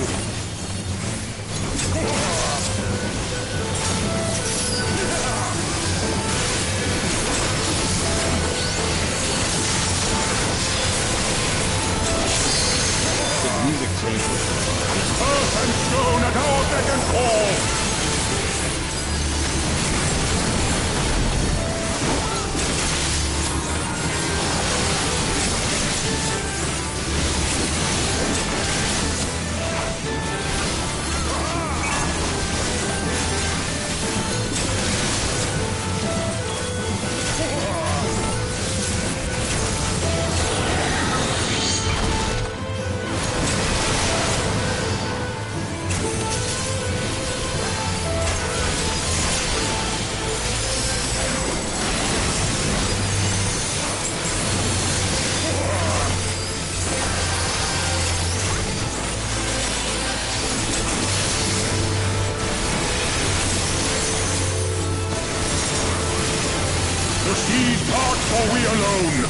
The music changes. Earth and stone at our beck and call! for we alone!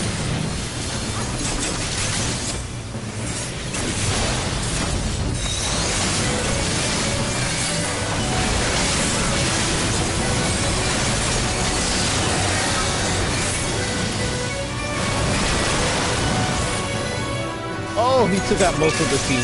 Oh, he took out most of the team.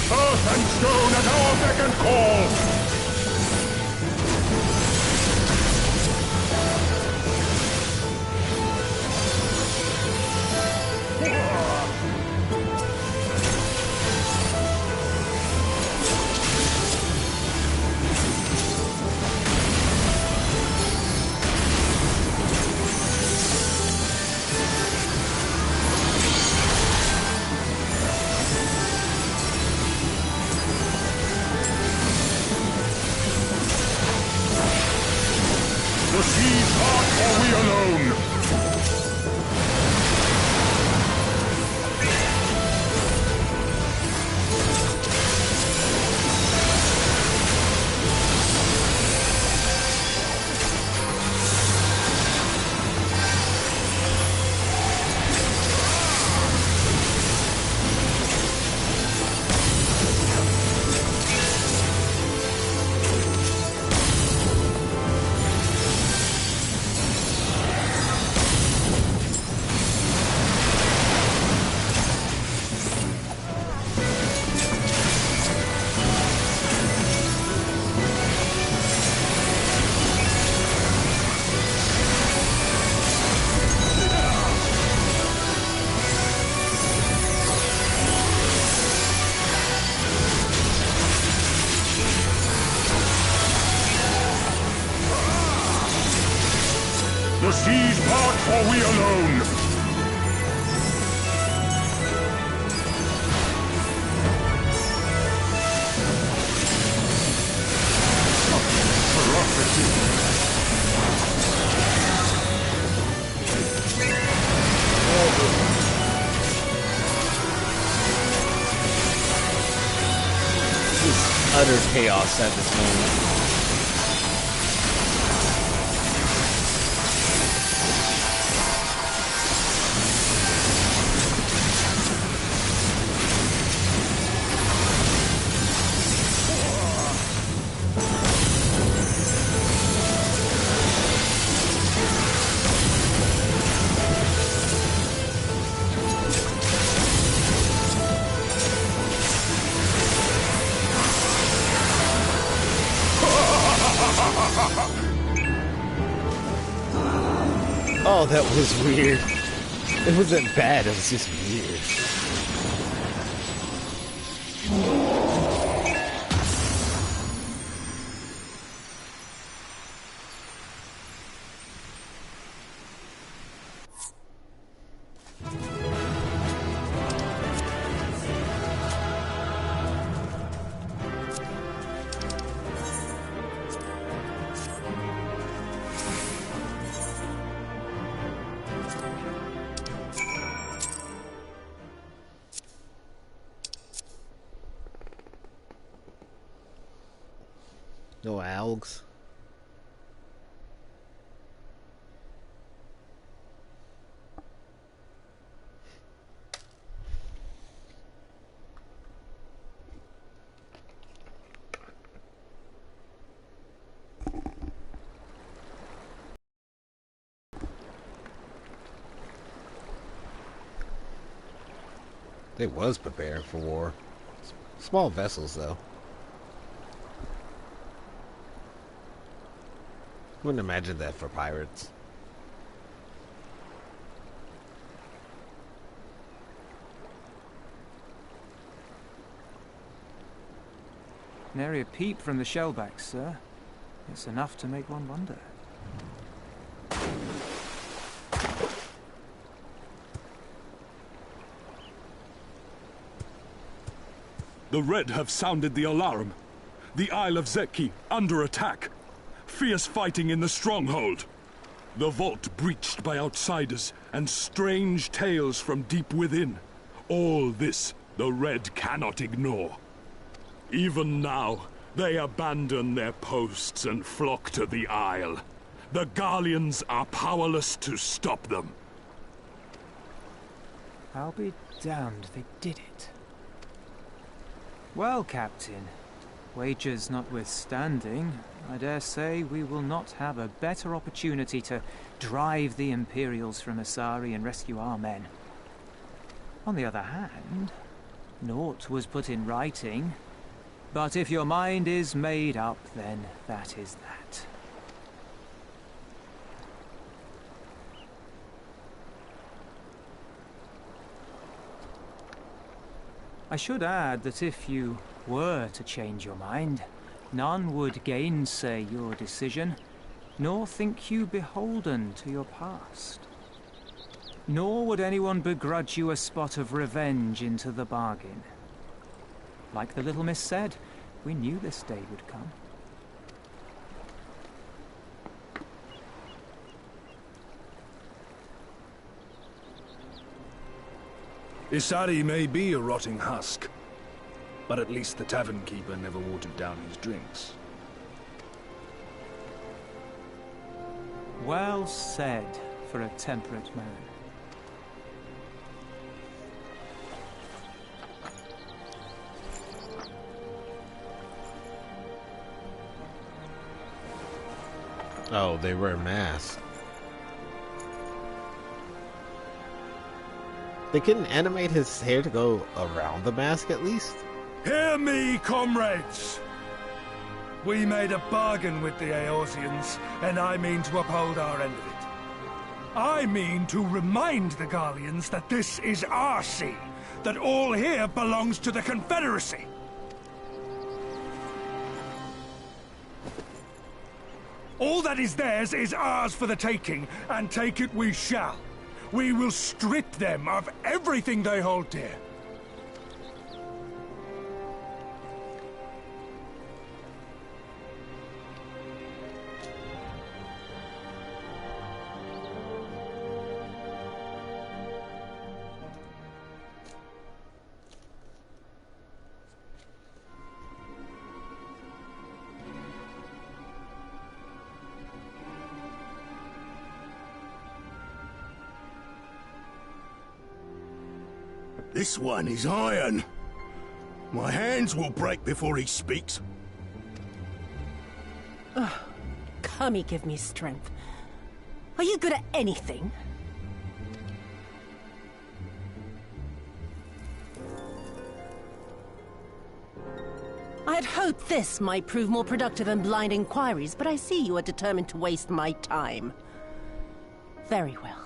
Earth and stone at our beck and call! The seas part or we alone! The seas part or we alone! This is utter chaos at this moment. Oh, that was weird. It wasn't bad, it was just weird. No algs. They was preparing for war. Small vessels, though. Wouldn't imagine that for pirates. Nary a peep from the shellbacks, sir. It's enough to make one wonder. The Red have sounded the alarm. The Isle of Zeki under attack. Fierce fighting in the stronghold. The vault breached by outsiders and strange tales from deep within. All this the Red cannot ignore. Even now, they abandon their posts and flock to the Isle. The Garleans are powerless to stop them. I'll be damned they did it. Well, Captain, wagers notwithstanding, I dare say we will not have a better opportunity to drive the Imperials from Asari and rescue our men. On the other hand, naught was put in writing, but if your mind is made up, then that is that. I should add that if you were to change your mind, none would gainsay your decision, nor think you beholden to your past. Nor would anyone begrudge you a spot of revenge into the bargain. Like the little miss said, we knew this day would come. Isari may be a rotting husk, but at least the tavern keeper never watered down his drinks. Well said for a temperate man. Oh, they wear masks. They couldn't animate his hair to go around the mask at least? Hear me, comrades! We made a bargain with the Eorzeans, and I mean to uphold our end of it. I mean to remind the Garleans that this is our sea, that all here belongs to the Confederacy. All that is theirs is ours for the taking, and take it we shall. We will strip them of everything they hold dear. This one is iron. My hands will break before he speaks. Kami, give me strength. Are you good at anything? I had hoped this might prove more productive than blind inquiries, but I see you are determined to waste my time. Very well.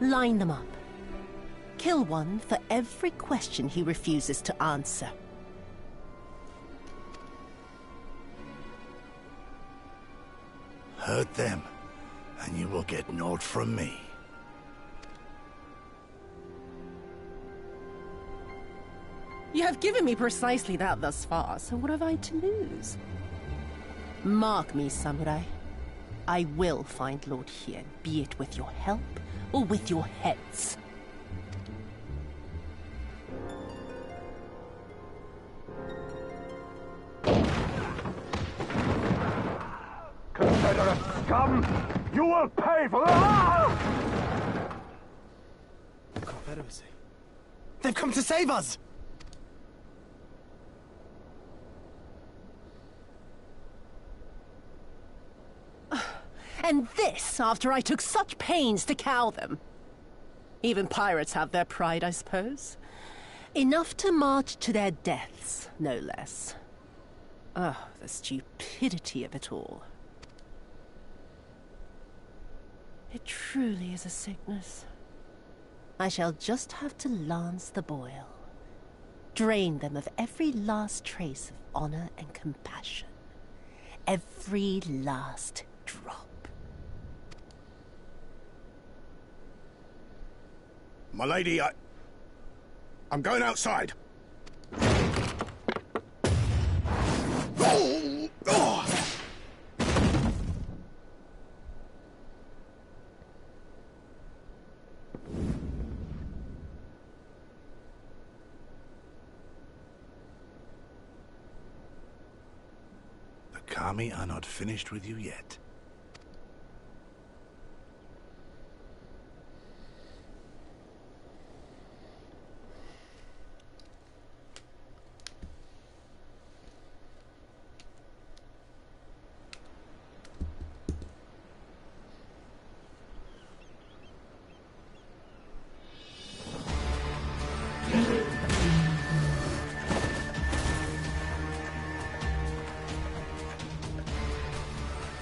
Line them up. Kill one for every question he refuses to answer. Hurt them, and you will get naught from me. You have given me precisely that thus far, so what have I to lose? Mark me, samurai. I will find Lord Hien, be it with your help or with your heads. Confederate scum! You will pay for that! Confederacy. They've come to save us! And this after I took such pains to cow them. Even pirates have their pride, I suppose. Enough to march to their deaths, no less. Oh, the stupidity of it all. It truly is a sickness. I shall just have to lance the boil. Drain them of every last trace of honor and compassion. Every last drop. My lady, I'm going outside. The Kami are not finished with you yet.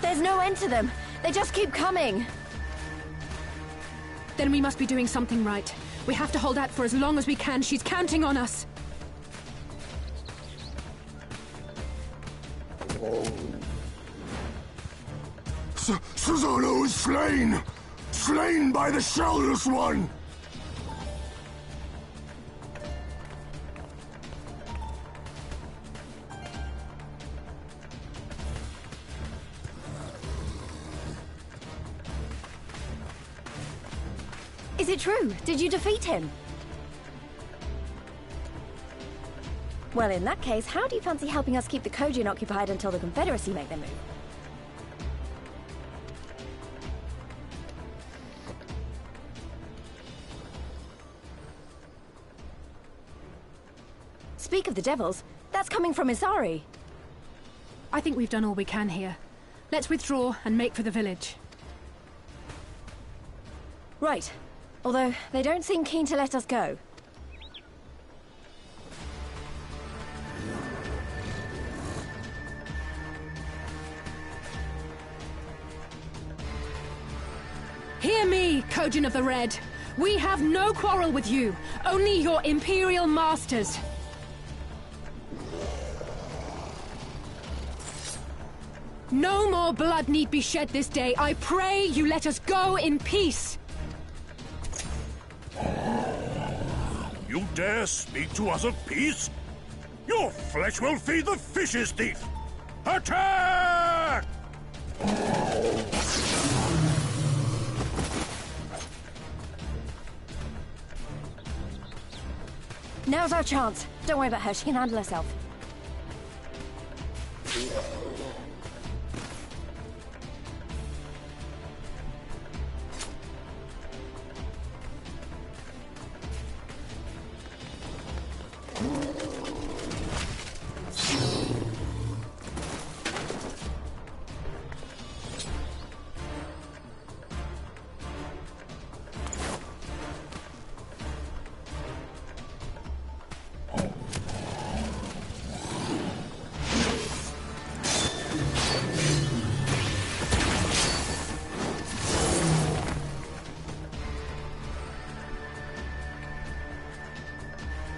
There's no end to them. They just keep coming. Then we must be doing something right. We have to hold out for as long as we can. She's counting on us. Susanoo is slain! Slain by the Shellless One! Is it true? Did you defeat him? Well, in that case, how do you fancy helping us keep the Kojin occupied until the Confederacy make their move? Speak of the devils, that's coming from Isari. I think we've done all we can here. Let's withdraw and make for the village. Right. Although, they don't seem keen to let us go. Hear me, Kojin of the Red. We have no quarrel with you, only your Imperial masters. No more blood need be shed this day. I pray you let us go in peace. You dare speak to us of peace? Your flesh will feed the fishes, thief! Attack! Now's our chance. Don't worry about her, she can handle herself.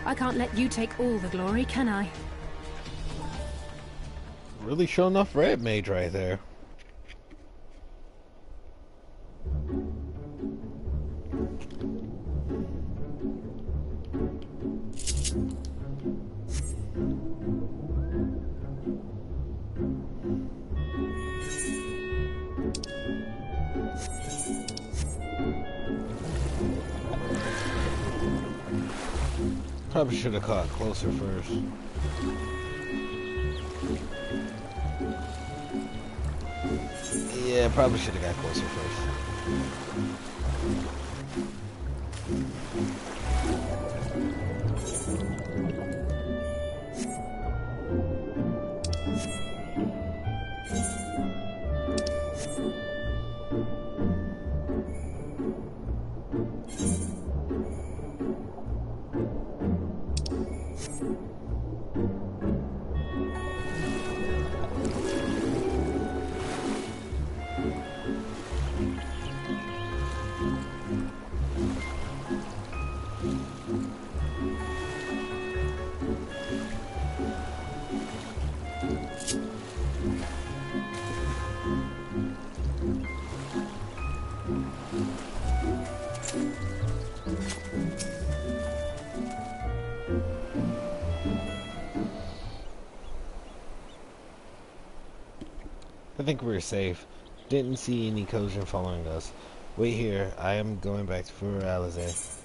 I can't let you take all the glory, can I? Really showing off Red Mage right there. Probably should have caught closer first. Yeah, probably should have got closer first. I think we're safe. Didn't see any Kojin following us. Wait here. I am going back for Alisaie.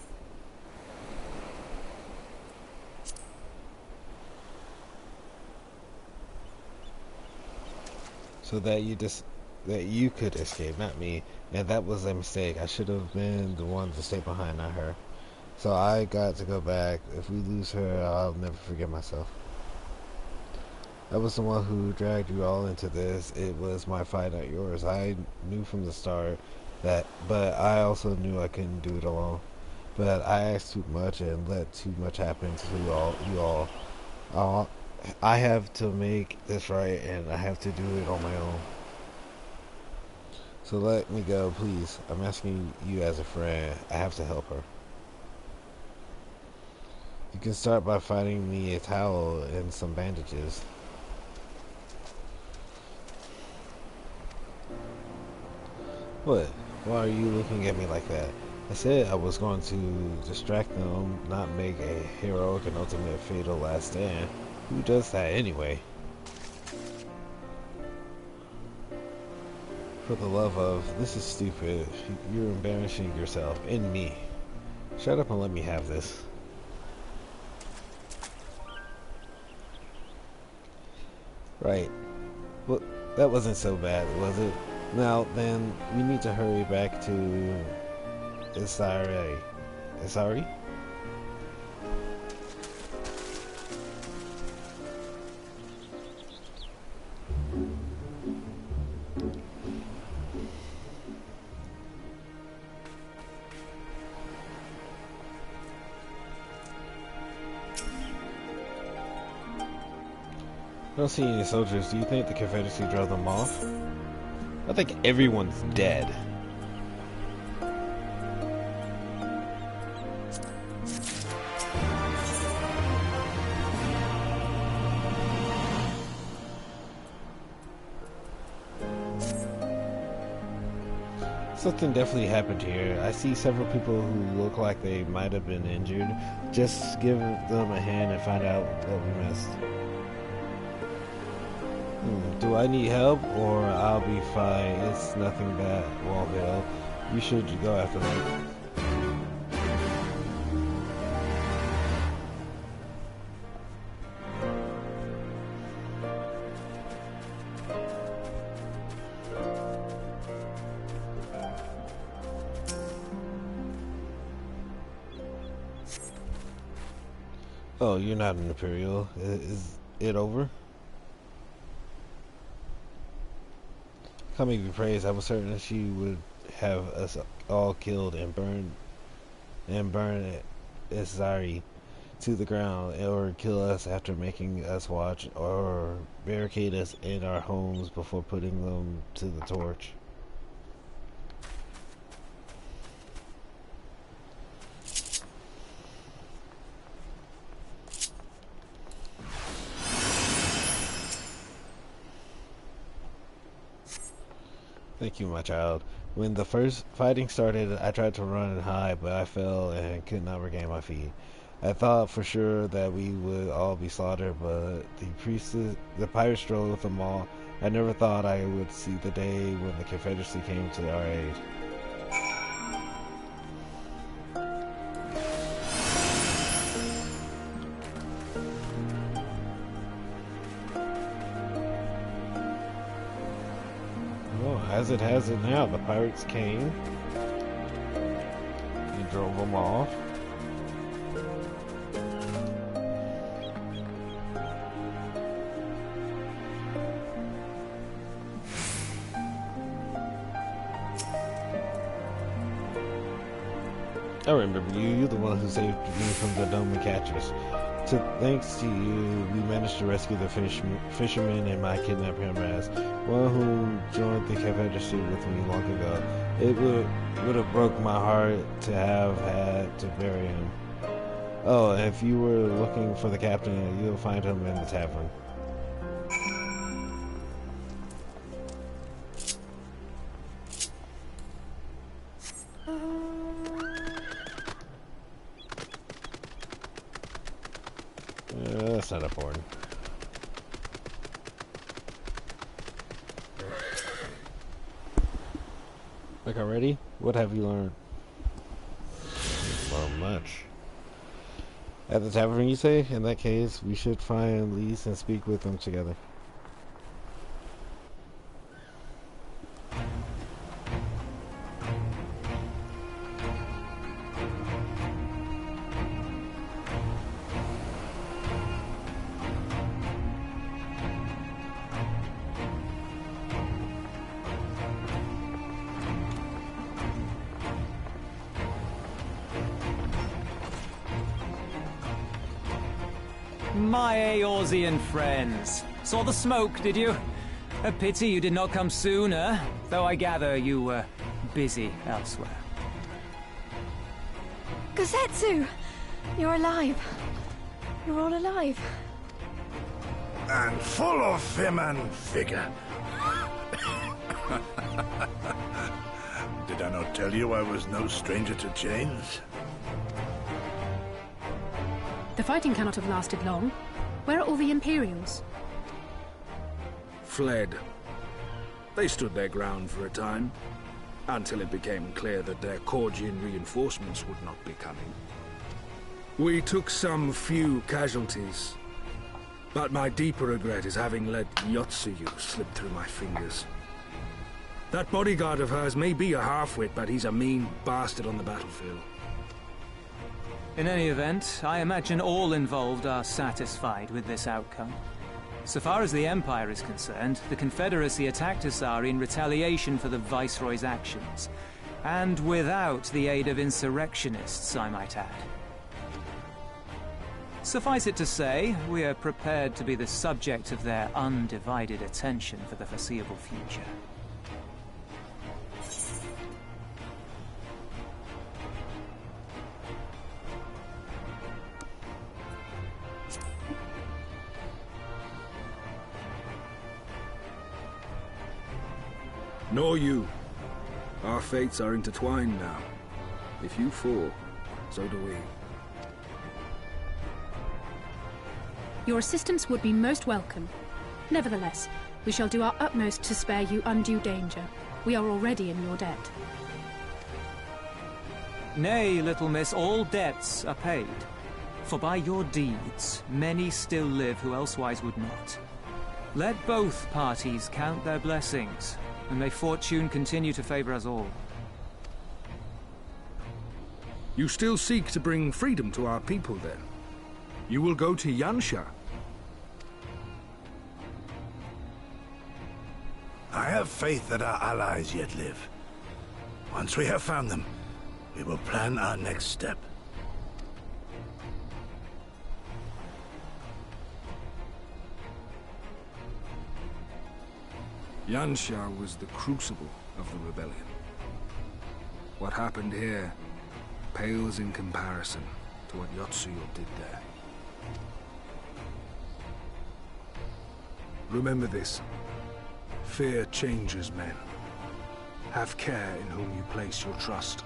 So that you could escape, not me. And that was a mistake. I should have been the one to stay behind, not her. So I got to go back. If we lose her, I'll never forgive myself. I was the one who dragged you all into this. It was my fight, not yours. I knew from the start that, but I also knew I couldn't do it alone. But I asked too much and let too much happen to you all. I have to make this right, and I have to do it on my own. So let me go, please. I'm asking you as a friend. I have to help her. You can start by finding me a towel and some bandages. What? Why are you looking at me like that? I said I was going to distract them, not make a heroic and ultimate fatal last stand. Who does that anyway? For the love of, this is stupid. You're embarrassing yourself and me. Shut up and let me have this. Right. Well, that wasn't so bad, was it? Now then, we need to hurry back to Isari. Isari? I don't see any soldiers. Do you think the Confederacy drove them off? I think everyone's dead. Something definitely happened here. I see several people who look like they might have been injured. Just give them a hand and find out what we missed. Do I need help, or I'll be fine? It's nothing that won't help. You should go after them. Oh, you're not an Imperial. Is it over? Kami be praised. I was certain that she would have us all killed and burn Isari to the ground, or kill us after making us watch, or barricade us in our homes before putting them to the torch. Thank you, my child. When the first fighting started, I tried to run and hide, but I fell and could not regain my feet. I thought for sure that we would all be slaughtered, but the pirates drove them all. I never thought I would see the day when the Confederacy came to our aid. As it has it now, the pirates came and drove them off. I remember you. You're the one who saved me from the Doman catchers. Thanks to you, we managed to rescue the fisherman and my kidnapped comrades, one who joined the Confederacy with me long ago. It would have broke my heart to have had to bury him. Oh, and if you were looking for the captain, you'll find him in the tavern. That's not important. Like already? What have you learned? Well, much. At the tavern, you say? In that case, we should find Lise and speak with them together. My Eorzean friends. Saw the smoke, did you? A pity you did not come sooner, though I gather you were busy elsewhere. Gosetsu! You're alive. You're all alive. And full of vim and vigor. Did I not tell you I was no stranger to chains? The fighting cannot have lasted long. Where are all the Imperials? Fled. They stood their ground for a time, until it became clear that their Korgian reinforcements would not be coming. We took some few casualties, but my deeper regret is having let Yotsuyu slip through my fingers. That bodyguard of hers may be a half-wit, but he's a mean bastard on the battlefield. In any event, I imagine all involved are satisfied with this outcome. So far as the Empire is concerned, the Confederacy attacked Asari in retaliation for the Viceroy's actions, and without the aid of insurrectionists, I might add. Suffice it to say, we are prepared to be the subject of their undivided attention for the foreseeable future. Nor you. Our fates are intertwined now. If you fall, so do we. Your assistance would be most welcome. Nevertheless, we shall do our utmost to spare you undue danger. We are already in your debt. Nay, little miss, all debts are paid. For by your deeds, many still live who elsewise would not. Let both parties count their blessings, and may fortune continue to favor us all. You still seek to bring freedom to our people, then? You will go to Yansha? I have faith that our allies yet live. Once we have found them, we will plan our next step. Yansha was the crucible of the rebellion. What happened here pales in comparison to what Yotsuyo did there. Remember this. Fear changes men. Have care in whom you place your trust.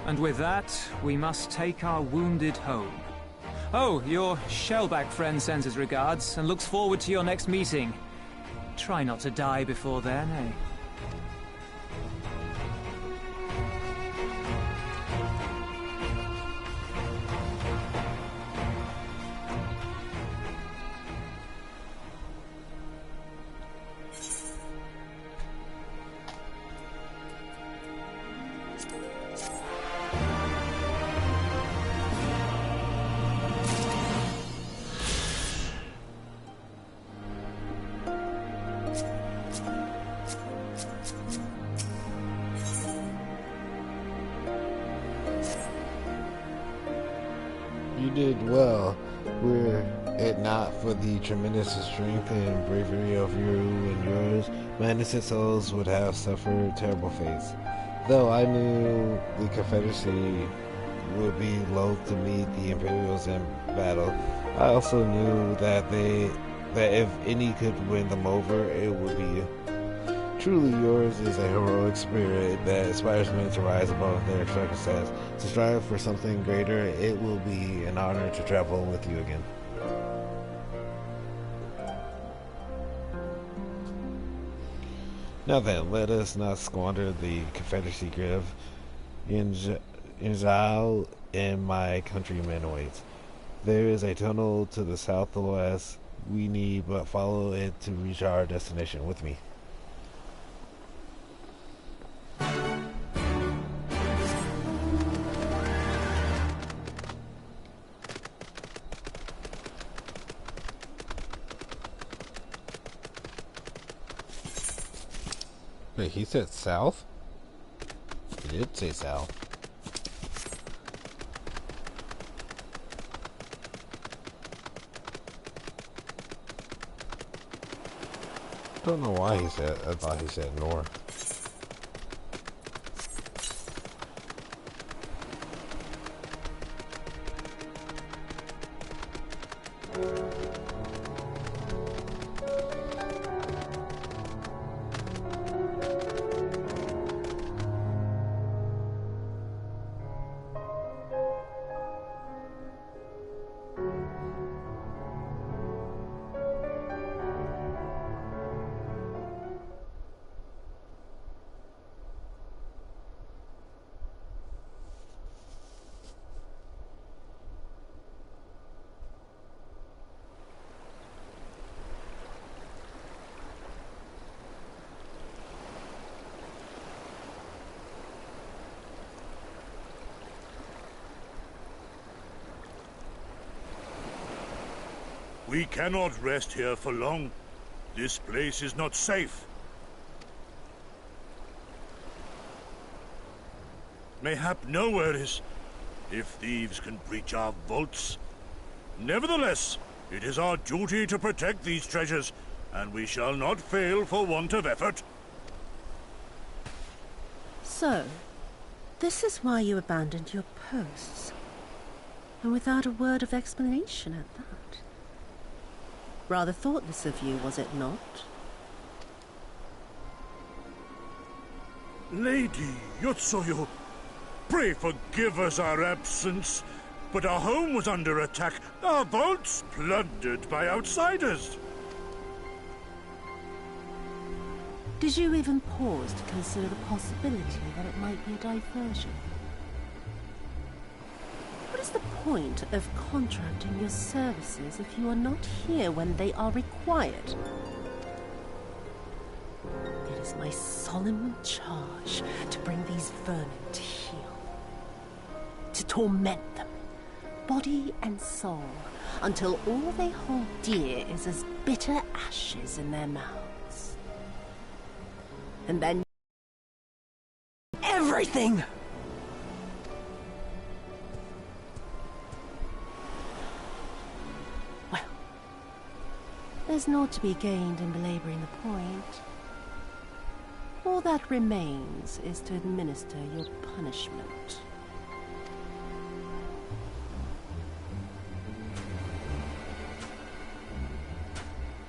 And with that, we must take our wounded home. Oh, your Shellback friend sends his regards and looks forward to your next meeting. Try not to die before then, eh? You did well. Were it not for the tremendous strength and bravery of you and yours, my innocent souls would have suffered terrible fates. Though I knew the Confederacy would be loath to meet the Imperials in battle, I also knew that they that if any could win them over, it would be you. Truly yours is a heroic spirit that inspires men to rise above their circumstance, to strive for something greater. It will be an honor to travel with you again. Now then, let us not squander the Confederacy gift. Injal and my countrymen awaits. There is a tunnel to the southwest. We need but follow it to reach our destination. With me. Wait, he said south? He did say south. Don't know why he said, I thought he said north. We cannot rest here for long. This place is not safe. Mayhap nowhere is, if thieves can breach our vaults. Nevertheless, it is our duty to protect these treasures, and we shall not fail for want of effort. So, this is why you abandoned your posts. And without a word of explanation at that. Rather thoughtless of you, was it not? Lady Yotsuyu, pray forgive us our absence, but our home was under attack, our vaults plundered by outsiders. Did you even pause to consider the possibility that it might be a diversion? What is the point of contracting your services if you are not here when they are required? It is my solemn charge to bring these vermin to heel. To torment them, body and soul, until all they hold dear is as bitter ashes in their mouths. And then everything! There's naught to be gained in belaboring the point. All that remains is to administer your punishment.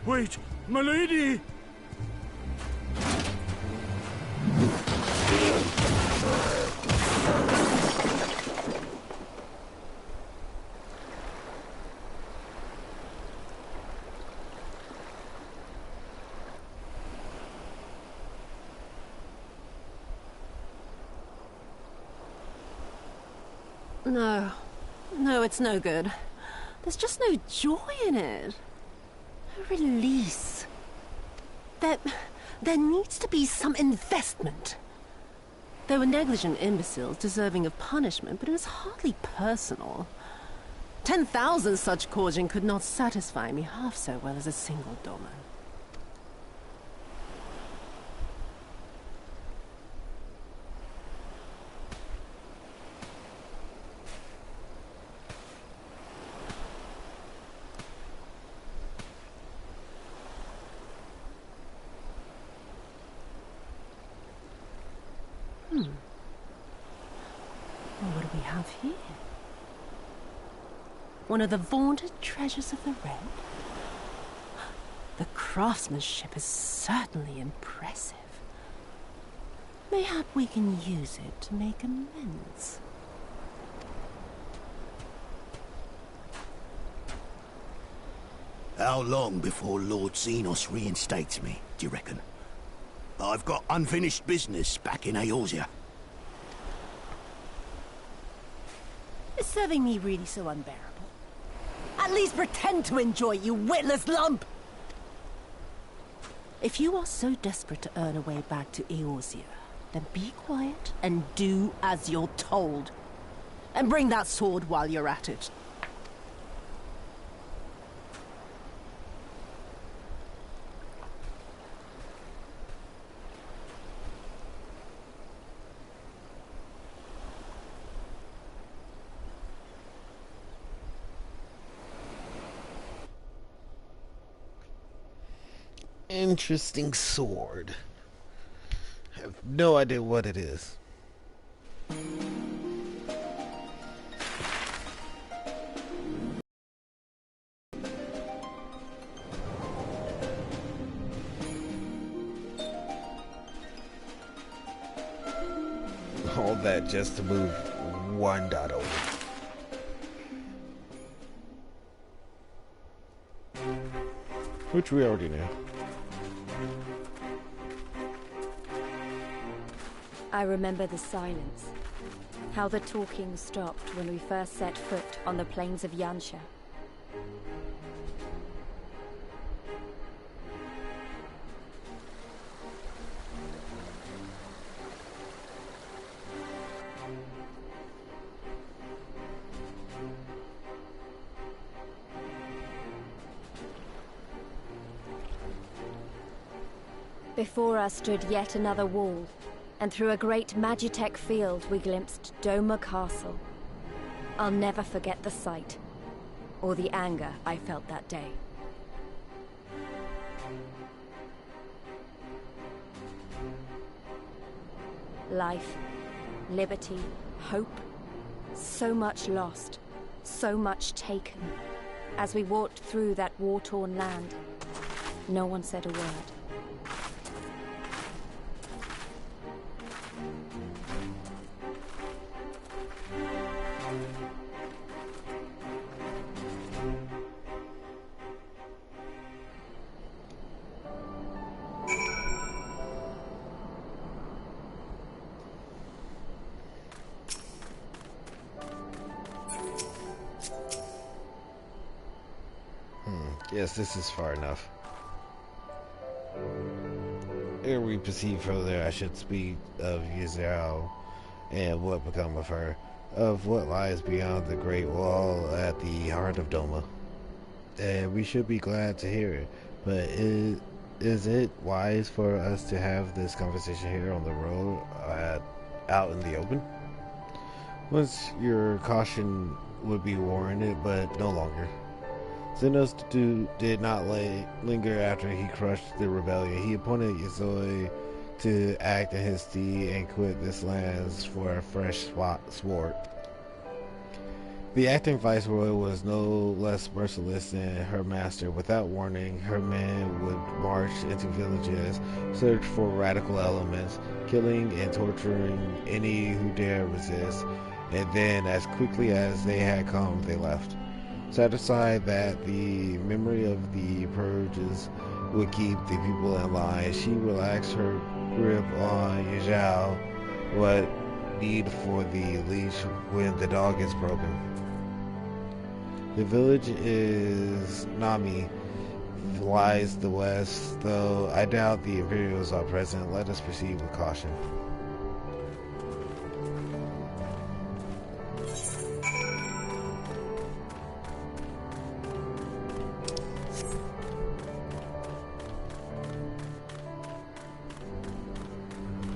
Wait, my lady! No, it's no good. There's just no joy in it. No release. There needs to be some investment. There were negligent imbeciles deserving of punishment, but it was hardly personal. 10,000 such Kojin could not satisfy me half so well as a single doman. What do we have here? One of the vaunted treasures of the Red? The craftsmanship is certainly impressive. Mayhap we can use it to make amends. How long before Lord Xenos reinstates me, do you reckon? I've got unfinished business back in Eorzea. Is serving me really so unbearable? At least pretend to enjoy, you witless lump! If you are so desperate to earn a way back to Eorzea, then be quiet and do as you're told. And bring that sword while you're at it. Interesting sword. I have no idea what it is. All that just to move one dot over. Which we already knew. I remember the silence. How the talking stopped when we first set foot on the plains of Yansha. Before us stood yet another wall, and through a great Magitech field we glimpsed Doma Castle. I'll never forget the sight, or the anger I felt that day. Life, liberty, hope, so much lost, so much taken. As we walked through that war-torn land, no one said a word. Yes, this is far enough. Ere we proceed further, I should speak of Yizhao and what become of her, of what lies beyond the Great Wall at the heart of Doma. And we should be glad to hear it, but is it wise for us to have this conversation here on the road, out in the open? Once your caution would be warranted, but no longer. Xenos did not linger after he crushed the rebellion. He appointed Yozoi to act in his stead and quit this land for a fresh sword. The acting viceroy was no less merciless than her master. Without warning, her men would march into villages, search for radical elements, killing and torturing any who dare resist, and then as quickly as they had come, they left. Satisfied that the memory of the purges would keep the people in line, she relaxed her grip on Yizhao, what need for the leash when the dog is broken. The village is Nami, lies the west, though I doubt the Imperials are present. Let us proceed with caution.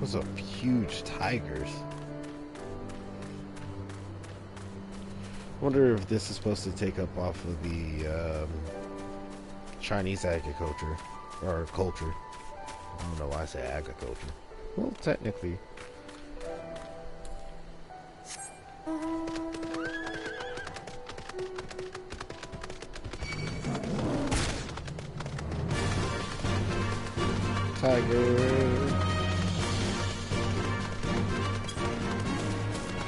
Those are huge tigers. Wonder if this is supposed to take up off of the Chinese agriculture or culture. I don't know why I say agriculture. Well, technically. Tiger.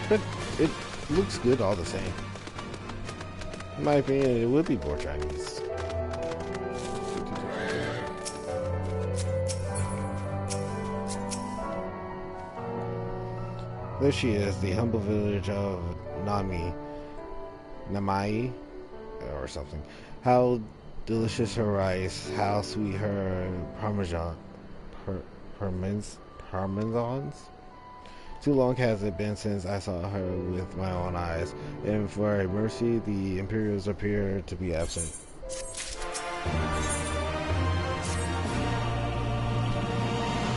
But it looks good all the same. In my opinion, it would be more Chinese. There she is, the humble village of Namai, or something. How delicious her rice, how sweet her parmesans. Too long has it been since I saw her with my own eyes, and for a mercy, the Imperials appear to be absent.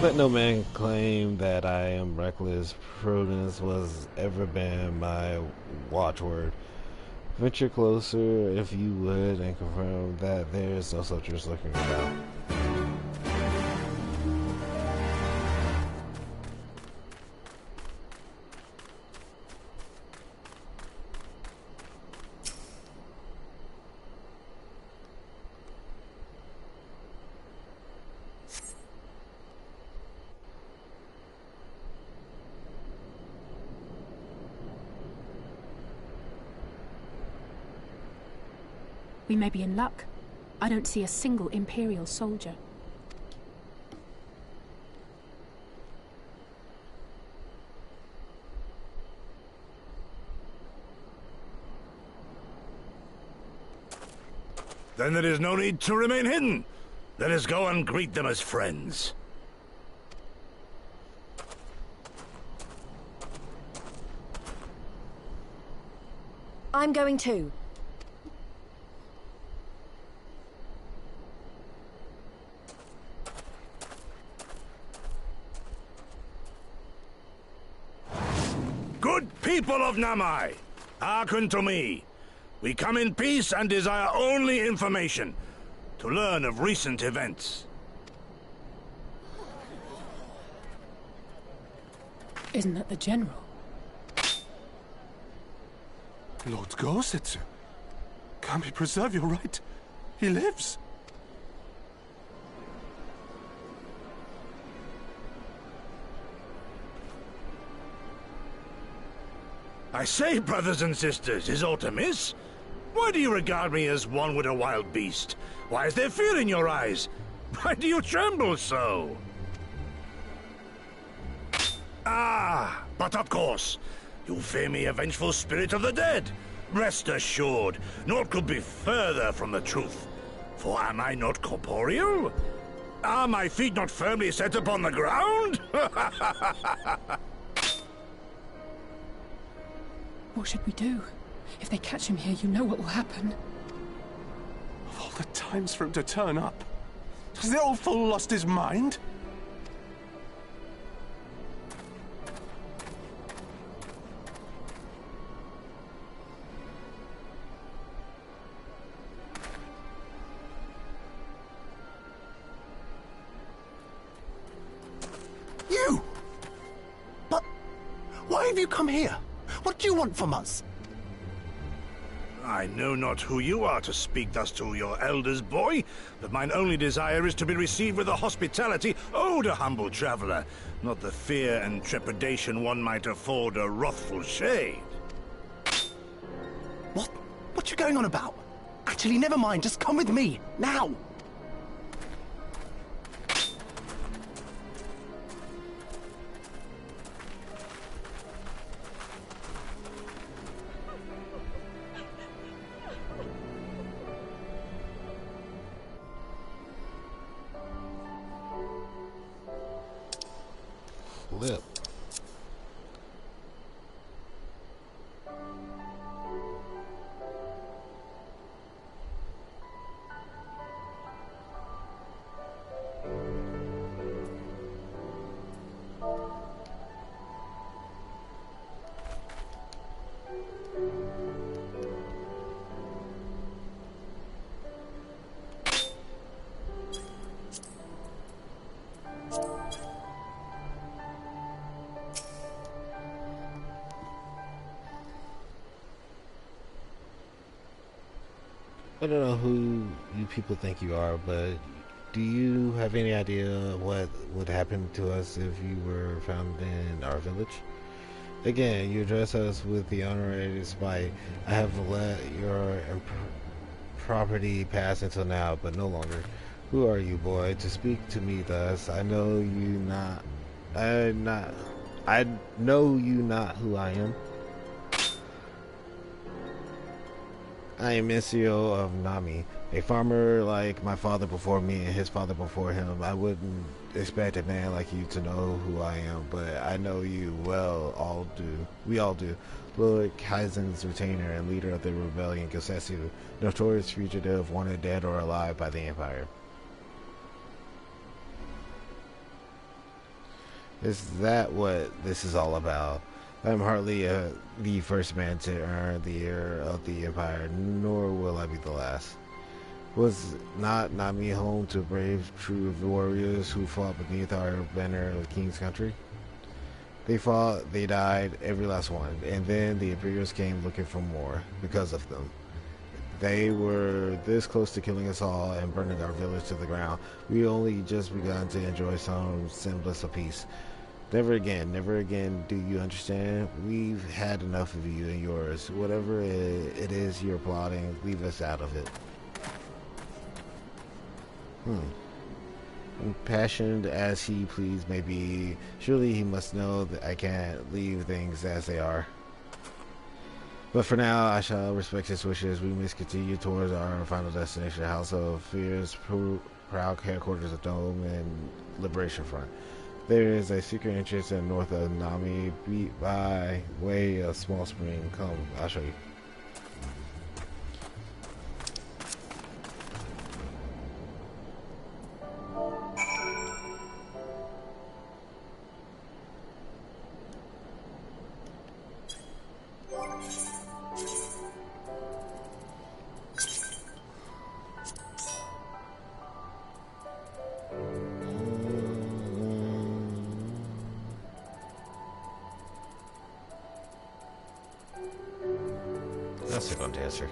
Let no man claim that I am reckless. Prudence was ever been my watchword. Venture closer if you would and confirm that there is no soldiers looking around. We may be in luck. I don't see a single Imperial soldier. Then there is no need to remain hidden. Let us go and greet them as friends. I'm going too. Good people of Namai, hearken to me. We come in peace and desire only information to learn of recent events. Isn't that the General? Lord Gosetsu. Kami, preserve your right. He lives. I say, brothers and sisters, is aught amiss? Why do you regard me as one with a wild beast? Why is there fear in your eyes? Why do you tremble so? Ah, but of course, you fear me a vengeful spirit of the dead. Rest assured, naught could be further from the truth. For am I not corporeal? Are my feet not firmly set upon the ground? What should we do? If they catch him here, you know what will happen. Of all the times for him to turn up, has the old fool lost his mind? You! But why have you come here? What do you want from us? I know not who you are to speak thus to your elders, boy, but mine only desire is to be received with the hospitality owed a humble traveler, not the fear and trepidation one might afford a wrathful shade. What you going on about? Actually, never mind, just come with me, now! Flip. I don't know who you people think you are, but do you have any idea what would happen to us if you were found in our village? Again, you address us with the honorary despite I have let your property pass until now, but no longer. Who are you, boy, to speak to me thus? I know you not who I am. I am Misio of Nami, a farmer like my father before me and his father before him. I wouldn't expect a man like you to know who I am, but I know you well, all do. We all do. Lord Kaizen's retainer and leader of the rebellion, Gosetsu, notorious fugitive, wanted dead or alive by the Empire. Is that what this is all about? I am hardly the first man to earn the ear of the Empire, nor will I be the last. Was not Nami home to brave, true warriors who fought beneath our banner of the King's country? They fought, they died, every last one, and then the Imperials came looking for more, because of them. They were this close to killing us all and burning our village to the ground. We only just begun to enjoy some semblance of peace. Never again, do you understand? We've had enough of you and yours. Whatever it is you're plotting, leave us out of it. Impassioned as he please may be, surely he must know that I can't leave things as they are. But for now, I shall respect his wishes. We must continue towards our final destination, House of Fear's proud headquarters of Dome and Liberation Front. There is a secret entrance in north of Nami, beat by way of small spring. Come, I'll show you. That's a good answer.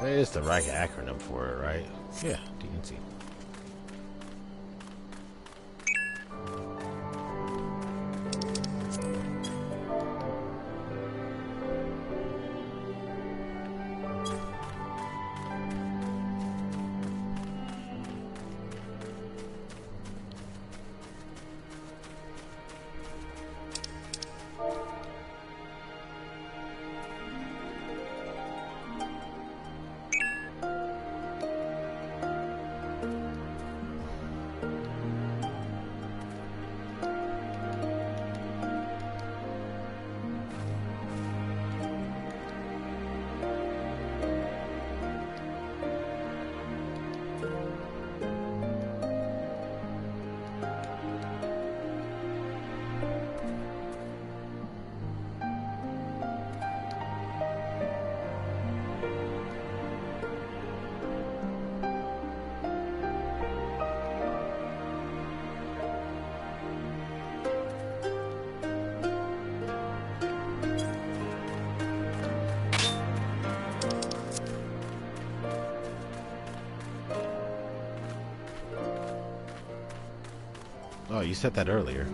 That is the right acronym for it, right? Yeah, DNC. Oh, you said that earlier.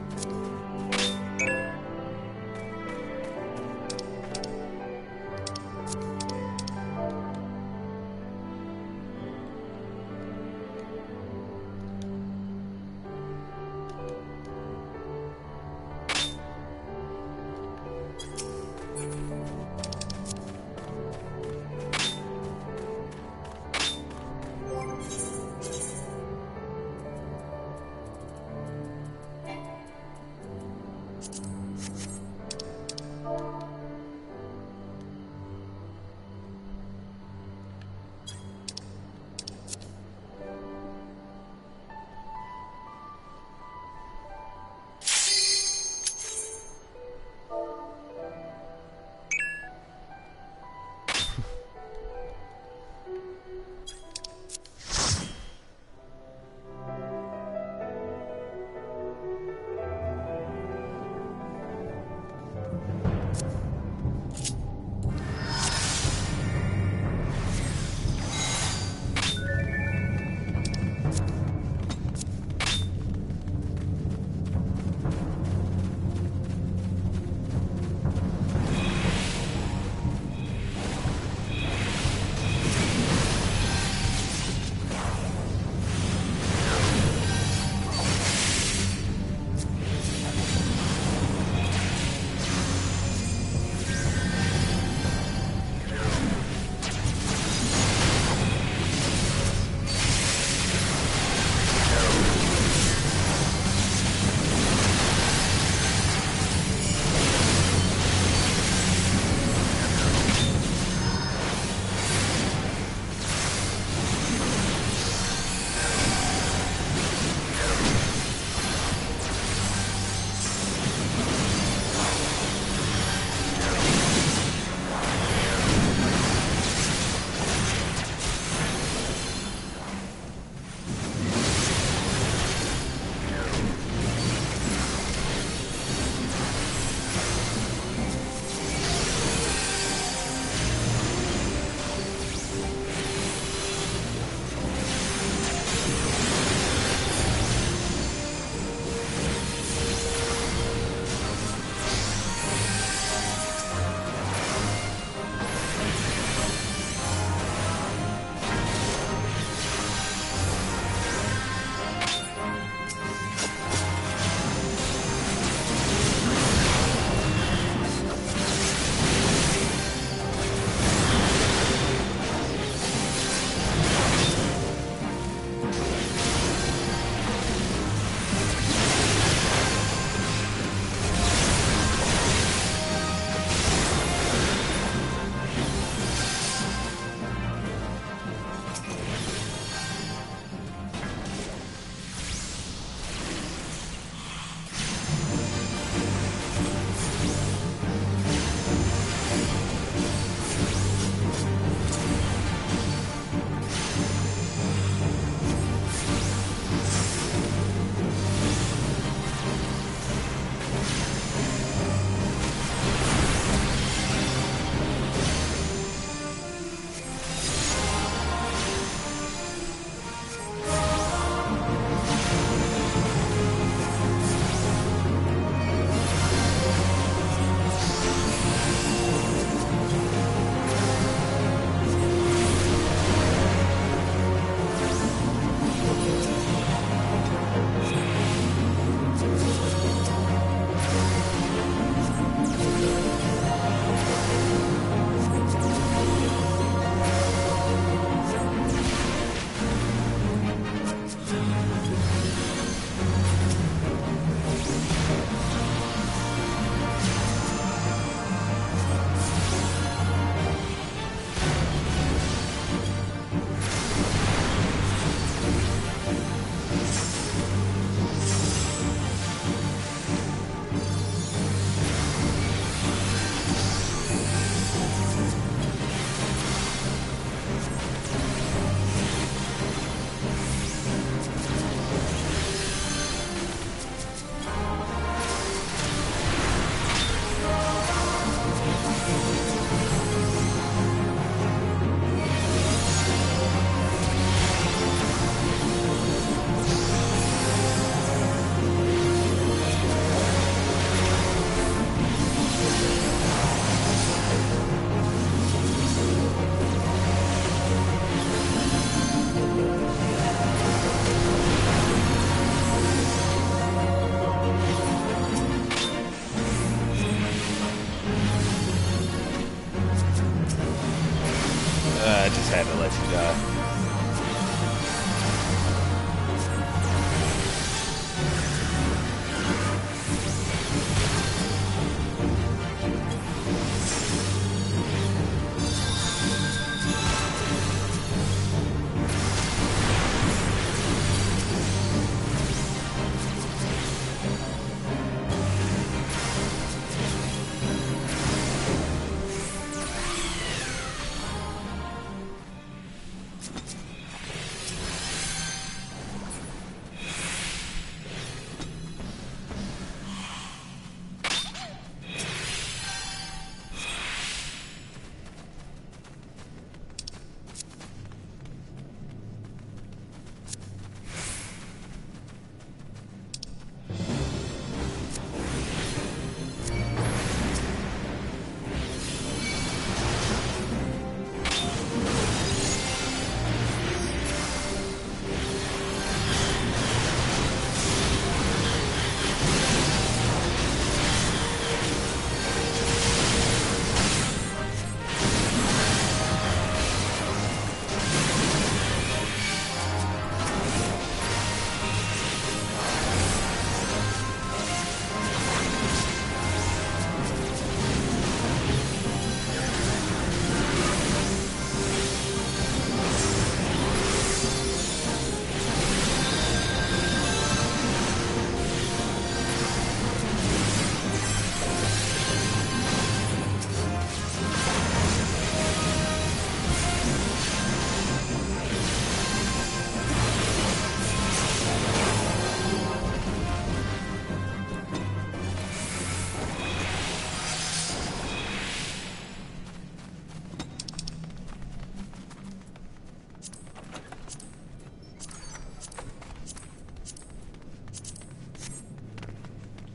had to let you die.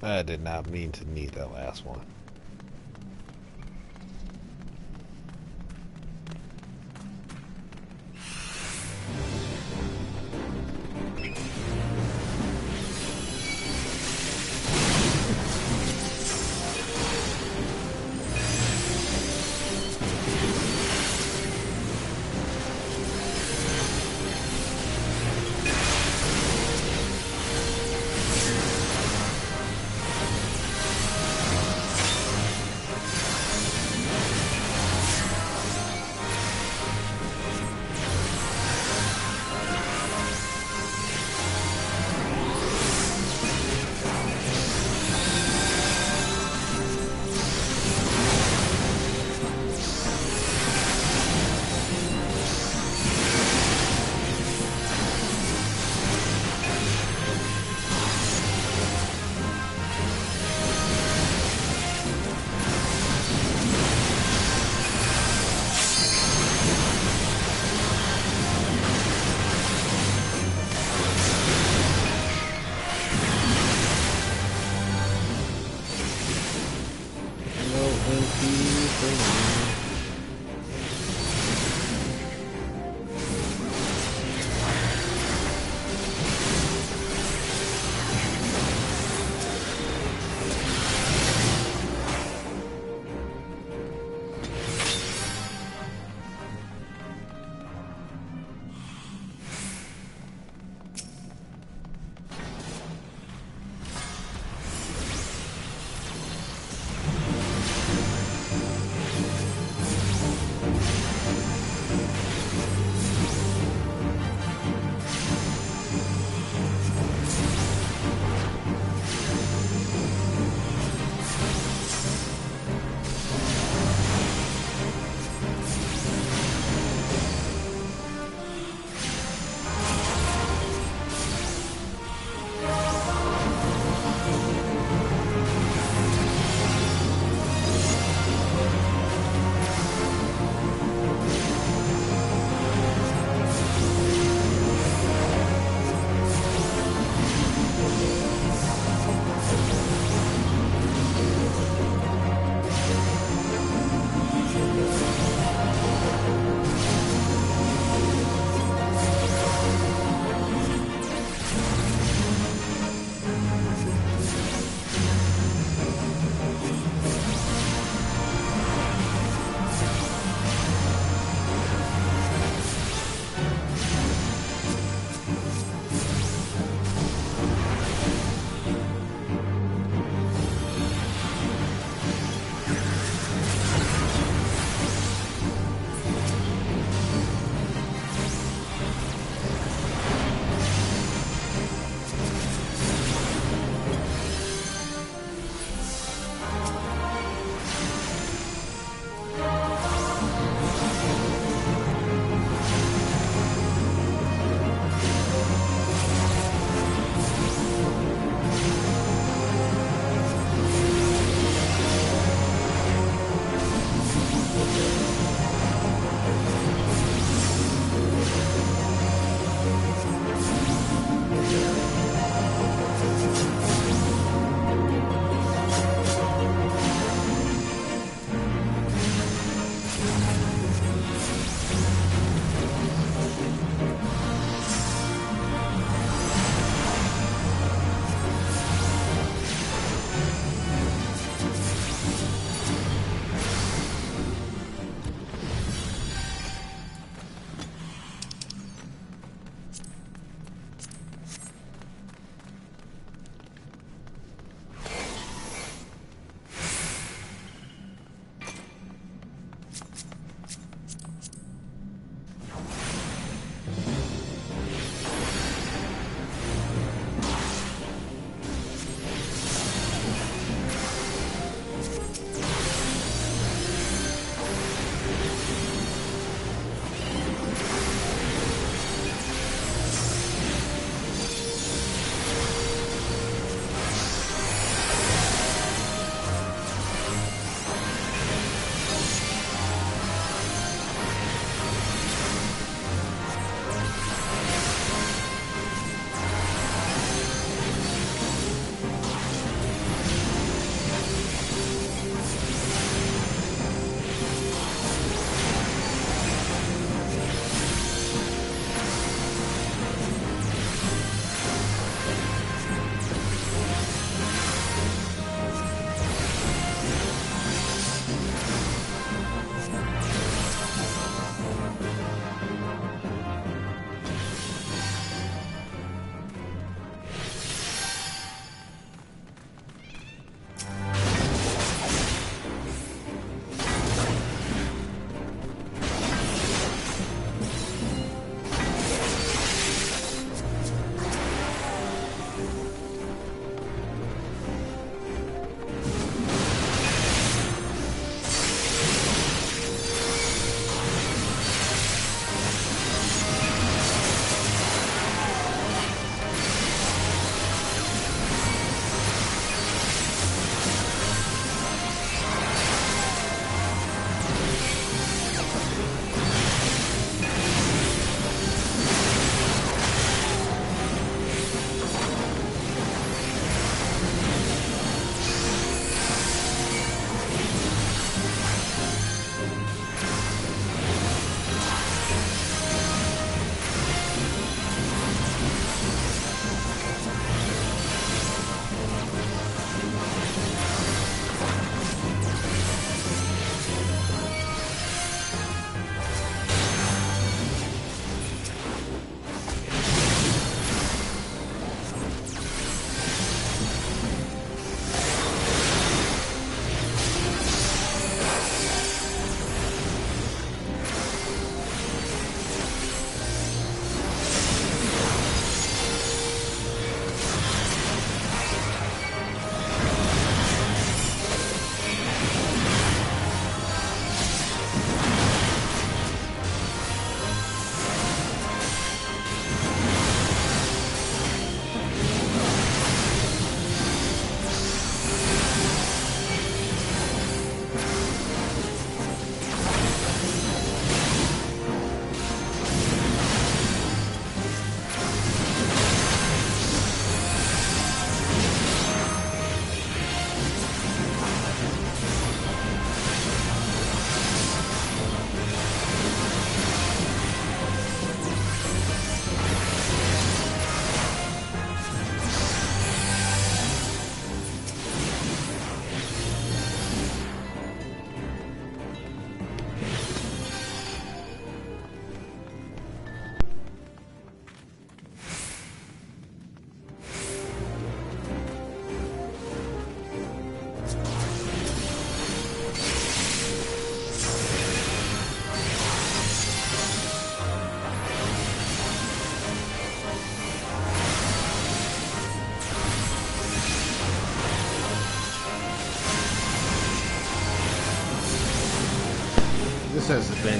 I did not mean to need that last one. has been an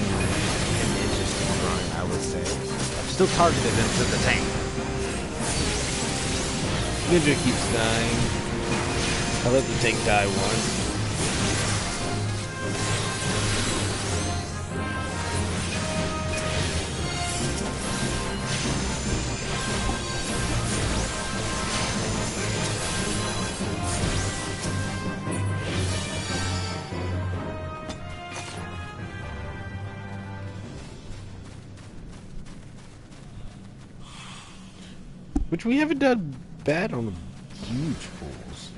interesting run, I would say. I've still targeted into the tank. Ninja keeps dying. I let the tank die once. Which we haven't done bad on the huge pools.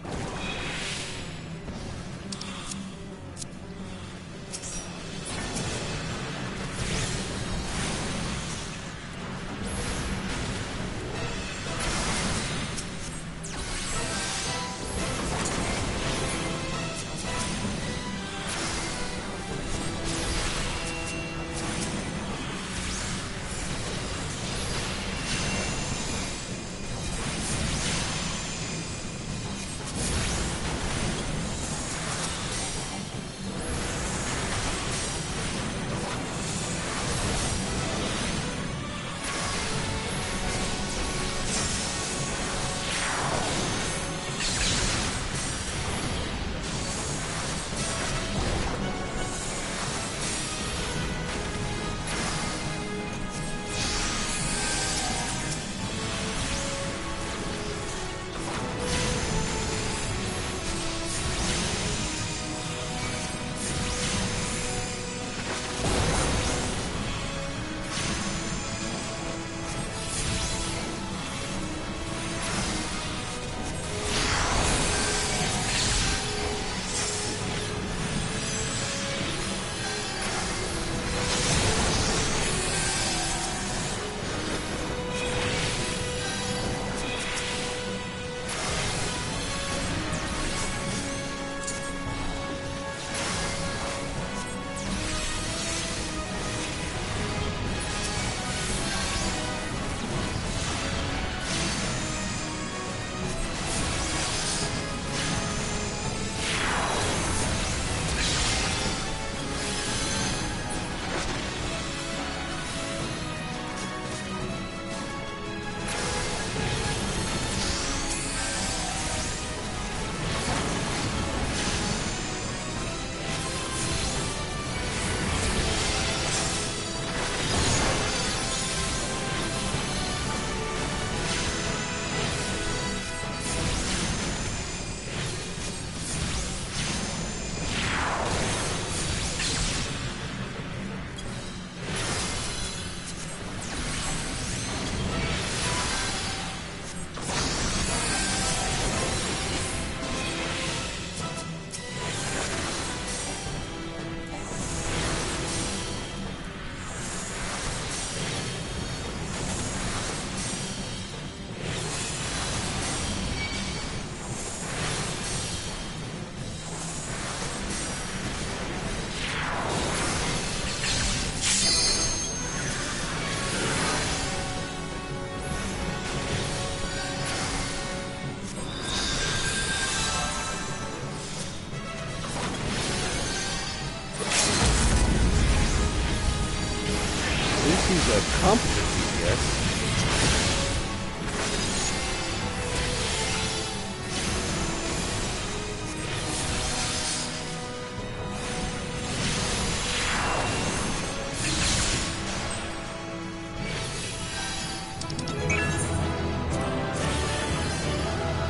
He's a competent DPS.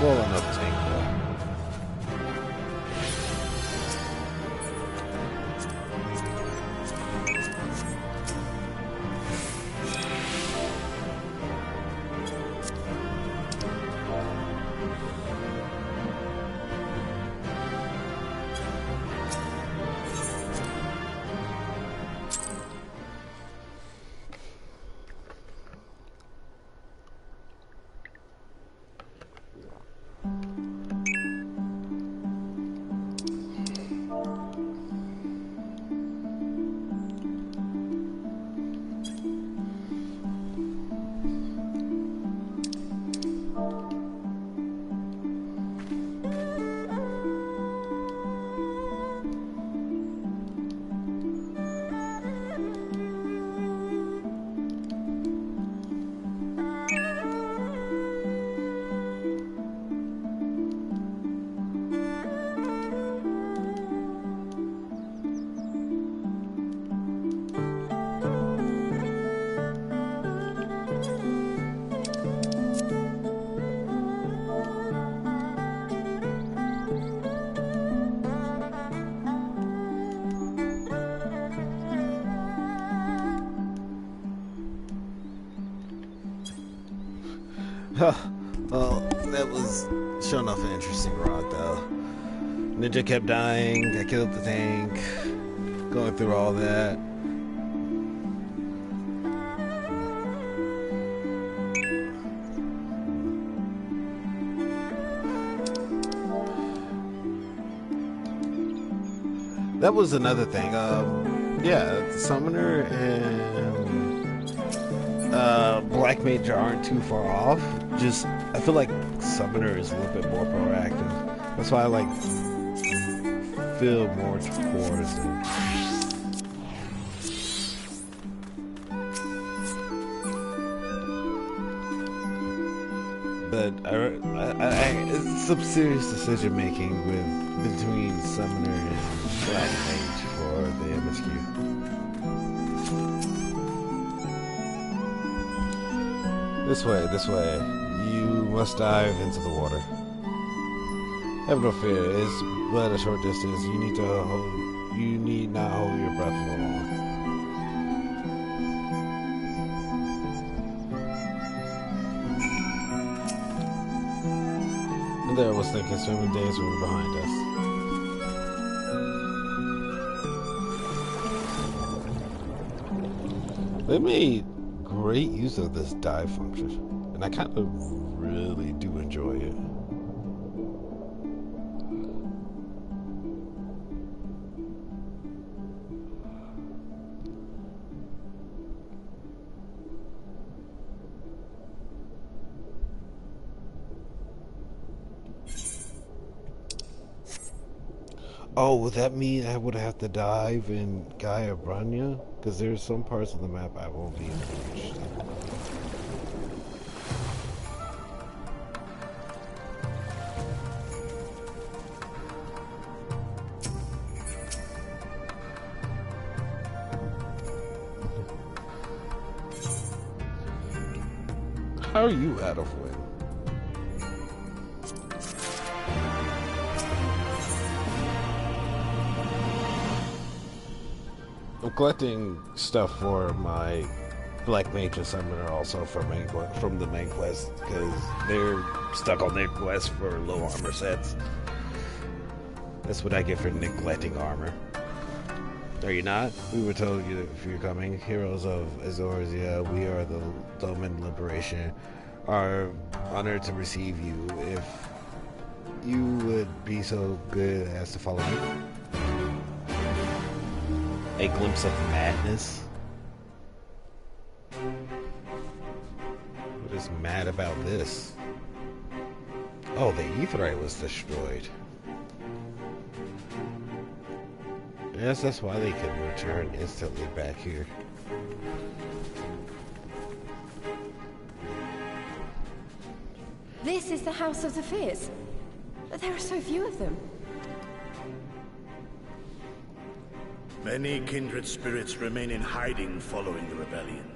Well enough tank though. Well, that was sure enough an interesting ride, though. Ninja kept dying, I killed the tank, going through all that. That was another thing. Yeah, Summoner and Black Mage aren't too far off. Just, I feel like Summoner is a little bit more proactive. That's why I like feel more towards it. But it's some serious decision making between Summoner and Black Mage for the MSQ. This way. You must dive into the water. Have no fear, it's but a short distance. You need not hold your breath for long. And there I was thinking swimming days were behind us. They made great use of this dive function, and I kind of really do enjoy it. Oh, would that mean I would have to dive in Gaia Branya? Because there's some parts of the map I won't be interested in. How are you out of wind? I'm collecting stuff for my Black Mage and Summoner also from the main quest because they're stuck on their quest for low armor sets. That's what I get for neglecting armor. Are you not? We were told you if you're coming. Heroes of Azorzia, we are the Domin Liberation, are honored to receive you. If you would be so good as to follow me. A glimpse of madness. What is mad about this? Oh, the Aetheryte was destroyed. Yes, that's why they could return instantly back here. This is the House of Zephyrs. But there are so few of them. Many kindred spirits remain in hiding following the rebellion.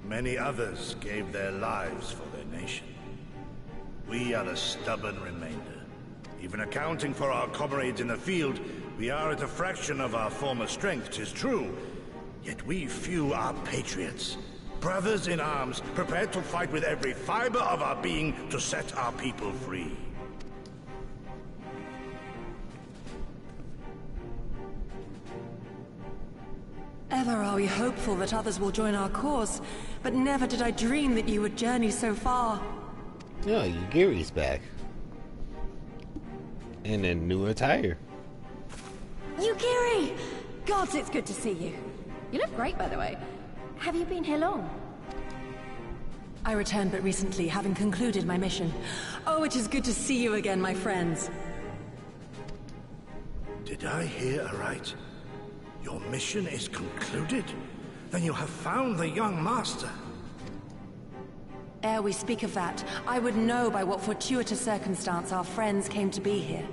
Many others gave their lives for their nation. We are a stubborn remainder. Even accounting for our comrades in the field, we are at a fraction of our former strength, 'tis true. Yet we few are patriots. Brothers in arms, prepared to fight with every fiber of our being to set our people free. Ever are we hopeful that others will join our cause, but never did I dream that you would journey so far. Oh, Yugiri's back. In a new attire. Yugiri! Gods, it's good to see you. You look great, by the way. Have you been here long? I returned but recently, having concluded my mission. Oh, it is good to see you again, my friends. Did I hear aright? Your mission is concluded? Then you have found the young master. Ere we speak of that, I would know by what fortuitous circumstance our friends came to be here.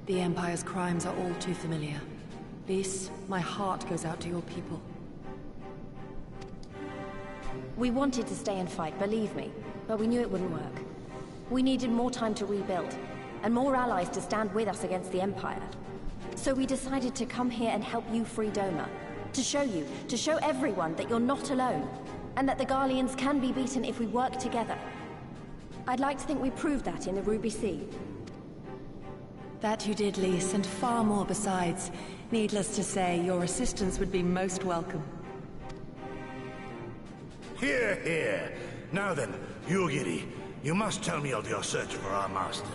The Empire's crimes are all too familiar. Lys, my heart goes out to your people. We wanted to stay and fight, believe me, but we knew it wouldn't work. We needed more time to rebuild, and more allies to stand with us against the Empire. So we decided to come here and help you free Doma. To show everyone that you're not alone, and that the Garleans can be beaten if we work together. I'd like to think we proved that in the Ruby Sea. That you did, Lys, and far more besides. Needless to say, your assistance would be most welcome. Hear, hear. Now then, Yugiri, you must tell me of your search for our master.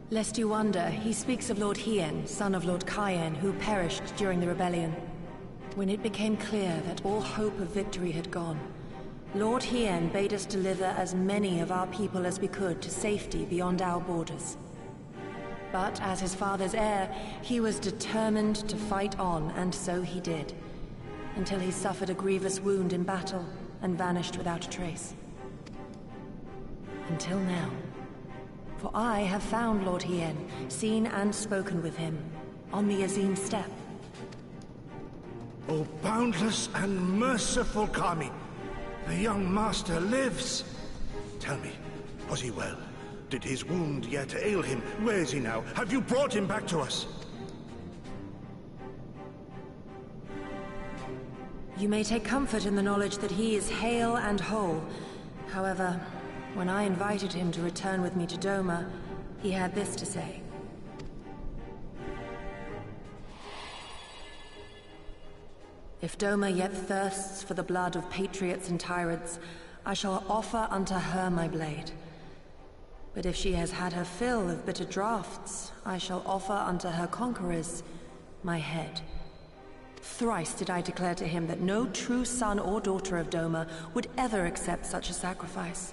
Lest you wonder, he speaks of Lord Hien, son of Lord Cayenne, who perished during the rebellion. When it became clear that all hope of victory had gone, Lord Hien bade us deliver as many of our people as we could to safety beyond our borders. But as his father's heir, he was determined to fight on, and so he did, until he suffered a grievous wound in battle and vanished without a trace. Until now. For I have found Lord Hien, seen and spoken with him, on the Azim steppe. O boundless and merciful Kami, the young master lives. Tell me, was he well? Did his wound yet ail him? Where is he now? Have you brought him back to us? You may take comfort in the knowledge that he is hale and whole. However, when I invited him to return with me to Doma, he had this to say. If Doma yet thirsts for the blood of patriots and tyrants, I shall offer unto her my blade. But if she has had her fill of bitter draughts, I shall offer unto her conquerors my head. Thrice did I declare to him that no true son or daughter of Doma would ever accept such a sacrifice.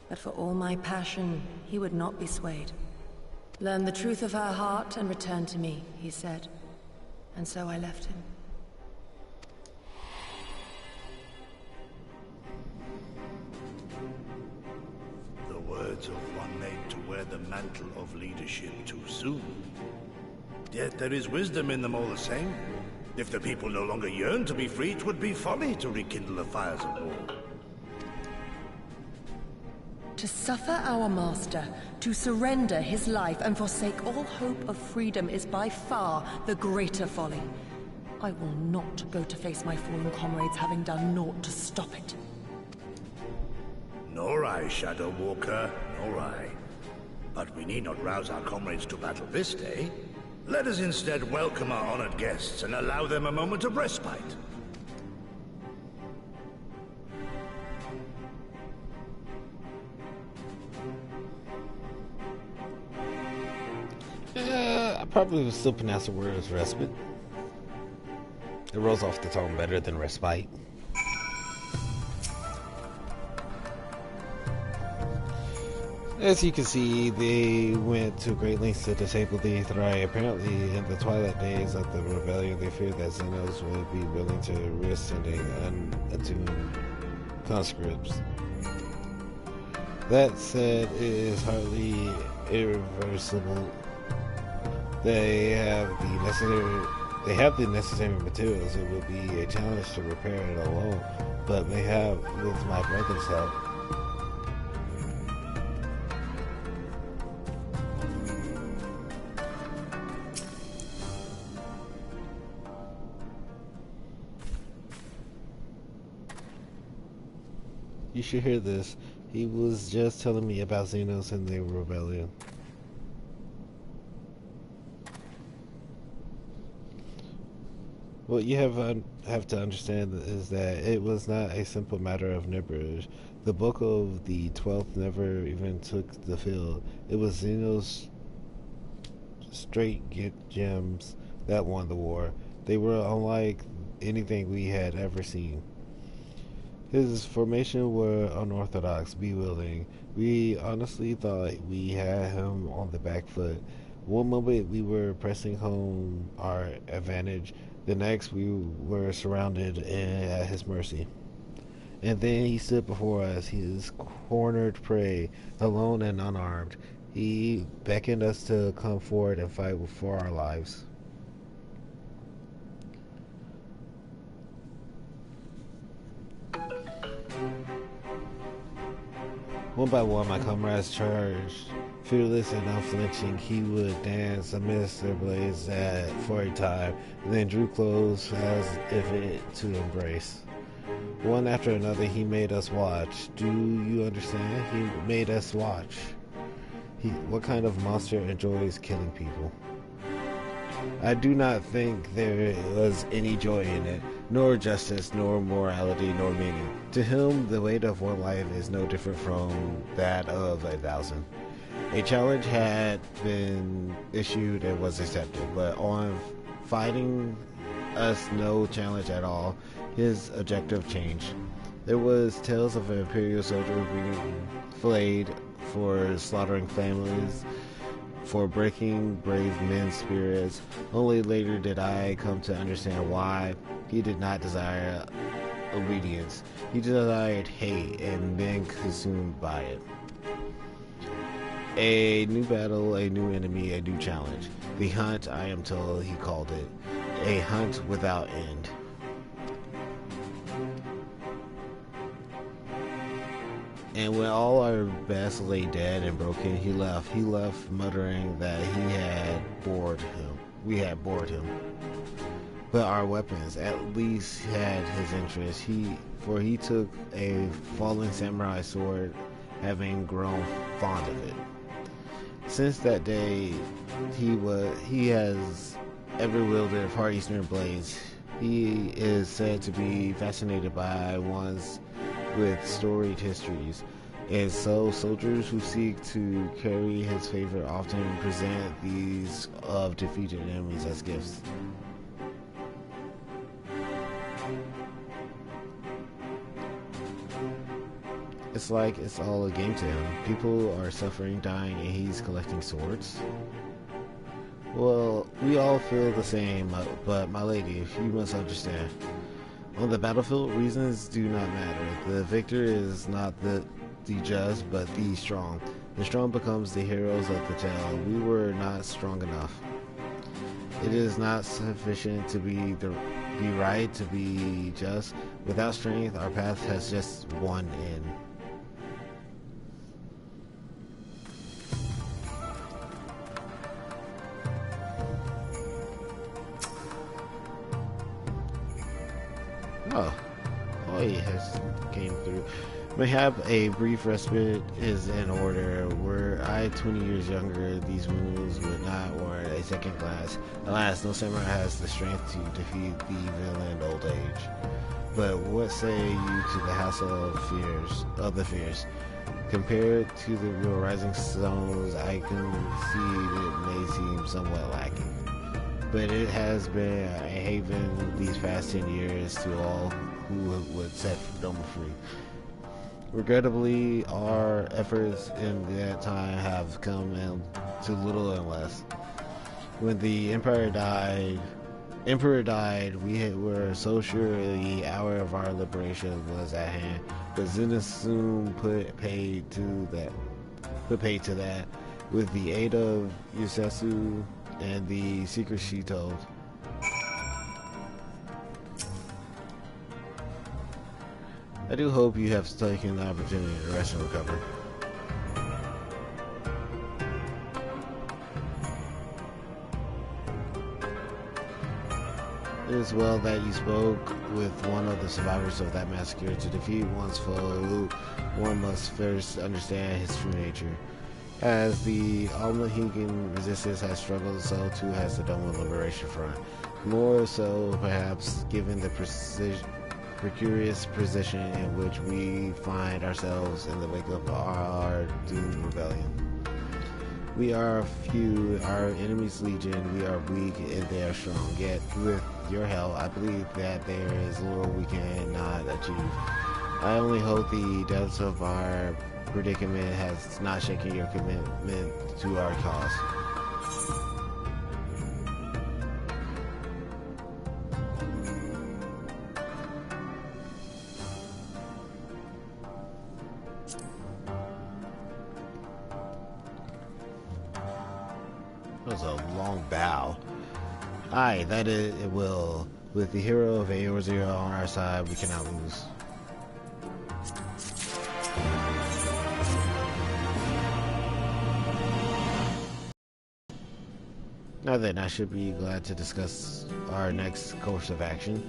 But for all my passion, he would not be swayed. Learn the truth of her heart and return to me, he said. And so I left him. The words of one made to wear the mantle of leadership too soon. Yet there is wisdom in them all the same. If the people no longer yearn to be free, it would be folly to rekindle the fires of war. To suffer our master, to surrender his life and forsake all hope of freedom is by far the greater folly. I will not go to face my fallen comrades having done naught to stop it. Nor I, Shadow Walker, nor I. But we need not rouse our comrades to battle this day. Let us instead welcome our honored guests and allow them a moment of respite. I probably would still pronounce the word as respite. It rolls off the tongue better than respite. As you can see, they went to great lengths to disable the Aetherai. Apparently, in the twilight days of the rebellion, they feared that Xenos would be willing to risk sending unattuned conscripts. That said, it is hardly irreversible. They have the necessary materials. It would be a challenge to repair it alone, but may have with my brother's help. You should hear this. He was just telling me about Xenos and the rebellion. What you have to understand is that it was not a simple matter of numbers. The Book of the 12th never even took the field. It was Xenos' straight gems that won the war. They were unlike anything we had ever seen. His formation were unorthodox, bewildering. We honestly thought we had him on the back foot. One moment we were pressing home our advantage, the next we were surrounded and at his mercy. And then he stood before us, his cornered prey, alone and unarmed. He beckoned us to come forward and fight for our lives. One by one, my comrades charged. Fearless and unflinching, he would dance amidst their blades for a time, and then drew close as if to embrace. One after another, he made us watch. Do you understand? He made us watch. What kind of monster enjoys killing people? I do not think there was any joy in it, nor justice, nor morality, nor meaning. To him, the weight of one life is no different from that of 1,000. A challenge had been issued and was accepted, but on fighting us no challenge at all, his objective changed. There was tales of an imperial soldier being flayed for slaughtering families, for breaking brave men's spirits. Only later did I come to understand why. He did not desire obedience. He desired hate and been consumed by it. A new battle, a new enemy, a new challenge. The hunt, I am told he called it. A hunt without end. And when all our best lay dead and broken, he left. He left muttering that we had bored him. But our weapons at least had his interest. He took a fallen samurai sword, having grown fond of it. Since that day, he has ever wielded Far Eastern blades. He is said to be fascinated by ones with storied histories, and so soldiers who seek to carry his favor often present these of defeated enemies as gifts. It's like it's all a game to him. People are suffering, dying, and he's collecting swords. Well, we all feel the same, but my lady, you must understand. On the battlefield, reasons do not matter. The victor is not the just, but the strong. The strong becomes the heroes of the tale. We were not strong enough. It is not sufficient to be right, to be just. Without strength, our path has just one end. Oh, he has came through. Mayhap a brief respite is in order. Were I 20 years younger, these wounds would not warrant a second glance. Alas, no samurai has the strength to defeat the villain old age. But what say you to the House of the Fears? Compared to the real Rising Stones, I concede it may seem somewhat lacking. But it has been a haven these past 10 years to all who would set Doma free. Regrettably, our efforts in that time have come to little and less. When the Emperor died, we were so sure the hour of our liberation was at hand. But Zenith soon put paid to that. With the aid of Yusetsu and the secret she told. I do hope you have taken the opportunity to rest and recover. It is well that you spoke with one of the survivors of that massacre. To defeat one's foe, one must first understand his true nature. As the All-Mohican resistance has struggled, so too has the Doma Liberation Front. More so, perhaps, given the precarious position in which we find ourselves in the wake of our doomed rebellion. We are few, our enemies legion, we are weak, and they are strong. Yet, with your help, I believe that there is little we cannot achieve. I only hope the depths of our predicament has not shaken your commitment to our cause. That was a long bow. Aye, that it will. With the hero of Eorzea on our side, we cannot lose. Now then, I should be glad to discuss our next course of action.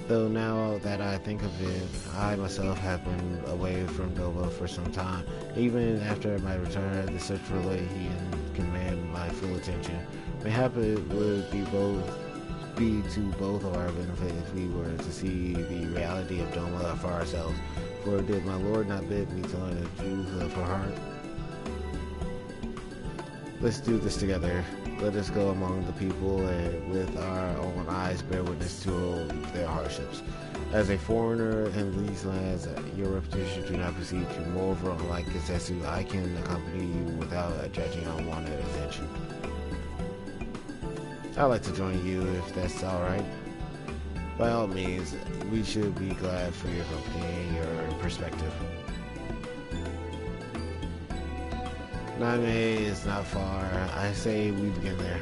Though now that I think of it, I myself have been away from Doma for some time. Even after my return, the search for Leahy and command my full attention. Mayhap it would be to both of our benefit if we were to see the reality of Doma for ourselves. For did my lord not bid me to learn the truth of her heart? Let's do this together. Let us go among the people and with our own eyes bear witness to their hardships. As a foreigner in these lands, your reputation do not precede you. Moreover, unlike Kisetsu, I can accompany you without attracting unwanted attention. I'd like to join you if that's alright. By all means, we should be glad for your company and your perspective. Name is not far. I say we begin there.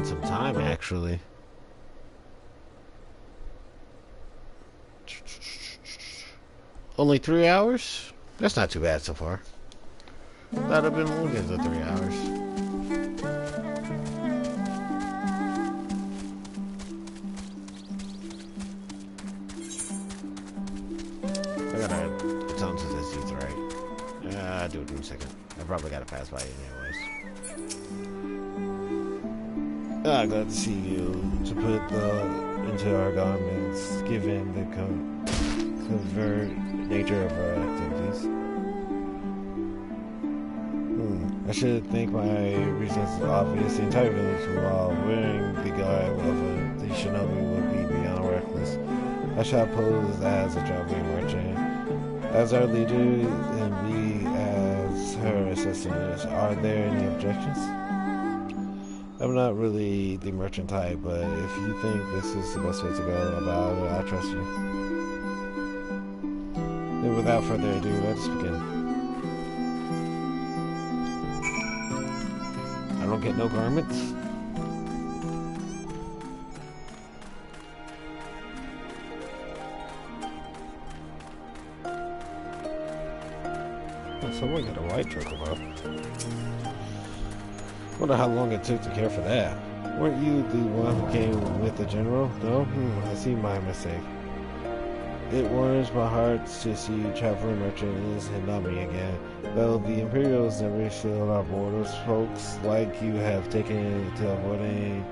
Some time actually. Only 3 hours? That's not too bad so far. That'd have been longer than 3 hours. I gotta atone to this youth, right? I'll do it in a second. I probably gotta pass by it anyways. Glad to see you. To put into our garments, given the covert nature of our activities. I should think my reasons are obvious. The entire village, while wearing the garb of the shinobi, would be beyond reckless. I shall pose as a traveling merchant, as our leader, and we as her assistants. Are there any objections? I'm not really the merchant type, but if you think this is the best way to go about it, I trust you. Then without further ado, let's begin. I don't get no garments? Oh, someone got a white chocobo. Wonder how long it took to care for that. Weren't you the one who came with the general? No? I see my mistake. It warms my heart to see traveling merchants in Hinami again. Though the Imperials never sealed our borders, folks like you have taken to avoiding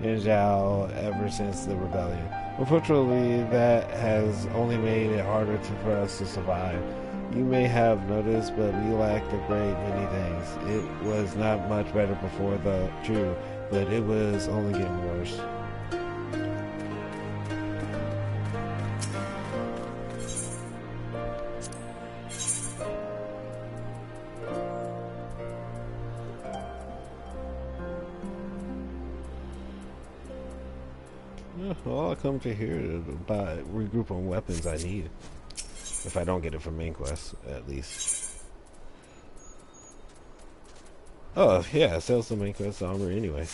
Yanzhou ever since the rebellion. Unfortunately, that has only made it harder for us to survive. You may have noticed, but we lacked a great many things. It was not much better before the true, but it was only getting worse. All I come to here to buy regroup on weapons I need. If I don't get it from main quest, at least. Oh, yeah, it sells some main quest armor anyway.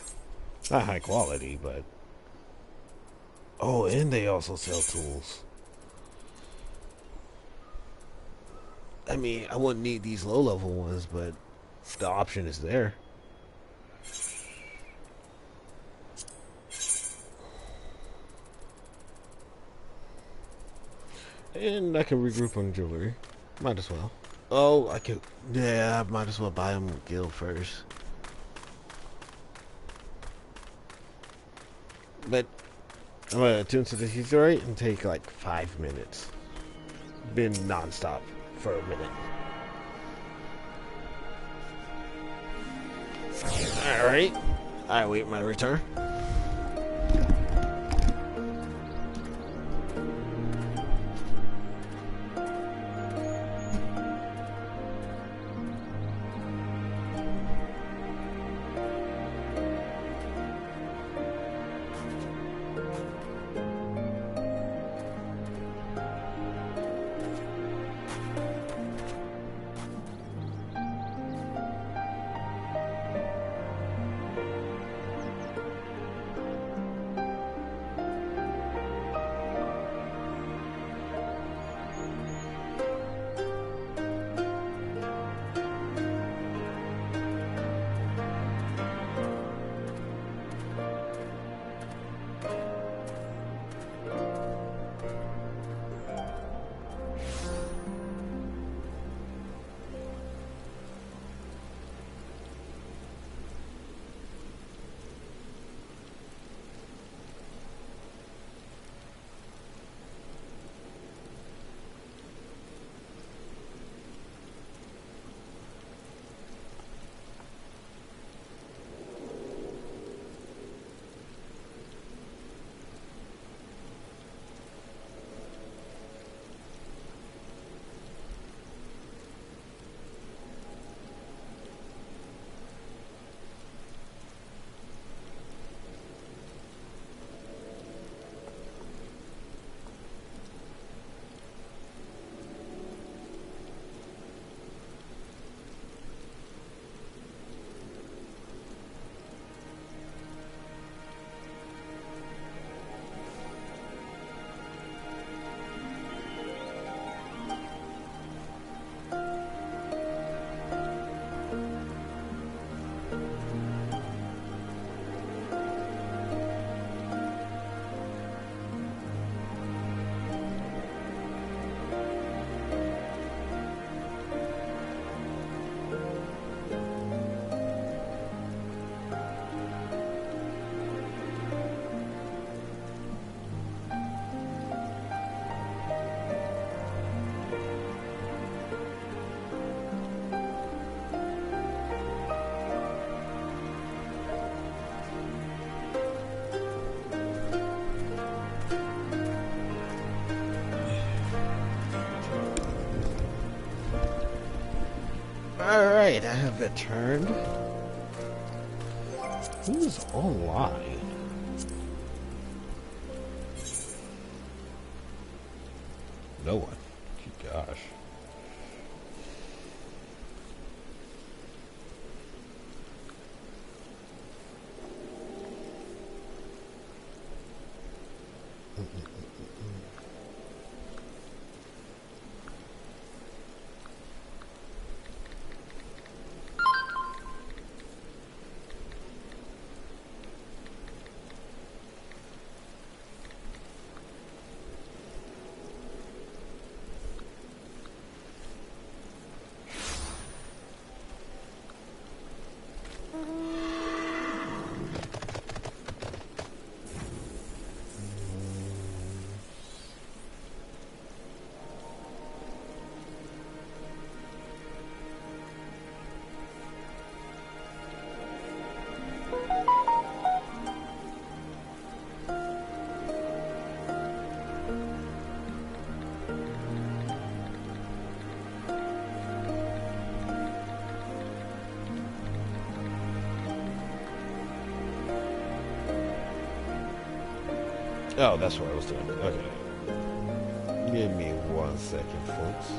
Not high quality, but... Oh, and they also sell tools. I mean, I wouldn't need these low-level ones, but The option is there. And I can regroup on jewelry. Might as well. Oh, I could. Yeah, I might as well buy them guild first. But I'm gonna tune to the Etherite and take like 5 minutes. Been non-stop for a minute. Alright. I wait my return. Alright, I have returned. Who's online? No one. Gosh. Oh, that's what I was doing. Okay. Give me 1 second, folks.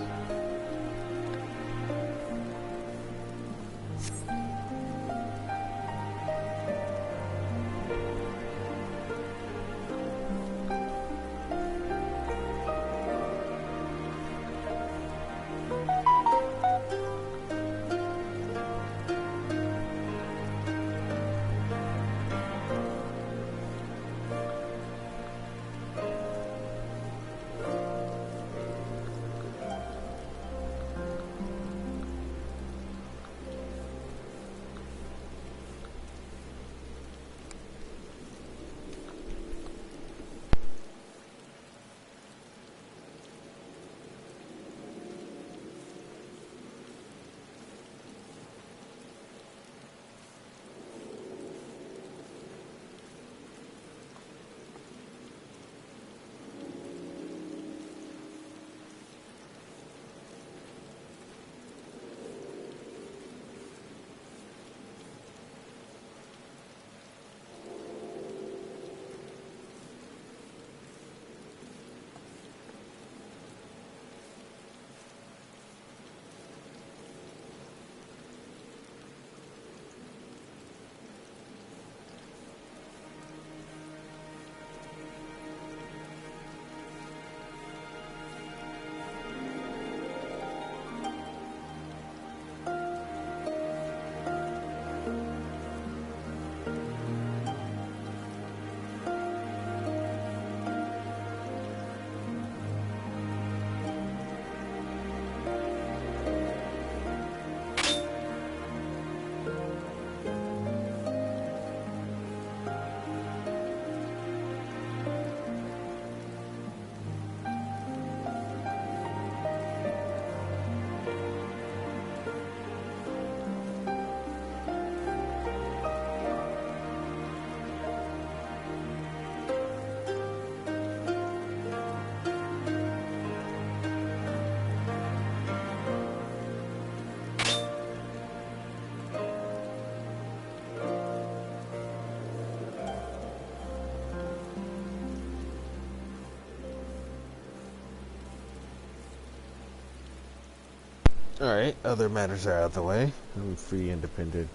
Alright, other matters are out of the way. I'm free, independent.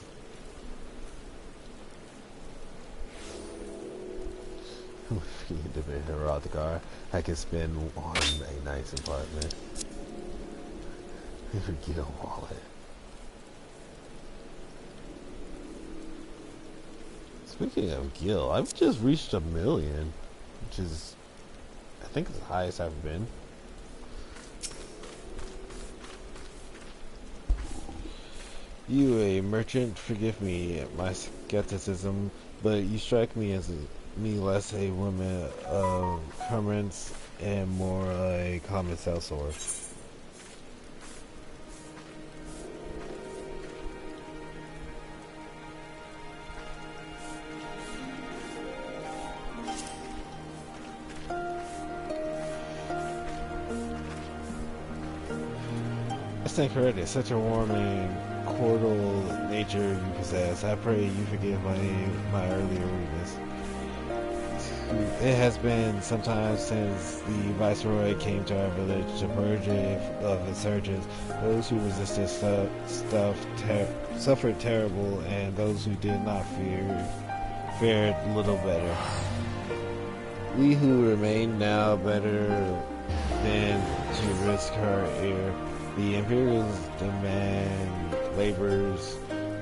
I'm free, independent Hrothgar. I can spend on a nice apartment. Gil wallet. Speaking of Gil, I've just reached 1 million, which is, I think, it's the highest I've been. You, a merchant, forgive me my skepticism, but you strike me as less a woman of currents and more a common sellsword. Thank her, such a warm and cordial nature you possess. I pray you forgive my earlier rudeness. It has been some time since the Viceroy came to our village to purge it of insurgents. Those who resisted suffered terrible, and those who did not fared little better. We who remain now better than to risk her ear. The Imperials demand laborers.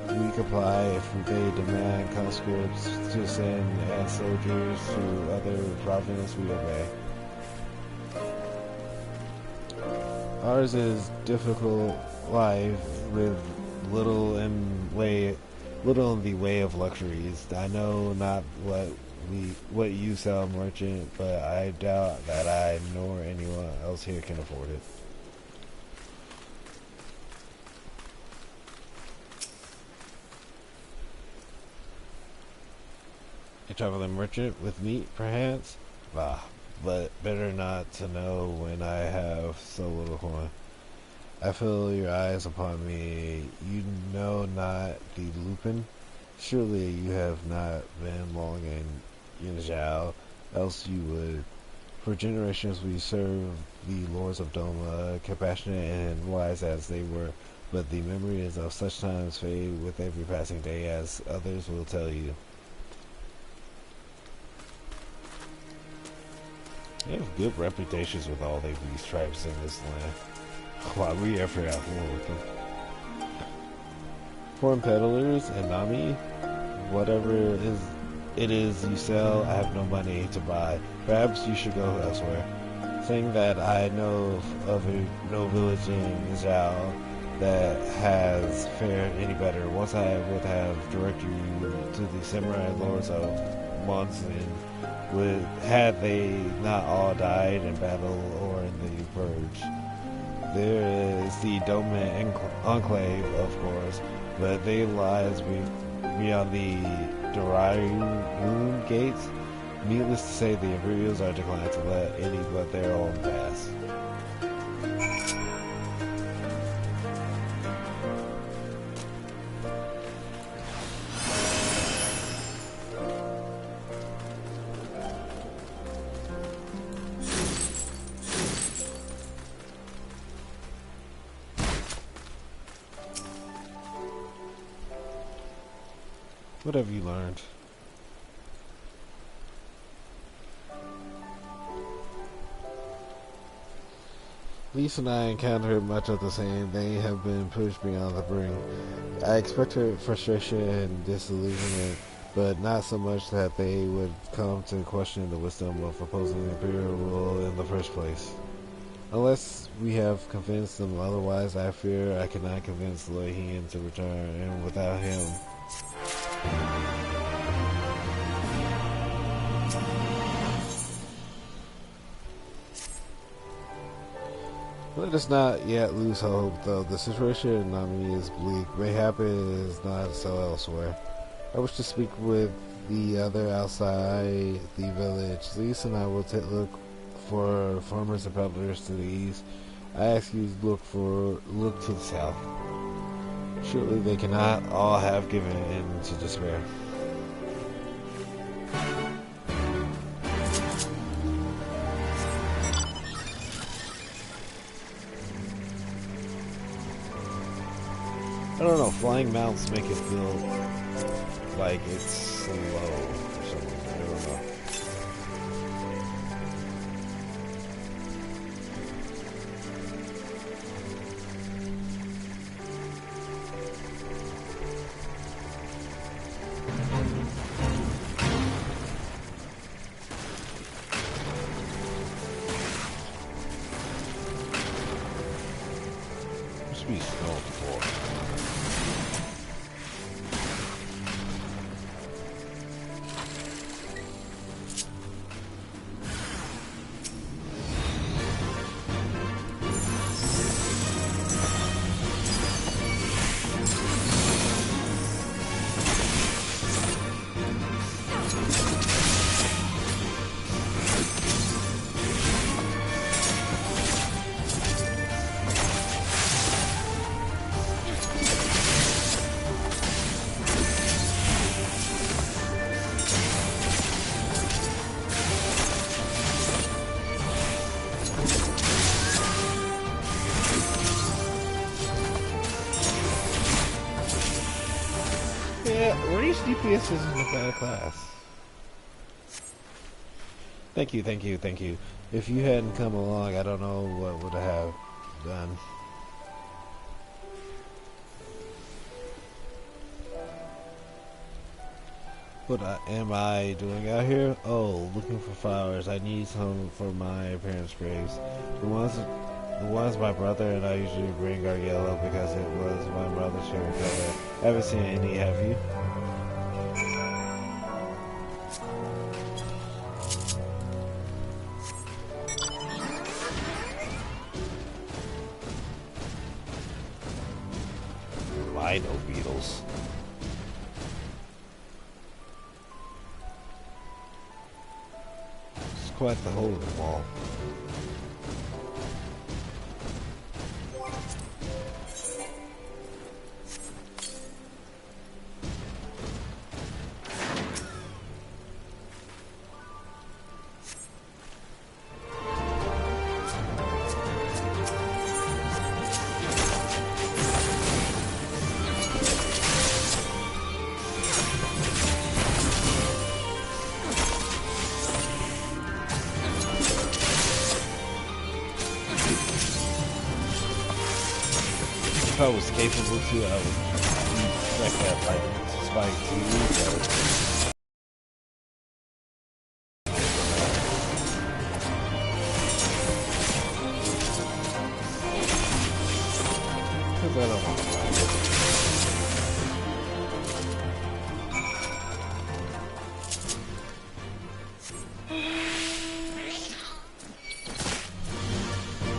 We comply. If they demand conscripts to send as soldiers to other provinces, we obey. Ours is difficult life with little in the way of luxuries. I know not what you sell, merchant, but I doubt that I nor anyone else here can afford it. A traveling merchant with meat, perhaps? Bah, but better not to know when I have so little coin. I feel your eyes upon me. You know not the Lupin? Surely you have not been long in Yinzhao, else you would. For generations we served the lords of Doma, compassionate and wise as they were, but the memories of such times fade with every passing day, as others will tell you. They have good reputations with all these tribes in this land. While we ever have war with them. Foreign peddlers and Nami, whatever it is you sell, I have no money to buy. Perhaps you should go elsewhere. Saying that I know of no village in Zhao that has fared any better. Once I would have directed you to the samurai lords of Monzin, had they not all died in battle or in the purge. There is the Doma Enclave, of course, but they lies beyond the Darayun gates. Needless to say, the Imperials are declined to let any but their own pass. What have you learned? Lise and I encountered much of the same. They have been pushed beyond the brink. I expected frustration and disillusionment, but not so much that they would come to question the wisdom of opposing the Imperial rule in the first place. Unless we have convinced them otherwise, I fear I cannot convince Lohian to return, and without him... Let us not yet lose hope, though the situation in Nami is bleak. Mayhap it is not so elsewhere. I wish to speak with the other outside the village. Lise and I will look for farmers and peddlers to the east. I ask you to look to the south. Surely they cannot all have given in to despair. don't know, flying mounts make it feel like it's slow or something. I don't know. Must be snow before. Yeah, Radius DPS isn't a bad class. Thank you, thank you, thank you. If you hadn't come along, I don't know what would I have done. What am I doing out here? Oh, looking for flowers. I need some for my parents' graves. The ones my brother and I usually bring are yellow because it was my brother's favorite color. Haven't seen any, have you? Rhino beetles. It's quite the hole in the wall. If I was capable to, I would expect that like Spike TV, but because I don't want to find it.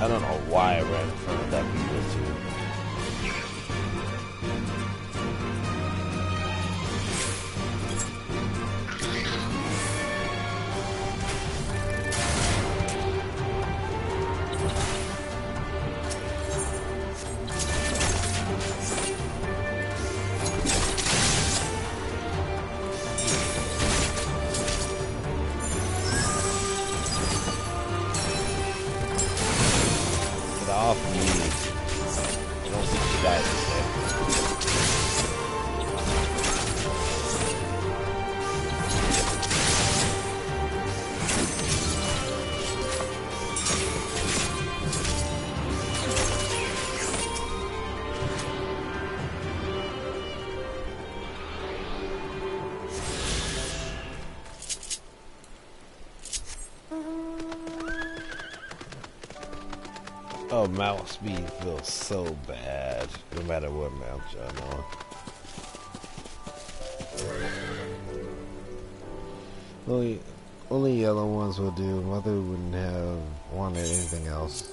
I don't know why I ran in front of that beetle too. Off me. I don't think you died this day. Oh, mount speed feels so bad, no matter what mount I'm on. Only yellow ones will do. Mother wouldn't have wanted anything else.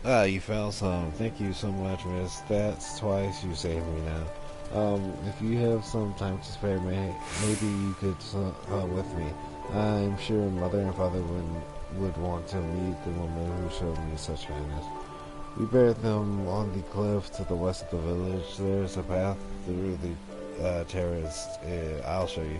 Ah, you found some. Thank you so much, miss. That's twice you saved me now. If you have some time to spare, maybe you could come with me. I'm sure Mother and Father would want to meet the woman who showed me such kindness. We buried them on the cliff to the west of the village. There's a path through the terrace. I'll show you.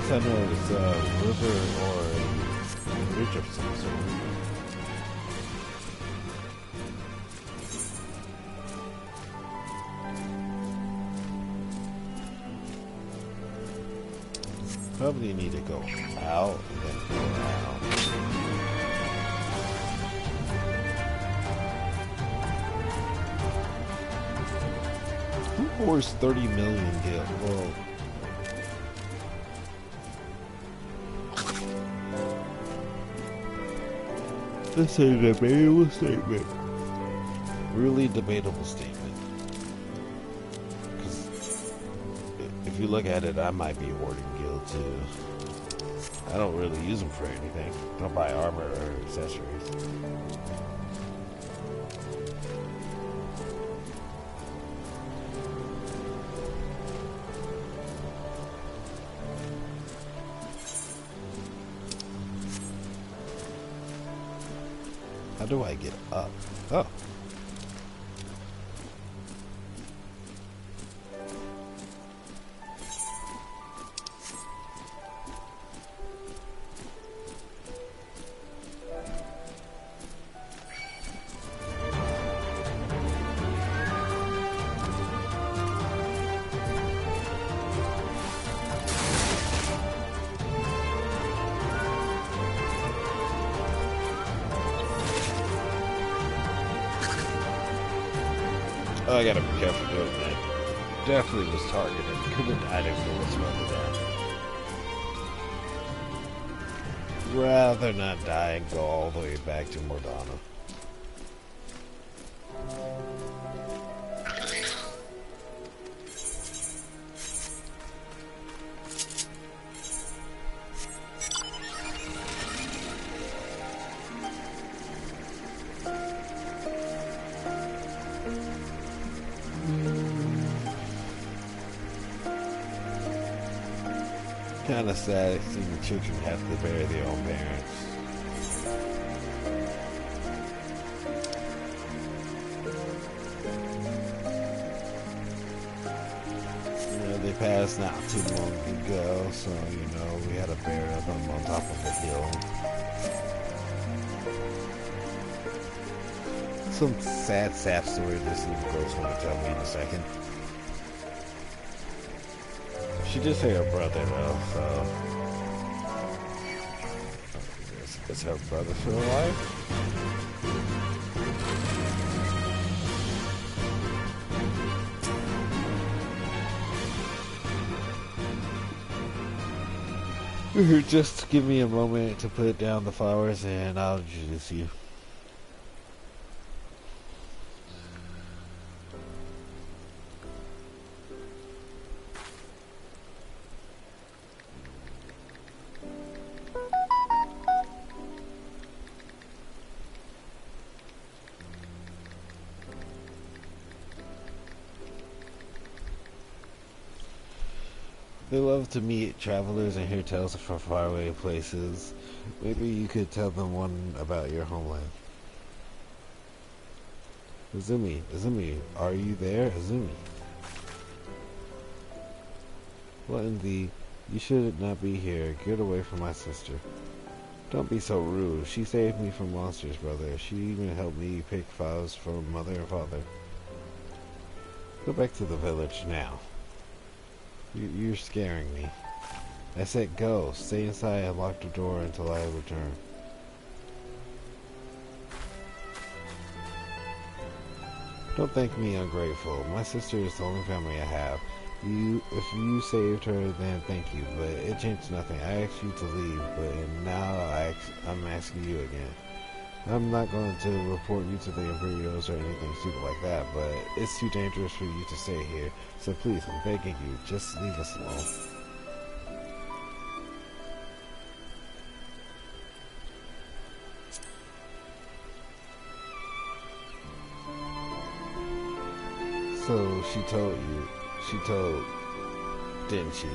least I know it's a river or a ridge of some sort. Probably need to go out and then go around. Who pours 30 million gil? Well, this is a debatable statement. Really debatable statement. Because if you look at it, I might be hoarding gil too. I don't really use them for anything. I don't buy armor or accessories. How do I get up? Oh. Oh, I gotta be careful doing that. Definitely was targeted. Could have died if it was smothered down. Rather not die and go all the way back to Mordana. Kind of sad seeing the children have to bury their own parents. You know, they passed not too long ago, so you know we had to bury them on top of a hill. Some sad sap story this little girl's gonna tell me in a second. She did say her brother though, so is her brother still alive? Just give me a moment to put down the flowers and I'll introduce you. They love to meet travelers and hear tales from faraway places. Maybe you could tell them one about your homeland. Azumi, are you there? Azumi. What in the... You should not be here. Get away from my sister. Don't be so rude. She saved me from monsters, brother. She even helped me pick files for mother and father. Go back to the village now. You're scaring me. I said go. Stay inside and lock the door until I return. Don't think me ungrateful. My sister is the only family I have. If you saved her, then thank you. But it changed nothing. I asked you to leave, but now I'm asking you again. I'm not going to report you to the Imperials or anything stupid like that, but it's too dangerous for you to stay here. So please, I'm begging you, just leave us alone. So she told, didn't she?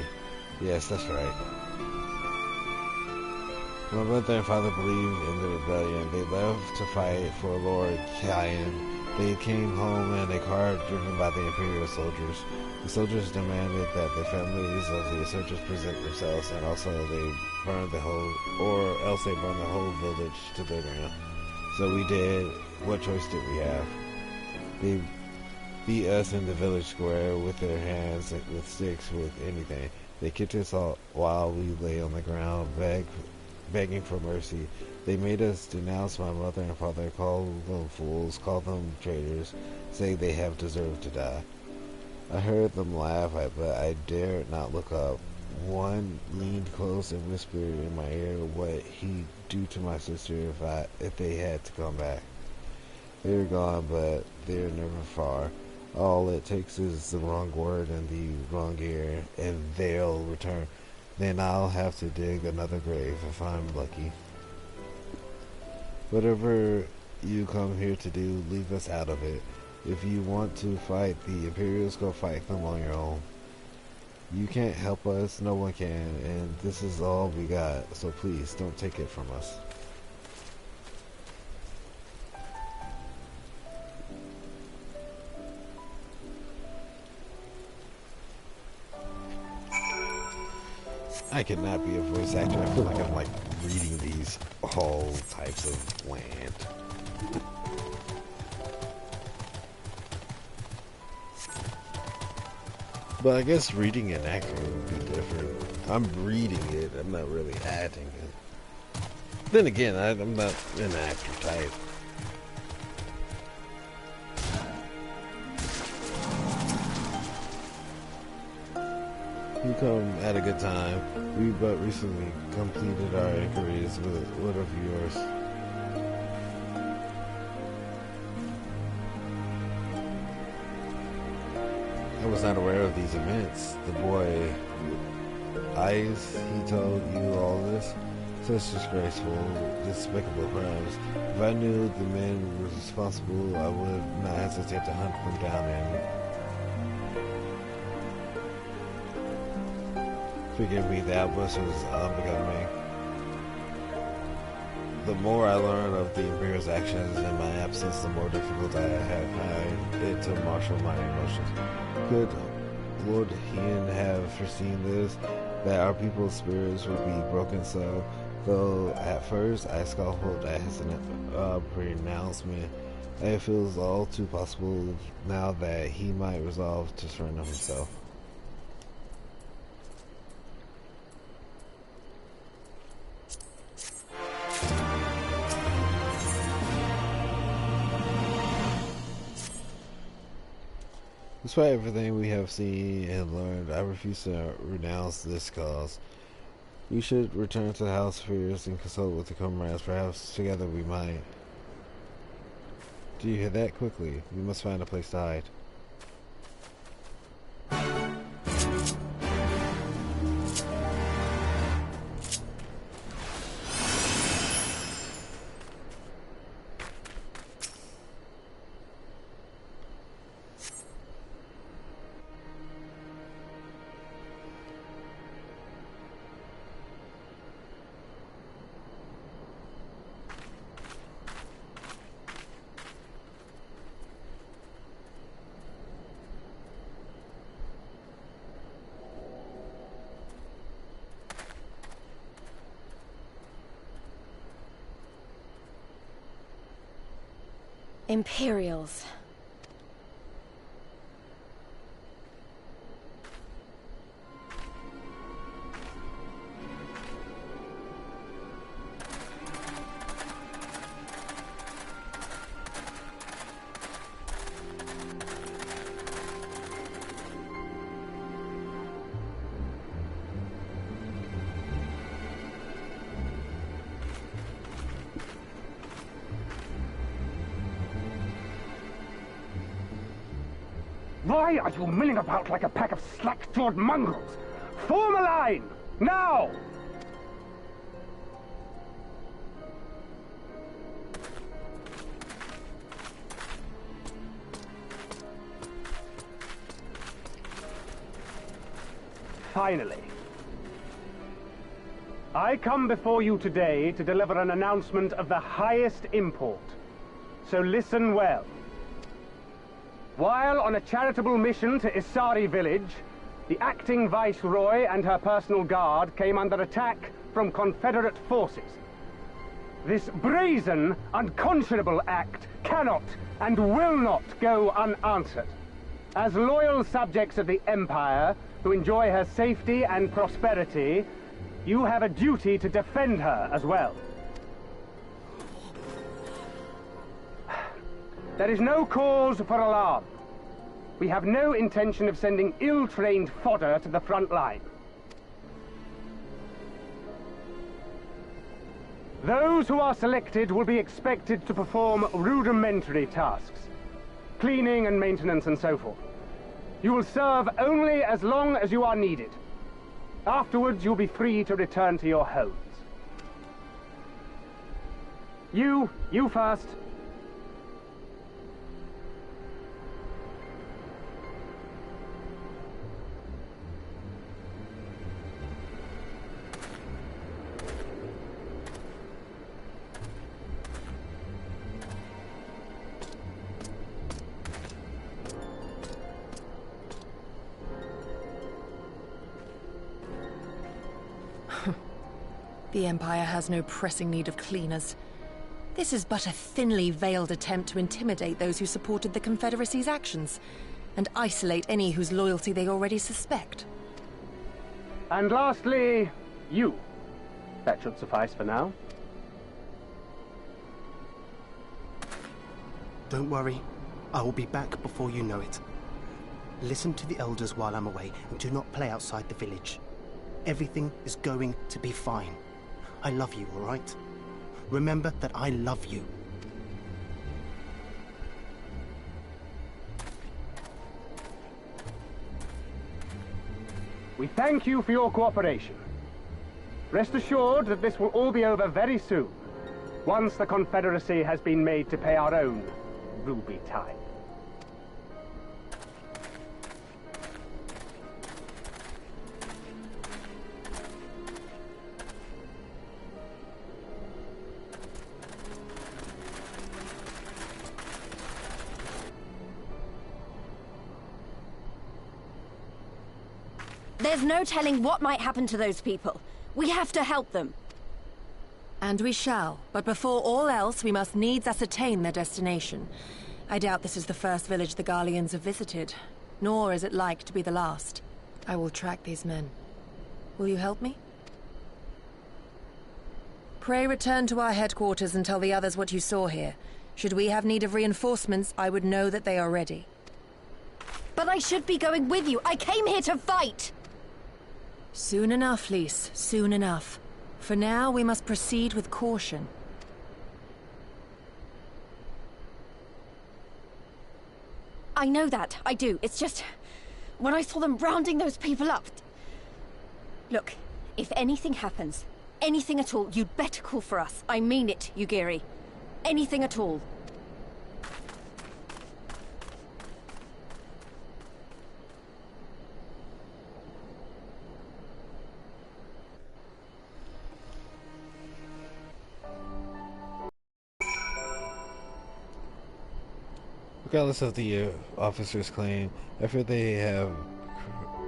Yes, that's right. My mother and father believed in the rebellion. They left to fight for Lord Kian They came home in a car driven by the Imperial soldiers. The soldiers demanded that the families of the insurgents present themselves, and also they burned the whole, or else they burned the whole village to the ground. So we did. What choice did we have? They beat us in the village square with their hands, with sticks, with anything. They kicked us all while we lay on the ground, begging for mercy. They made us denounce my mother and father, call them fools, call them traitors, say they have deserved to die. I heard them laugh, but I dared not look up. One leaned close and whispered in my ear what he'd do to my sister if they had to come back. They're gone, but they're never far. All it takes is the wrong word and the wrong ear, and they'll return. Then I'll have to dig another grave if I'm lucky. Whatever you come here to do, leave us out of it. If you want to fight the Imperials, go fight them on your own. You can't help us, no one can, and this is all we got, so please don't take it from us. I cannot be a voice actor. I feel like I'm like reading these all types of land. But I guess reading and acting would be different. I'm reading it, I'm not really acting it. Then again, I'm not an actor type. You come at a good time. We but recently completed our inquiries with one of yours. I was not aware of these events. The boy, Eyes, he told you all this? Such disgraceful, despicable crimes. If I knew the men were responsible, I would not hesitate to hunt them down and... Forgive me, the outburst was unbecoming. The more I learn of the Imperial's actions in my absence, the more difficult I have it to marshal my emotions. Could Lord Hien have foreseen this, that our people's spirits would be broken so? Though at first I scoffed at his pronouncement, it feels all too possible now that he might resolve to surrender himself. Despite everything we have seen and learned, I refuse to renounce this cause. We should return to the House Fears and consult with the comrades. Perhaps together we might. Do you hear that? Quickly, we must find a place to hide. Imperials. Why are you milling about like a pack of slack-jawed mongrels? Form a line! Now! Finally. I come before you today to deliver an announcement of the highest import. So listen well. While on a charitable mission to Isari village, the acting Viceroy and her personal guard came under attack from Confederate forces. This brazen, unconscionable act cannot and will not go unanswered. As loyal subjects of the Empire who enjoy her safety and prosperity, you have a duty to defend her as well. There is no cause for alarm. We have no intention of sending ill-trained fodder to the front line. Those who are selected will be expected to perform rudimentary tasks, cleaning and maintenance and so forth. You will serve only as long as you are needed. Afterwards, you'll be free to return to your homes. You first. The Empire has no pressing need of cleaners. This is but a thinly veiled attempt to intimidate those who supported the Confederacy's actions, and isolate any whose loyalty they already suspect. And lastly, you. That should suffice for now. Don't worry. I will be back before you know it. Listen to the elders while I'm away, and do not play outside the village. Everything is going to be fine. I love you, all right? Remember that I love you. We thank you for your cooperation. Rest assured that this will all be over very soon, once the Confederacy has been made to pay our own ruby tithe. There's no telling what might happen to those people. We have to help them. And we shall, but before all else, we must needs ascertain their destination. I doubt this is the first village the Garleans have visited, nor is it like to be the last. I will track these men. Will you help me? Pray return to our headquarters and tell the others what you saw here. Should we have need of reinforcements, I would know that they are ready. But I should be going with you. I came here to fight! Soon enough, Lys. Soon enough. For now, we must proceed with caution. I know that. I do. It's just... when I saw them rounding those people up... Look, if anything happens, anything at all, you'd better call for us. I mean it, Yugiri. Anything at all. Regardless of the officer's claim, I fear they have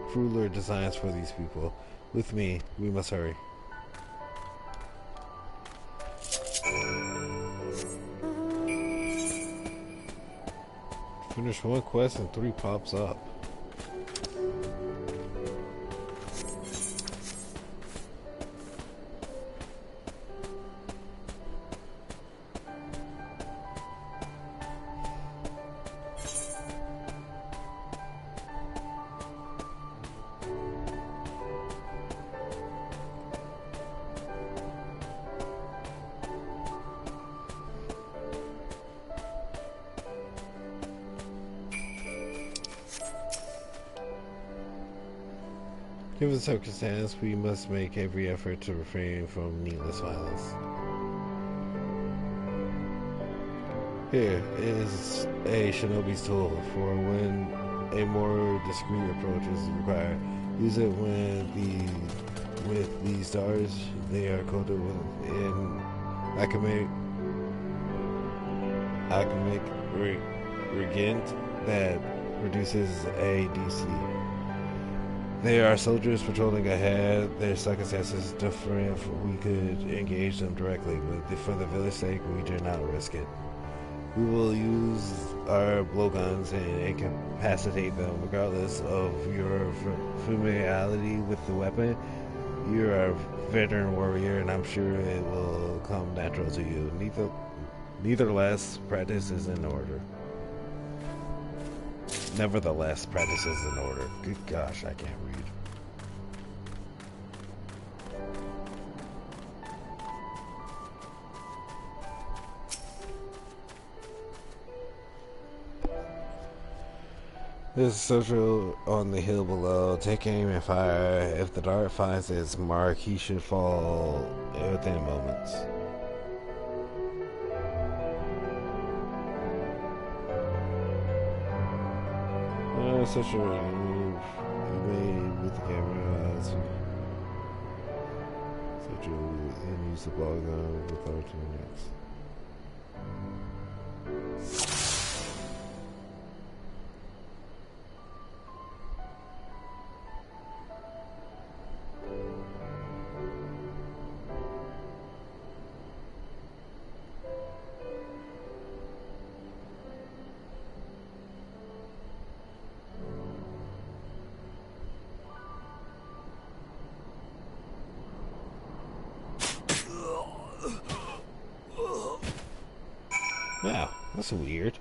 crueler designs for these people. With me, we must hurry. Finish one quest and 3 pops up. Given the circumstance, we must make every effort to refrain from needless violence. Here is a shinobi's tool for when a more discreet approach is required. Use it with the stars they are coated with in akamic reagent that reduces ADC. They are soldiers patrolling ahead. Their circumstances different. We could engage them directly, but for the village sake, we dare not risk it. We will use our blowguns and incapacitate them, regardless of your familiarity with the weapon. You're a veteran warrior, and I'm sure it will come natural to you. Nevertheless, practice is in order. Nevertheless, practice is in order. Good gosh, I can't read. There's a soldier on the hill below. Take aim and fire. If the dart finds its mark, he should fall within moments. Such a move. You may with the camera. Such a and use the ball gun with our 2 minutes. Wow, that's weird.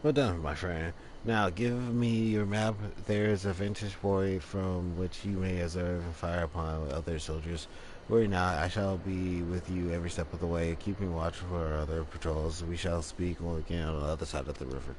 Well done, my friend. Now give me your map. There is a vantage point from which you may observe and fire upon other soldiers. Worry not, I shall be with you every step of the way, keeping watch for other patrols. We shall speak again on the other side of the river.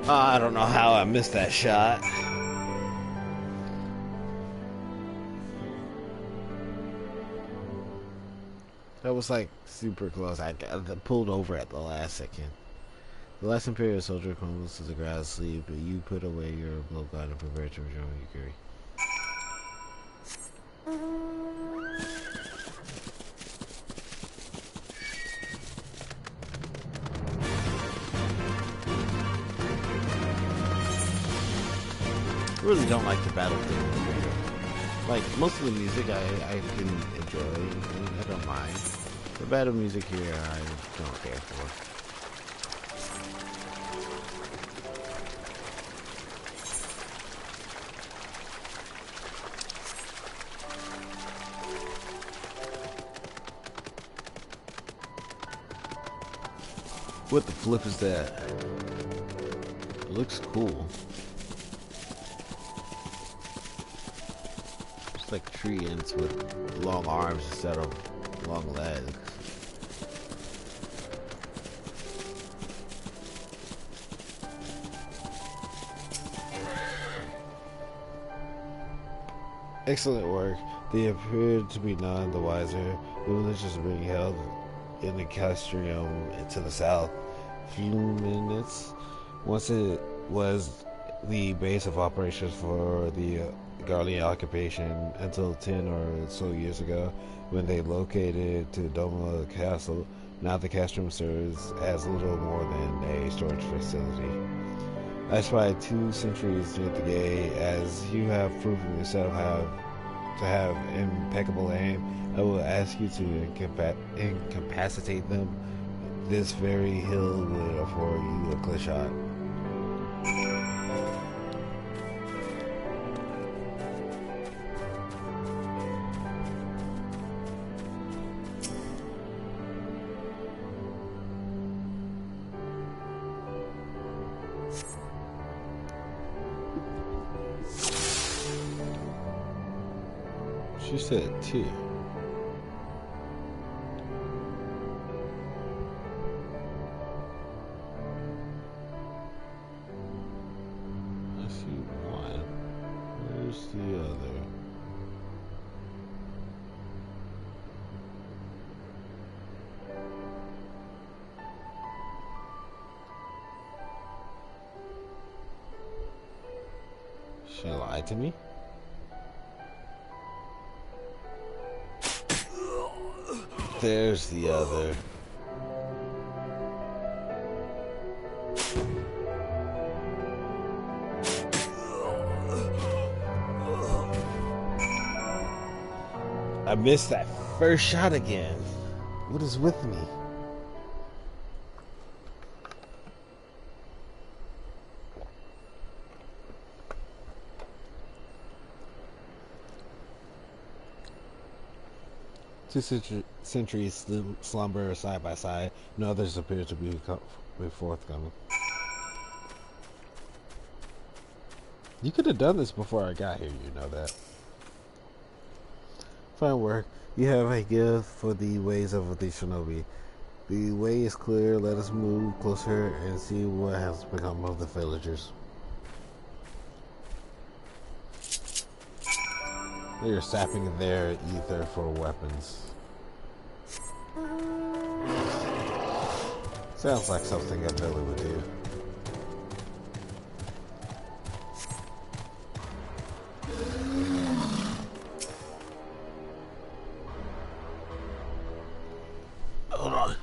I don't know how I missed that shot. That was like super close. I pulled over at the last second. The last Imperial soldier crumbles to the ground asleep, but you put away your blowgun and prepare to rejoin Yukari. I really don't like the battle theme. Like, most of the music I can enjoy, and I don't mind. The battle music here I don't care for. What the flip is that? It looks cool. Like tree ants with long arms instead of long legs. Excellent work. They appeared to be none the wiser. The village is being held in the Castrium to the south. Fluminense, once it was the base of operations for the Garlean occupation until 10 or so years ago, when they located to Doma Castle. Now the Castrum serves as little more than a storage facility. I spied 2 sentries near the gate. As you have proven yourself to have impeccable aim, I will ask you to incapacitate them. This very hill would afford you a clear shot. She said 2. I see 1. Where's the other? She lied to me? There's the other. I missed that first shot again. What is with me? Two sentries slumber side by side, and others appear to be forthcoming. You could have done this before I got here, you know that. Fine work. You have a gift for the ways of the shinobi. The way is clear. Let us move closer and see what has become of the villagers. They are sapping their ether for weapons. Sounds like something a Billy would do. Hold on.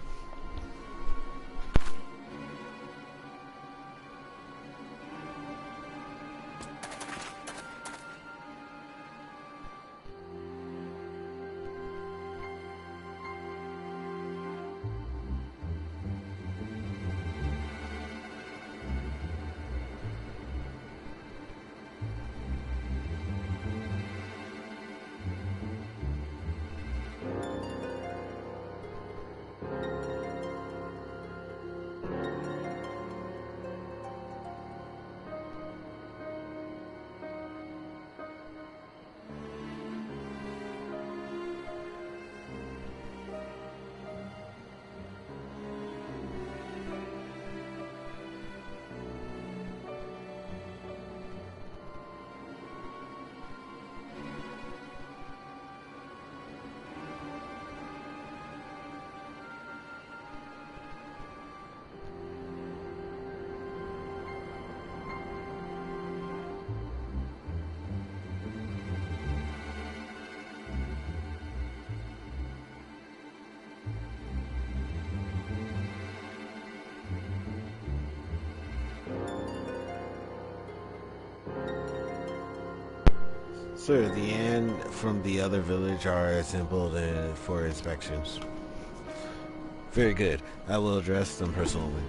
Sir, the end from the other village are assembled for inspections. Very good. I will address them personally.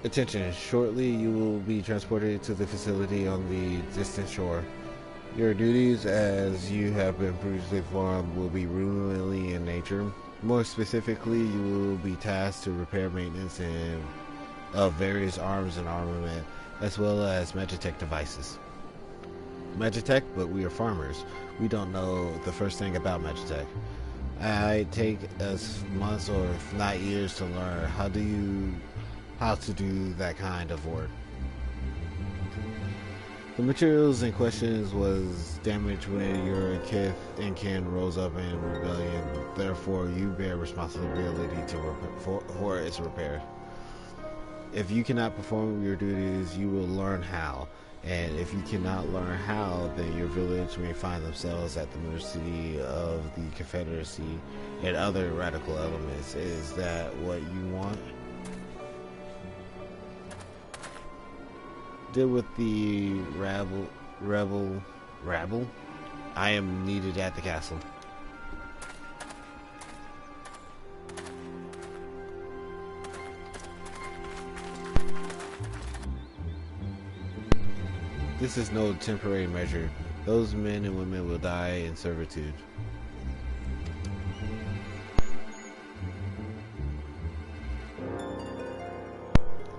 Attention, shortly you will be transported to the facility on the distant shore. Your duties, as you have been previously informed, will be rudimentary in nature. More specifically, you will be tasked to repair maintenance of various arms and armament, as well as Magitech devices. Magitech, but we are farmers. We don't know the first thing about Magitech. I take us months or if not years to learn how to do that kind of work. The materials in question was damaged when your kith and kin rose up in rebellion. Therefore, you bear responsibility for its repair. If you cannot perform your duties, you will learn how. And if you cannot learn how, then your village may find themselves at the mercy of the Confederacy and other radical elements. Is that what you want? Deal with the rabble. I am needed at the castle. This is no temporary measure. Those men and women will die in servitude.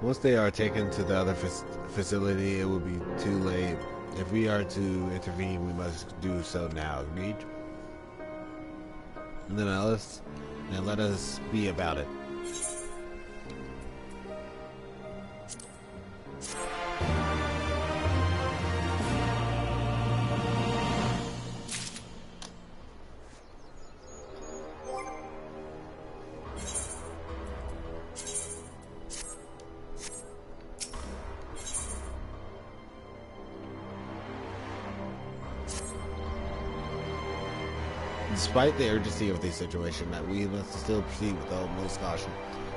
Once they are taken to the other facility, it will be too late. If we are to intervene, we must do so now. Agreed? And then let us be about it. Despite the urgency of the situation, that we must still proceed with the utmost caution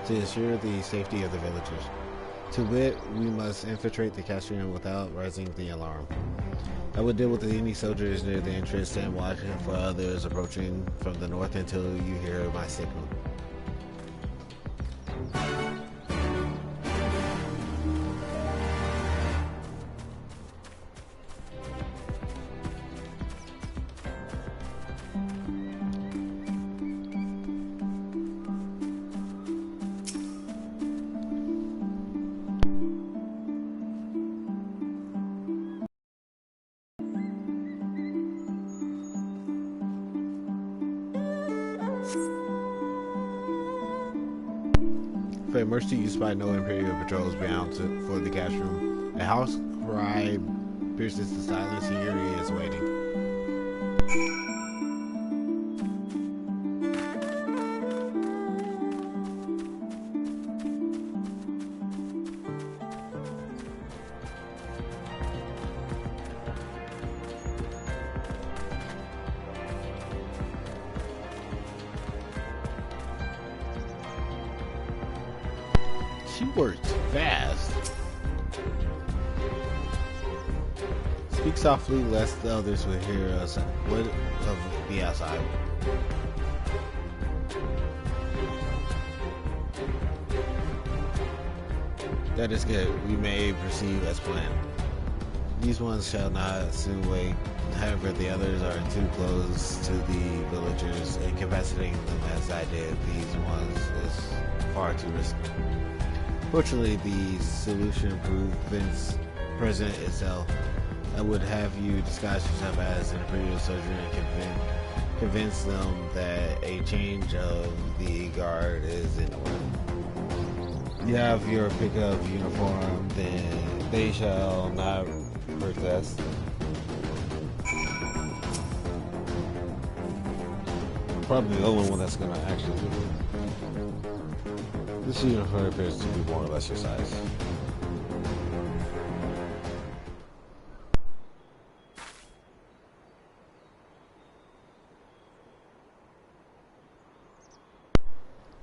to ensure the safety of the villagers. To wit, we must infiltrate the Castrian without raising the alarm. I will deal with any soldiers near the entrance and watch for others approaching from the north until you hear my signal. At Mercy, you spy no Imperial patrols bound for the cash room. A house cry pierces the silence. Here he is waiting. She works fast. Speak softly, lest the others will hear us. What of the outside? That is good. We may proceed as planned. These ones shall not soon wait. However, the others are too close to the villagers. Incapacitating them as I did these ones is far too risky. Fortunately, the solution present itself. I would have you disguise yourself as an Imperial soldier and convince them that a change of the guard is in order. You have your pick of uniform, then they shall not protest. Probably the only one that's gonna actually do it. This uniform appears to be more or less your size.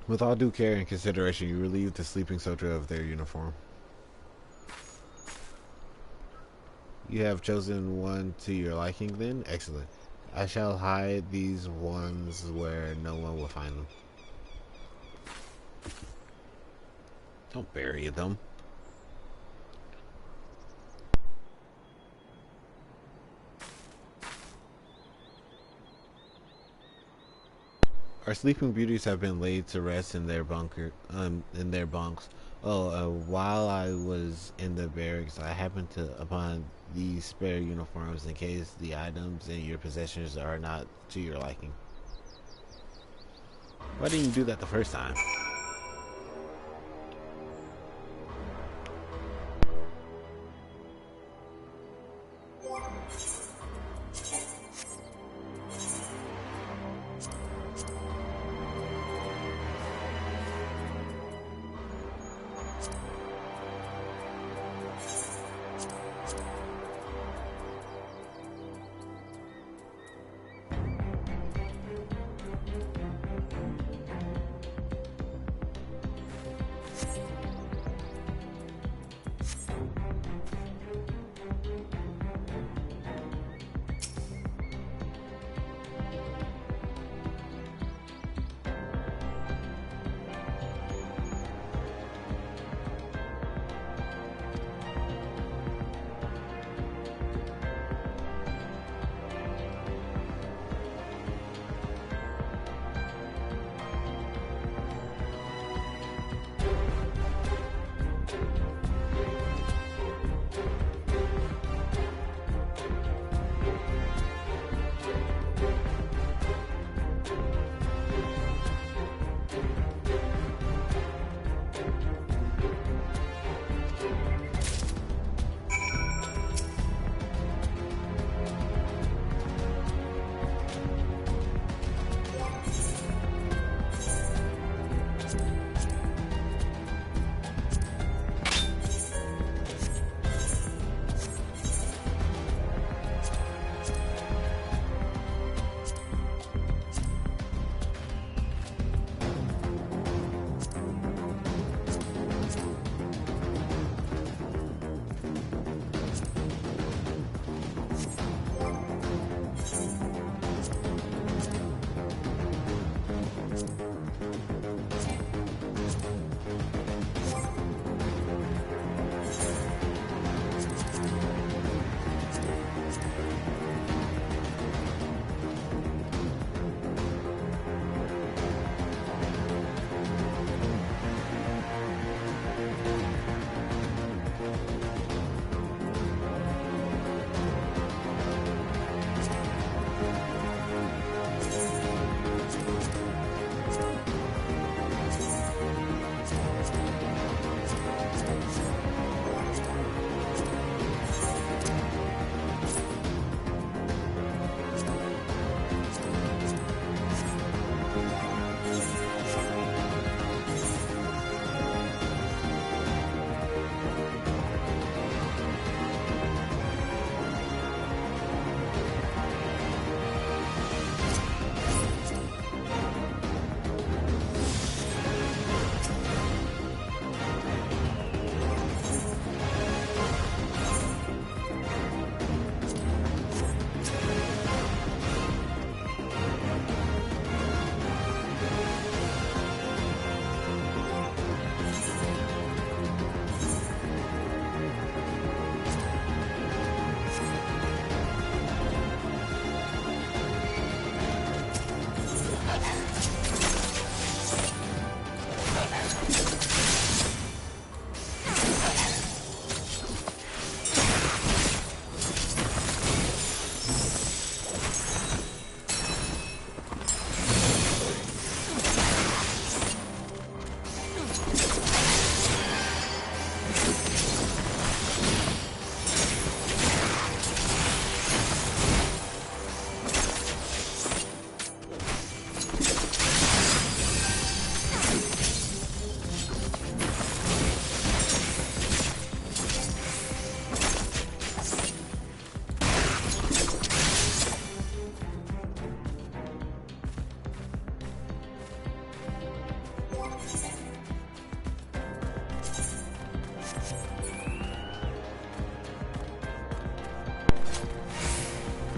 With all due care and consideration, you relieve the sleeping soldier of their uniform. You have chosen one to your liking then? Excellent. I shall hide these ones where no one will find them. Don't bury them. Our sleeping beauties have been laid to rest in their bunks. While I was in the barracks, I happened upon these spare uniforms in case the items in your possessions are not to your liking. Why didn't you do that the first time?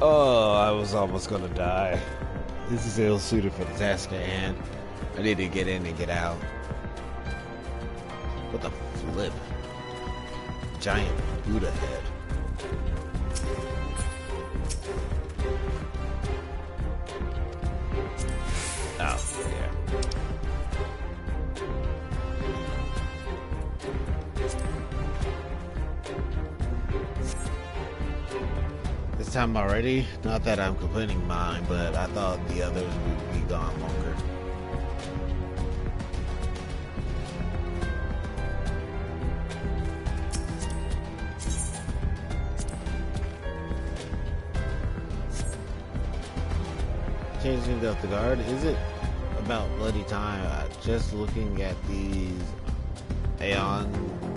Oh, I was almost gonna die. This is ill suited for the task at hand. I need to get in and get out. What the flip? Giant Buddha head. Oh, yeah. This time already? Not that I'm complaining mine, but I thought the others would be gone longer. changing of the guard? Is it about bloody time? Just looking at these Aeon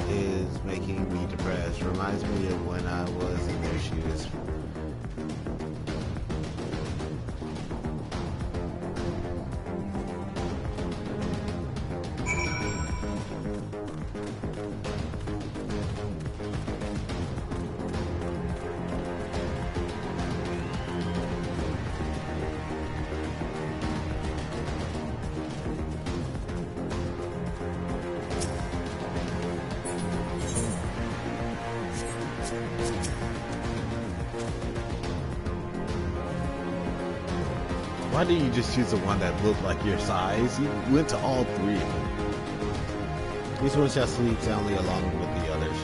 is making me depressed. Reminds me of when I was in their shoes. Why didn't you just choose the one that looked like your size? You went to all three. These ones shall sleep soundly along with the others.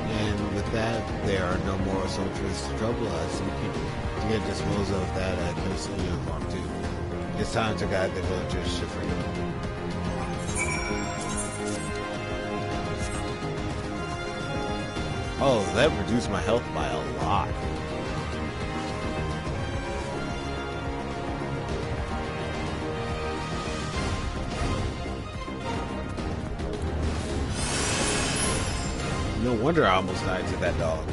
And with that, there are no more soldiers to trouble us. You can dispose of that cursed uniform too. It's time to guide the villagers to freedom. Oh, that reduced my health by a lot. No wonder I almost died to that dog.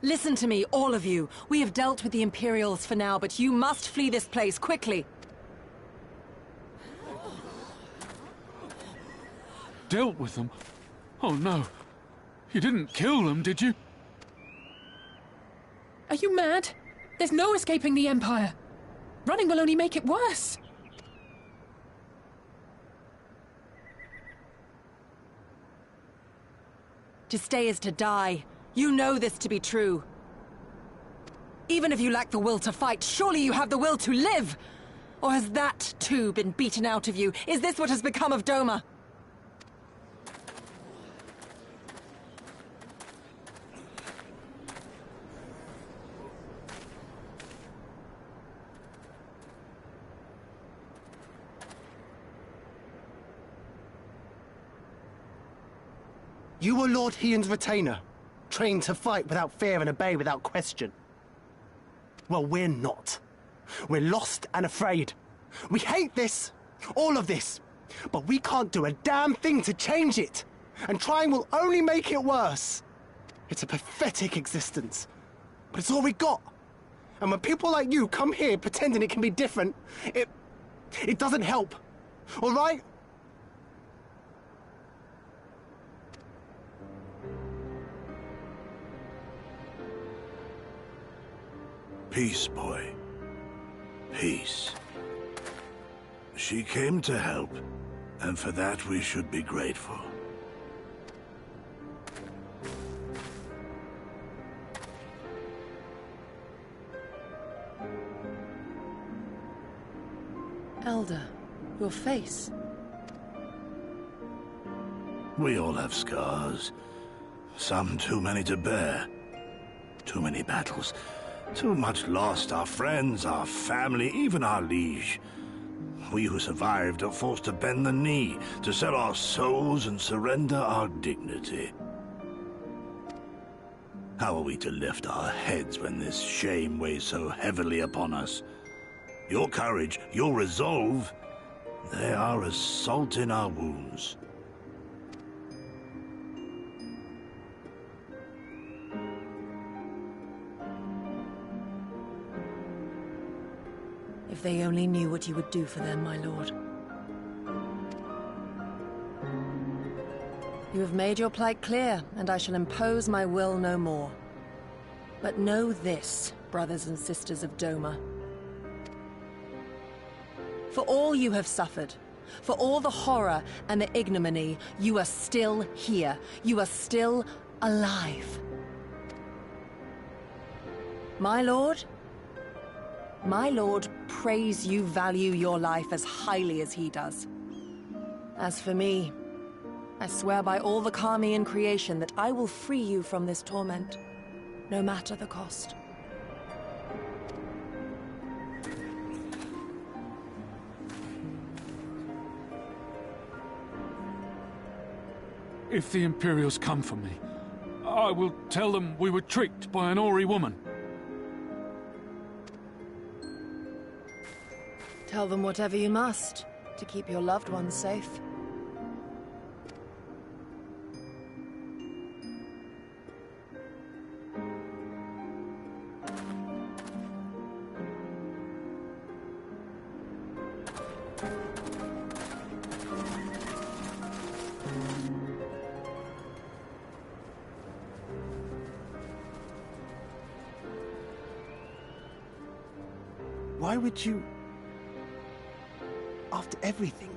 Listen to me, all of you. We have dealt with the Imperials for now, but you must flee this place, quickly. Dealt with them? Oh no. You didn't kill them, did you? Are you mad? There's no escaping the Empire. Running will only make it worse. To stay is to die. You know this to be true. Even if you lack the will to fight, surely you have the will to live! Or has that, too, been beaten out of you? Is this what has become of Doma? You were Lord Hien's retainer, trained to fight without fear and obey without question. Well, we're not. We're lost and afraid. We hate this, all of this, but we can't do a damn thing to change it. And trying will only make it worse. It's a pathetic existence, but it's all we got. And when people like you come here pretending it can be different, it doesn't help. All right? Peace, boy. Peace. She came to help, and for that we should be grateful. Elder, your face. We all have scars. Some too many to bear. Too many battles. Too much lost, our friends, our family, even our liege. We who survived are forced to bend the knee, to sell our souls and surrender our dignity. How are we to lift our heads when this shame weighs so heavily upon us? Your courage, your resolve, they are as salt in our wounds. If they only knew what you would do for them, my lord. You have made your plight clear, and I shall impose my will no more. But know this, brothers and sisters of Doma. For all you have suffered, for all the horror and the ignominy, you are still here. You are still alive. My lord, My lord prays you value your life as highly as he does. As for me, I swear by all the Kami in creation that I will free you from this torment, no matter the cost. If the Imperials come for me, I will tell them we were tricked by an Ori woman. Tell them whatever you must, to keep your loved ones safe. Why would you... After everything?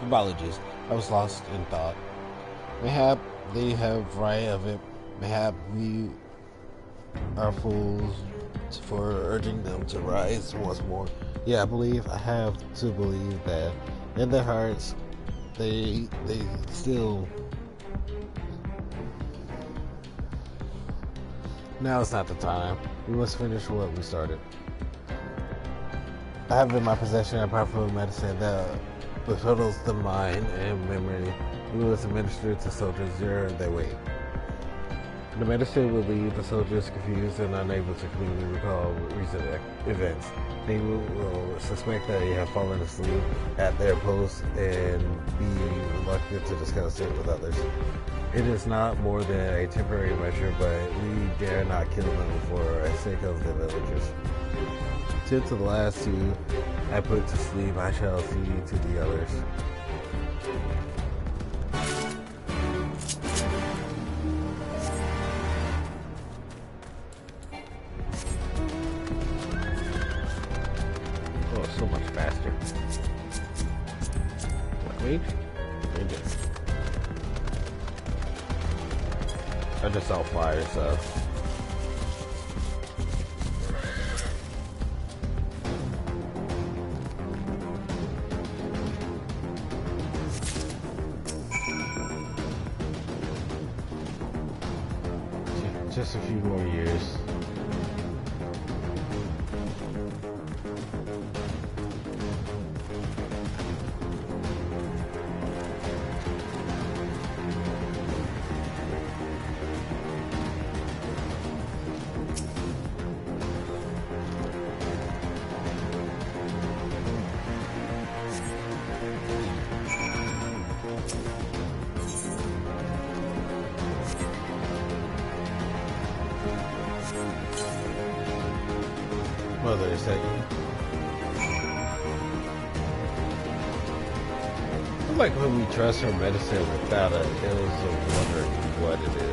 Apologies, I was lost in thought. Mayhap they have right of it. Mayhap we are fools for urging them to rise once more. Yeah, I have to believe that in their hearts they still. Now is not the time. We must finish what we started. I have in my possession a powerful medicine that befuddles the mind and memory. We must administer to soldiers during their wait. The medicine will leave the soldiers confused and unable to clearly recall recent events. They will suspect that they have fallen asleep at their post and be reluctant to discuss it with others. It is not more than a temporary measure, but we dare not kill them for the sake of the villagers. Till to the last two I put to sleep, I shall see to the others. Oh, so much faster. Wait. I just saw fire, so. Just a few more years. Mother a second. I like when we trust her medicine without a ills of wondering what it is.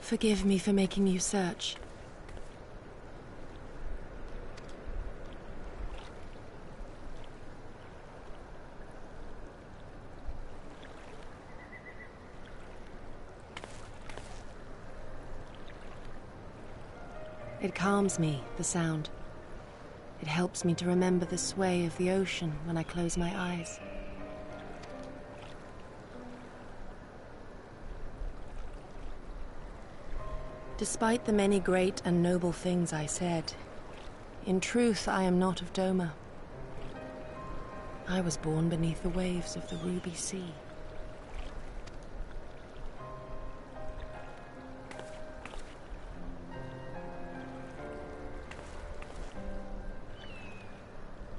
Forgive me for making you search. It calms me, the sound. It helps me to remember the sway of the ocean when I close my eyes. Despite the many great and noble things I said, in truth I am not of Doma. I was born beneath the waves of the Ruby Sea.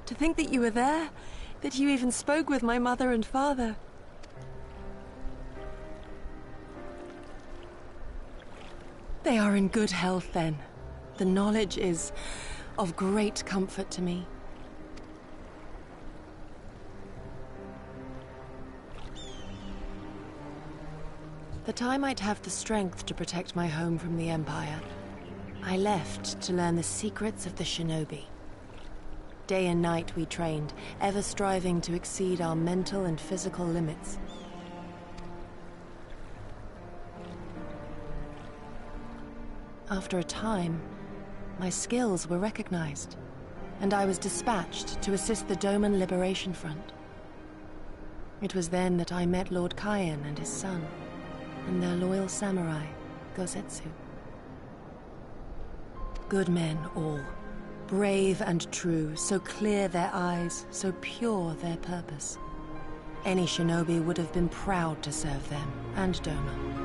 To think that you were there, that you even spoke with my mother and father. They are in good health, then. The knowledge is of great comfort to me. That I might have the strength to protect my home from the Empire, I left to learn the secrets of the shinobi. Day and night we trained, ever striving to exceed our mental and physical limits. After a time, my skills were recognized, and I was dispatched to assist the Doman Liberation Front. It was then that I met Lord Kayan and his son, and their loyal samurai, Gosetsu. Good men all. Brave and true, so clear their eyes, so pure their purpose. Any shinobi would have been proud to serve them, and Doma.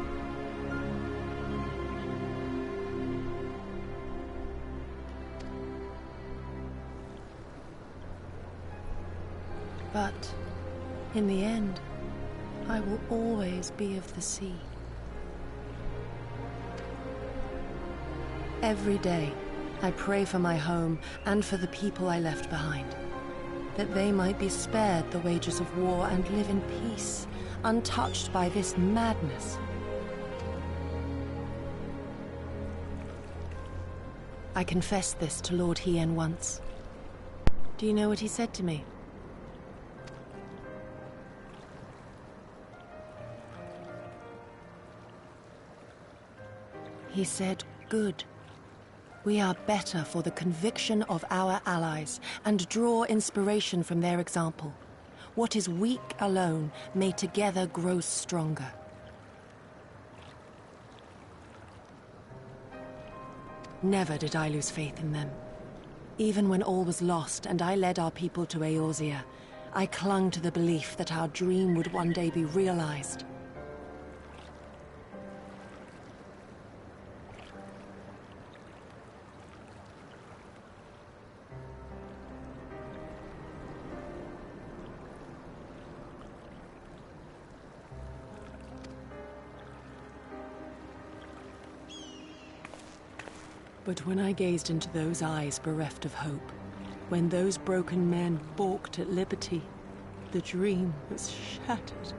But, in the end, I will always be of the sea. Every day, I pray for my home and for the people I left behind, that they might be spared the wages of war and live in peace, untouched by this madness. I confessed this to Lord Hien once. Do you know what he said to me? He said, "Good. We are better for the conviction of our allies, and draw inspiration from their example. What is weak alone may together grow stronger." Never did I lose faith in them. Even when all was lost and I led our people to Eorzea, I clung to the belief that our dream would one day be realized. But when I gazed into those eyes bereft of hope, when those broken men balked at liberty, the dream was shattered.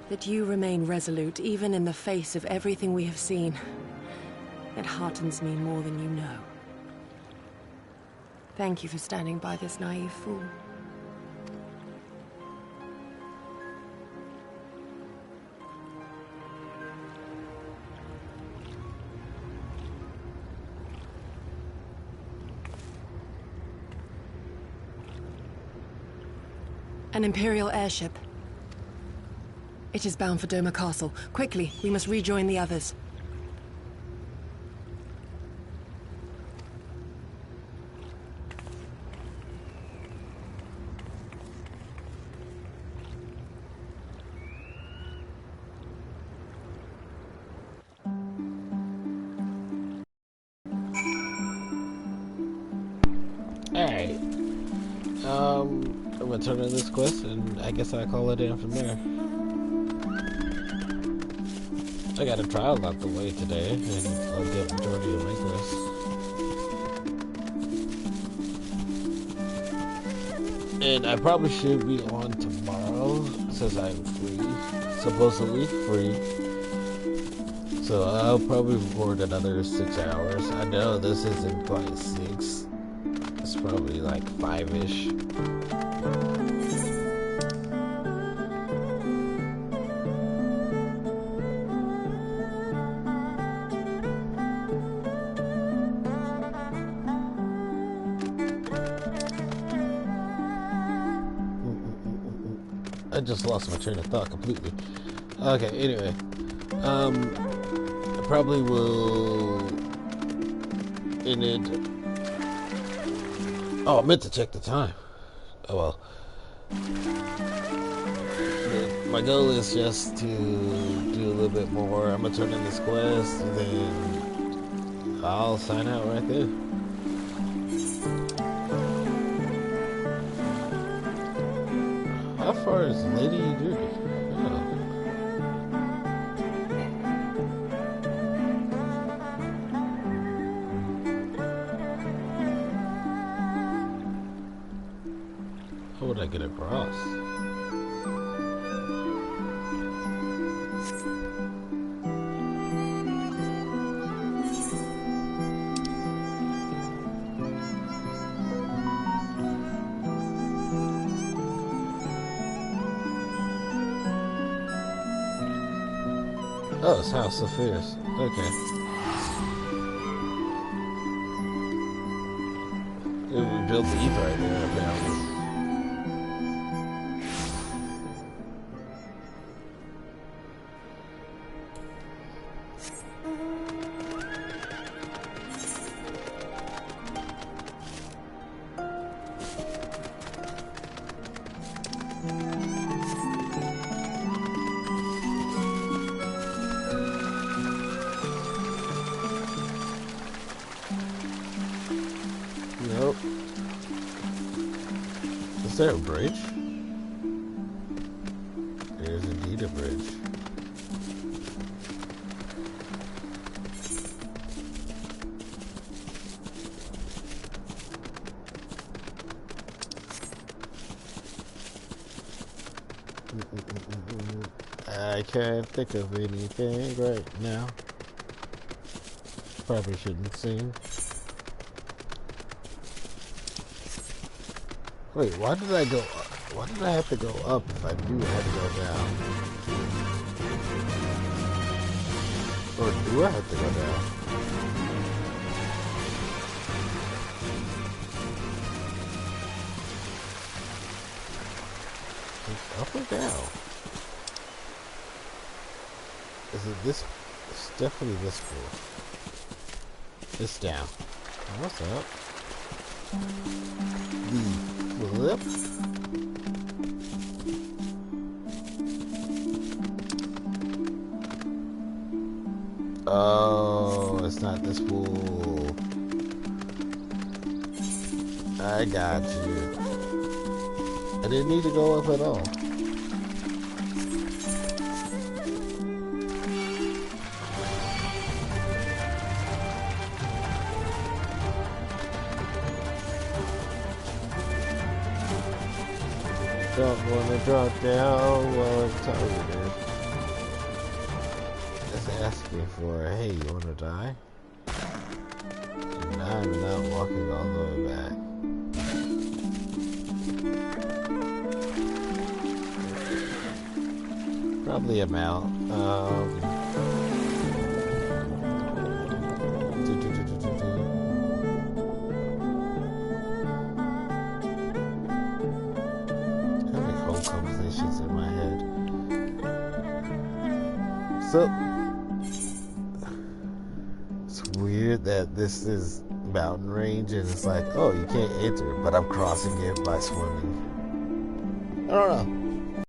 That you remain resolute, even in the face of everything we have seen. It heartens me more than you know. Thank you for standing by this naive fool. An Imperial airship. It is bound for Doma Castle. Quickly, we must rejoin the others. Alright. I'm gonna turn in this quest, and I guess I'll call it in from there. I got a trial out the way today, and I'll get the majority of my quests. And I probably should be on tomorrow, since I'm free, supposedly free. So I'll probably record another 6 hours. I know this isn't quite 6. It's probably like 5-ish. I just lost my train of thought completely. Okay, anyway. I probably will end it. Oh, I meant to check the time. Oh well. My goal is just to do a little bit more. I'm gonna turn in this quest, and then I'll sign out right there. How far is Lady Dirty? Oh. How would I get across? Oh, it's House of Fears. Okay. We built the Eve right there, apparently. Nope. Is there a bridge? There's indeed a bridge. I can't think of anything right now. Probably shouldn't sing. Wait, why did I go up? Why did I have to go up if I knew I had to go down? Or do I have to go down? It's up or down? Is it this? It's definitely this floor. It's down. What's up? Flip. Oh, it's not this pool. I got you. I didn't need to go up at all. Don't want to drop down while I'm targeted. Just asking for, hey, you want to die? And I'm not walking all the way back. Probably a mount. Conversations in my head. So it's weird that this is mountain range and it's like, oh, you can't enter, but I'm crossing it by swimming. I don't know.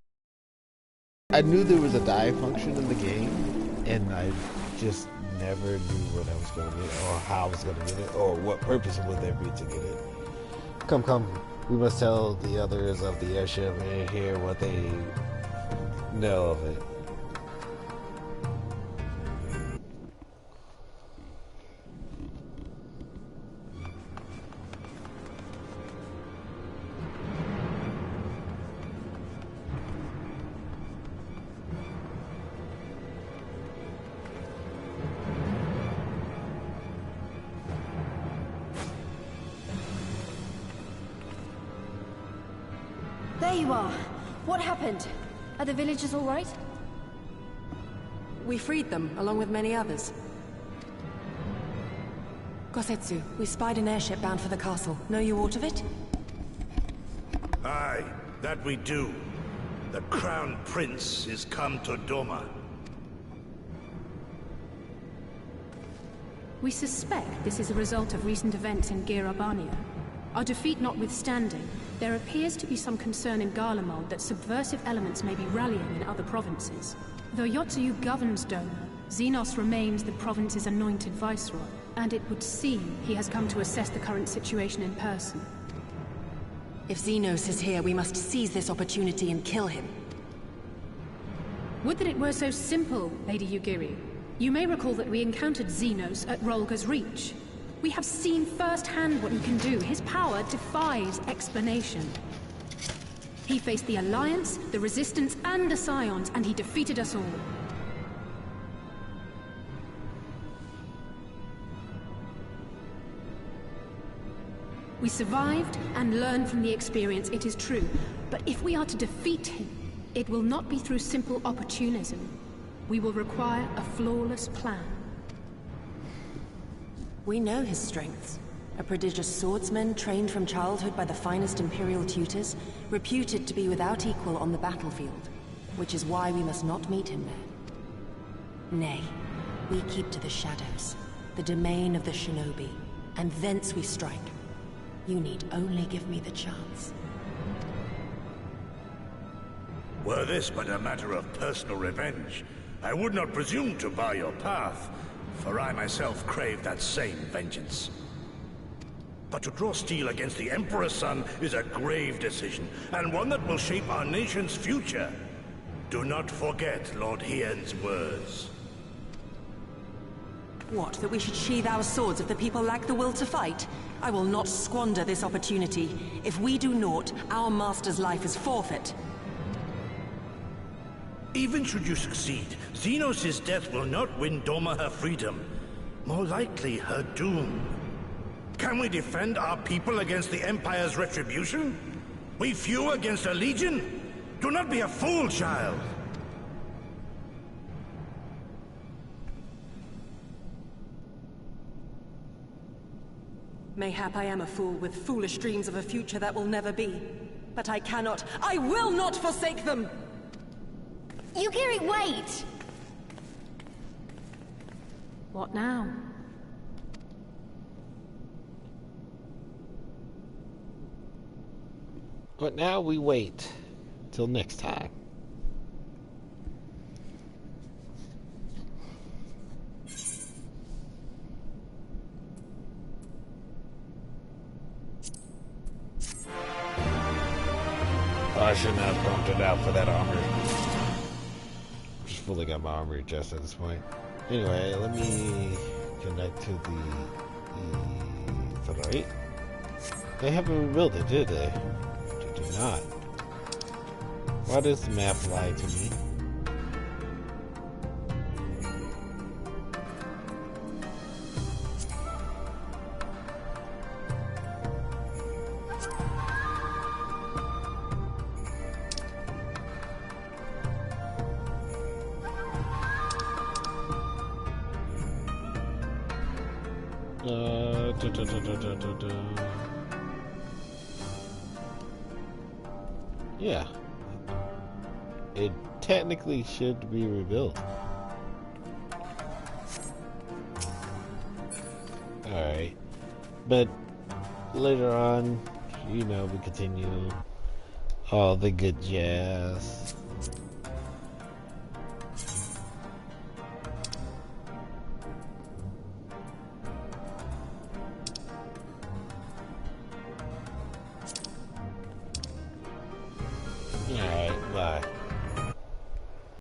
I knew there was a dive function in the game, and I just never knew what I was going to get, or how I was going to get it, or what purpose would there be to get it. Come. We must tell the others of the airship and hear what they know of it. There you are. What happened? Are the villagers all right? We freed them, along with many others. Gosetsu, we spied an airship bound for the castle. Know you aught of it? Aye, that we do. The Crown Prince is come to Doma. We suspect this is a result of recent events in Girabania. Our defeat notwithstanding, there appears to be some concern in Garlemald that subversive elements may be rallying in other provinces. Though Yotsuyu governs Doma, Xenos remains the province's anointed viceroy, and it would seem he has come to assess the current situation in person. If Xenos is here, we must seize this opportunity and kill him. Would that it were so simple, Lady Yugiri. You may recall that we encountered Xenos at Rolga's Reach. We have seen firsthand what he can do. His power defies explanation. He faced the Alliance, the Resistance, and the Scions, and he defeated us all. We survived and learned from the experience, it is true. But if we are to defeat him, it will not be through simple opportunism. We will require a flawless plan. We know his strengths. A prodigious swordsman trained from childhood by the finest Imperial tutors, reputed to be without equal on the battlefield, which is why we must not meet him there. Nay, we keep to the shadows, the domain of the shinobi, and thence we strike. You need only give me the chance. Were this but a matter of personal revenge, I would not presume to bar your path, for I myself crave that same vengeance. But to draw steel against the Emperor's son is a grave decision, and one that will shape our nation's future. Do not forget Lord Hien's words. What, that we should sheathe our swords if the people lack the will to fight? I will not squander this opportunity. If we do naught, our master's life is forfeit. Even should you succeed, Xenos' death will not win Doma her freedom. More likely, her doom. Can we defend our people against the Empire's retribution? We few against a legion? Do not be a fool, child! Mayhap I am a fool with foolish dreams of a future that will never be. But I cannot, I will not forsake them! Yugiri, wait! What now? But now we wait till next time. I shouldn't have pumped it out for that armor. Just fully got my armor just at this point. Anyway, let me connect to the right. They haven't rebuilt it, did they? They did not. Why does the map lie to me? Yeah. It technically should be rebuilt. Alright. But later on, you know, we continue all the good jazz.